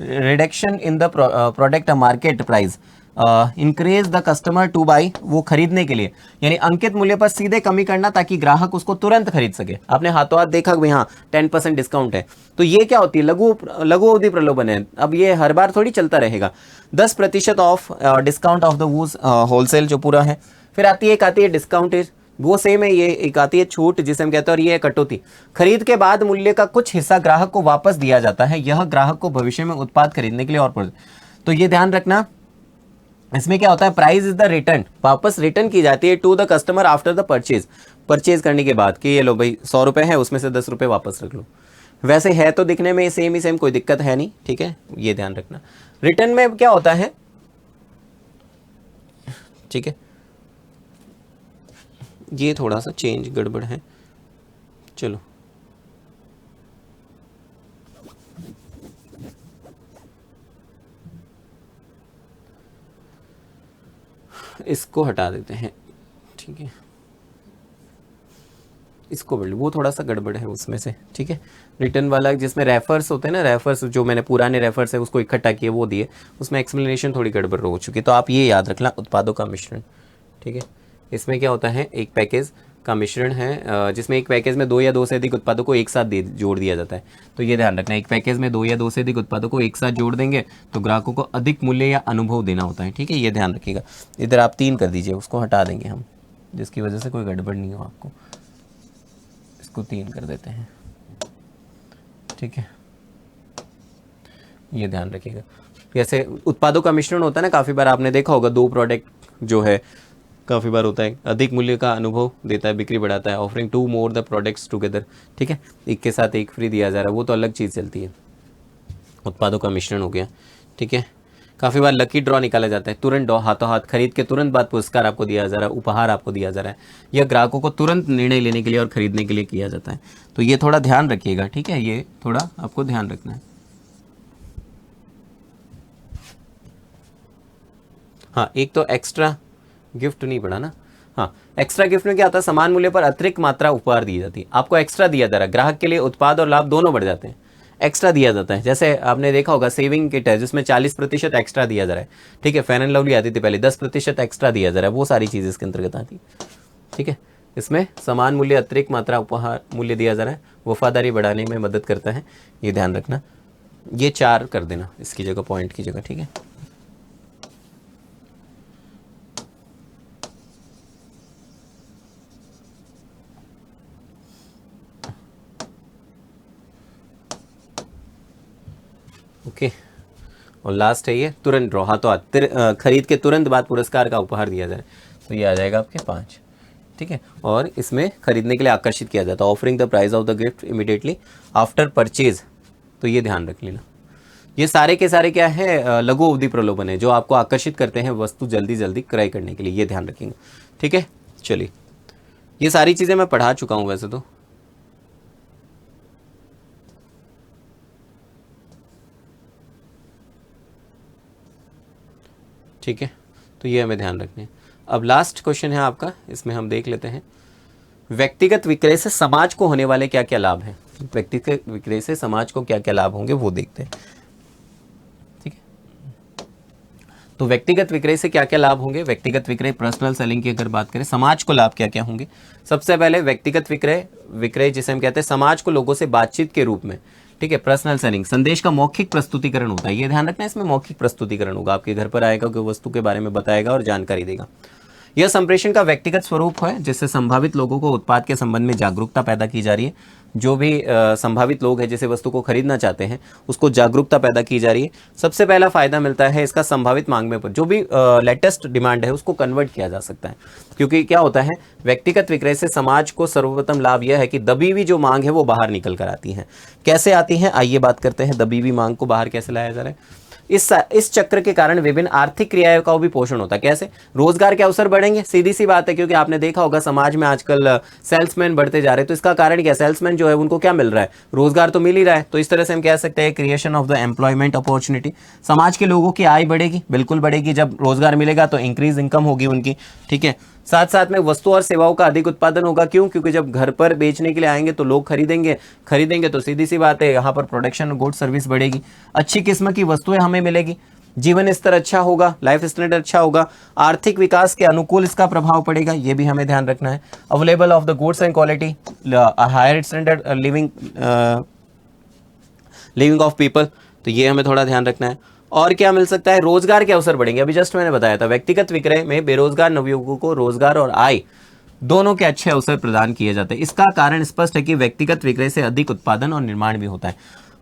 reduction in the product market price increase the customer two by, वो खरीदने के लिए, यानी अंकित मूल्य पर सीधे कमी करना ताकि ग्राहक उसको तुरंत खरीद सके। आपने हाथों हाथ देखा कि हाँ 10% डिस्काउंट है, तो ये क्या होती है, लघु अवधि प्रलोभन है। अब ये हर बार थोड़ी चलता रहेगा। 10% of discount of the whose wholesale जो पूरा है। फिर एक आती है डिस्काउंटेज, वो सेम है। ये एक आती है छूट जिसे हम कहते हैं, और ये है कटौती। खरीद के बाद मूल्य का कुछ हिस्सा ग्राहक को वापस दिया जाता है, यह ग्राहक को भविष्य में उत्पाद खरीदने के लिए और तो ये ध्यान रखना। इसमें क्या होता है, प्राइस इज द रिटर्न, वापस रिटर्न की जाती है to the customer after the purchase करने के बाद, कि ये लो भाई 100 रुपए है, उसमें से 10 रुपए वापस रख लो। वैसे है तो दिखने में सेम ही सेम, कोई दिक्कत है नहीं। ठीक है, ये ध्यान रखना। रिटर्न में क्या होता है, ठीक है, ये थोड़ा सा चेंज गड़बड़ है, चलो इसको हटा देते हैं। ठीक है, इसको बढ़, वो थोड़ा सा गड़बड़ है उसमें से। ठीक है, रिटर्न वाला जिसमें रेफर्स होते हैं ना, रेफर्स जो मैंने पुराने रेफर्स है उसको इकट्ठा किए वो दिए, उसमें एक्सप्लेनेशन थोड़ी गड़बड़ हो चुकी। तो आप ये याद रखना, उत्पादों का मिश्रण। ठीक है, इसमें क्या होता है, एक पैकेज का मिश्रण है जिसमें एक पैकेज में 2 या 2 से अधिक उत्पादों को एक साथ जोड़ दिया जाता है। तो ये ध्यान रखना, एक पैकेज में 2 या 2 से अधिक उत्पादों को एक साथ जोड़ देंगे तो ग्राहकों को अधिक मूल्य या अनुभव देना होता है। ठीक है, ये ध्यान रखिएगा। इधर आप 3 कर दीजिए, उसको हटा देंगे हम, जिसकी वजह से कोई गड़बड़ नहीं हो आपको। इसको 3 कर देते हैं। ठीक है, ये ध्यान रखिएगा। जैसे उत्पादों का मिश्रण होता है ना, काफ़ी बार आपने देखा होगा, 2 प्रोडक्ट जो है काफ़ी बार होता है, अधिक मूल्य का अनुभव देता है, बिक्री बढ़ाता है, offering 2 more the products together. ठीक है, एक के साथ एक फ्री दिया जा रहा है, वो तो अलग चीज़ चलती है, उत्पादों का मिश्रण हो गया। ठीक है, काफ़ी बार लकी ड्रॉ निकाला जाता है, तुरंत ड्रॉ, हाथों हाथ खरीद के तुरंत बाद पुरस्कार आपको दिया जा रहा है, उपहार आपको दिया जा रहा है। यह ग्राहकों को तुरंत निर्णय लेने के लिए और खरीदने के लिए किया जाता है। तो ये थोड़ा ध्यान रखिएगा। ठीक है, ये थोड़ा आपको ध्यान रखना है। हाँ, एक तो एक्स्ट्रा गिफ्ट नहीं पड़ा ना। हाँ, एक्स्ट्रा गिफ्ट में क्या आता है, समान मूल्य पर अतिरिक्त मात्रा उपहार दी जाती है। आपको एक्स्ट्रा दिया जा रहा है, ग्राहक के लिए उत्पाद और लाभ दोनों बढ़ जाते हैं, एक्स्ट्रा दिया जाता है। जैसे आपने देखा होगा सेविंग किट है जिसमें 40% एक्स्ट्रा दिया जा रहा है। ठीक है, फेयर एंड लवली आती थी पहले, 10% एक्स्ट्रा दिया जा रहा है, वो सारी चीज़ इसके अंतर्गत आती है। ठीक है, इसमें समान मूल्य अतिरिक्त मात्रा उपहार मूल्य दिया जा रहा है, वफादारी बढ़ाने में मदद करता है, ये ध्यान रखना। ये 4 कर देना इसकी जगह, पॉइंट की जगह, ठीक है। ओके, और लास्ट है ये तुरंत ड्रॉ, हाथों हाथ खरीद के तुरंत बाद पुरस्कार का उपहार दिया जाए, तो ये आ जाएगा आपके 5, ठीक है। और इसमें खरीदने के लिए आकर्षित किया जाता है, offering the price of the gift immediately after purchase, तो ये ध्यान रख लेना। ये सारे के सारे क्या है, लघु अवधि प्रलोभन है जो आपको आकर्षित करते हैं वस्तु जल्दी जल्दी क्रय करने के लिए, ये ध्यान रखेंगे, ठीक है। चलिए, ये सारी चीज़ें मैं पढ़ा चुका हूँ वैसे तो, ठीक है। तो ये हमें ध्यान रखना है। अब लास्ट क्वेश्चन है आपका, इसमें हम देख लेते हैं व्यक्तिगत विक्रय से समाज को होने वाले क्या क्या लाभ हैं। व्यक्तिगत विक्रय से समाज को क्या क्या लाभ होंगे वो देखते हैं, ठीक है। तो व्यक्तिगत विक्रय से क्या क्या लाभ होंगे, व्यक्तिगत विक्रय पर्सनल सेलिंग की अगर बात करें, समाज को लाभ क्या क्या होंगे। सबसे पहले व्यक्तिगत विक्रय जिसे हम कहते हैं समाज को लोगों से बातचीत के रूप में, ठीक है, पर्सनल सेलिंग, संदेश का मौखिक प्रस्तुतिकरण होता है, ये ध्यान रखना है, इसमें मौखिक प्रस्तुतिकरण होगा, आपके घर पर आएगा, कोई वस्तु के बारे में बताएगा और जानकारी देगा। यह संप्रेषण का व्यक्तिगत स्वरूप है जिससे संभावित लोगों को उत्पाद के संबंध में जागरूकता पैदा की जा रही है। जो भी संभावित लोग हैं जिसे वस्तु को खरीदना चाहते हैं उसको जागरूकता पैदा की जा रही है। सबसे पहला फायदा मिलता है इसका संभावित मांग में, पर जो भी लेटेस्ट डिमांड है उसको कन्वर्ट किया जा सकता है, क्योंकि क्या होता है व्यक्तिगत विक्रय से समाज को सर्वप्रथम लाभ यह है कि दबी हुई जो मांग है वो बाहर निकल कर आती है। कैसे आती है, आइए बात करते हैं, दबी हुई मांग को बाहर कैसे लाया जा रहा है। इस चक्र के कारण विभिन्न आर्थिक क्रियाओं का भी पोषण होता है। कैसे, रोजगार के अवसर बढ़ेंगे, सीधी सी बात है, क्योंकि आपने देखा होगा समाज में आजकल सेल्समैन बढ़ते जा रहे हैं, तो इसका कारण क्या, सेल्समैन जो है उनको क्या मिल रहा है, रोजगार तो मिल ही रहा है। तो इस तरह से हम कह सकते हैं creation of the employment opportunity, समाज के लोगों की आय बढ़ेगी, बिल्कुल बढ़ेगी, जब रोजगार मिलेगा तो इंक्रीज इनकम होगी उनकी, ठीक है। साथ साथ में वस्तु और सेवाओं का अधिक उत्पादन होगा, क्यों, क्योंकि जब घर पर बेचने के लिए आएंगे तो लोग खरीदेंगे तो सीधी सी बात है यहाँ पर प्रोडक्शन गुड सर्विस बढ़ेगी, अच्छी किस्म की वस्तुएं हमें मिलेगी, जीवन स्तर अच्छा होगा, लाइफ स्टैंडर्ड अच्छा होगा, आर्थिक विकास के अनुकूल इसका प्रभाव पड़ेगा, ये भी हमें ध्यान रखना है। Available of the goods and quality, higher standard living of people, तो ये हमें थोड़ा ध्यान रखना है। और क्या मिल सकता है, रोजगार के अवसर बढ़ेंगे, अभी जस्ट मैंने बताया था व्यक्तिगत विक्रय में बेरोजगार नवयुवकों को रोजगार और आय दोनों के अच्छे अवसर प्रदान किए जाते हैं। इसका कारण स्पष्ट है कि व्यक्तिगत विक्रय से अधिक उत्पादन और निर्माण भी होता है।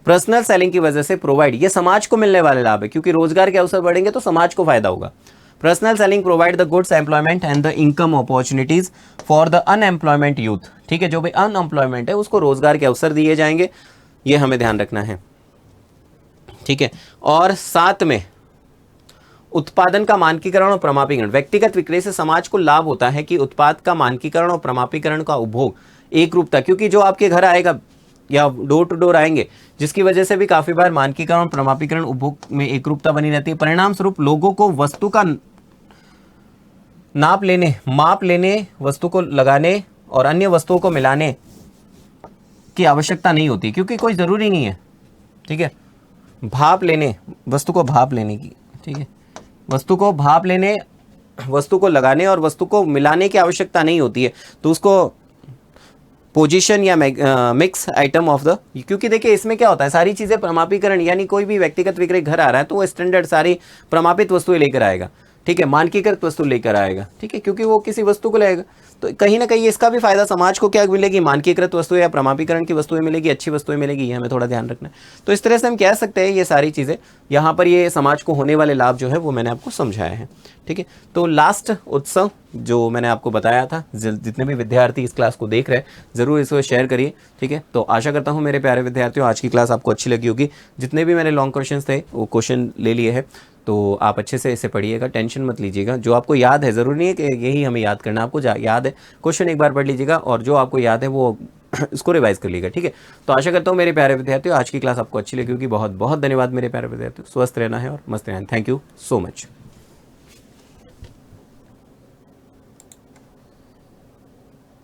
पर्सनल सेलिंग की वजह से प्रोवाइड, ये समाज को मिलने वाले लाभ है, क्योंकि रोजगार के अवसर बढ़ेंगे तो समाज को फायदा होगा। Personal selling provide the goods employment and the income opportunities for the unemployment youth, ठीक है, जो भी अनएम्प्लॉयमेंट है उसको रोजगार के अवसर दिए जाएंगे, ये हमें ध्यान रखना है, ठीक है। और साथ में उत्पादन का मानकीकरण और प्रमापीकरण, व्यक्तिगत विक्रय से समाज को लाभ होता है कि उत्पाद का मानकीकरण और प्रमापीकरण का उपभोग एक रूपता, क्योंकि जो आपके घर आएगा या डोर टू डोर आएंगे, जिसकी वजह से भी काफी बार मानकीकरण और प्रमापीकरण उपभोग में एक रूपता बनी रहती है। परिणाम स्वरूप लोगों को वस्तु का माप लेने, वस्तु को लगाने और अन्य वस्तुओं को मिलाने की आवश्यकता नहीं होती, क्योंकि कोई जरूरी नहीं है, ठीक है, भाप लेने, वस्तु को भाप लेने की, ठीक है, वस्तु को भाप लेने, वस्तु को लगाने और वस्तु को मिलाने की आवश्यकता नहीं होती है, तो उसको पोजीशन या मिक्स आइटम ऑफ द, क्योंकि देखिए इसमें क्या होता है, सारी चीजें प्रमापीकरण, यानी कोई भी व्यक्तिगत विक्रय घर आ रहा है तो वो स्टैंडर्ड सारी प्रमापित वस्तुएं लेकर आएगा, ठीक है, मानकीकृत वस्तु लेकर आएगा, ठीक है, क्योंकि वो किसी वस्तु को लेगा, तो कहीं ना कहीं इसका भी फायदा समाज को क्या मिलेगी, मानकीकृत वस्तुएं या प्रमापीकरण की वस्तुएं मिलेगी, अच्छी वस्तुएं मिलेगी, ये हमें थोड़ा ध्यान रखना है। तो इस तरह से हम कह सकते हैं ये सारी चीज़ें यहाँ पर, ये समाज को होने वाले लाभ जो है वो मैंने आपको समझाया है, ठीक है। तो लास्ट उत्सव जो मैंने आपको बताया था, जितने भी विद्यार्थी इस क्लास को देख रहे हैं जरूर इसको शेयर करिए, ठीक है। तो आशा करता हूँ मेरे प्यारे विद्यार्थियों आज की क्लास आपको अच्छी लगी होगी। जितने भी मैंने लॉन्ग क्वेश्चन थे वो क्वेश्चन ले लिए हैं, तो आप अच्छे से इसे पढ़िएगा, टेंशन मत लीजिएगा। जो आपको याद है, ज़रूरी नहीं है कि यही हमें याद करना, आपको याद है क्वेश्चन एक बार पढ़ लीजिएगा और जो आपको याद है वो इसको रिवाइज कर लीजिएगा, ठीक है। तो आशा करता हूँ मेरे प्यारे विद्यार्थियों आज की क्लास आपको अच्छी लगी होगी। बहुत बहुत धन्यवाद मेरे प्यारे विद्यार्थियों, स्वस्थ रहना है और मस्त रहना है। Thank you so much.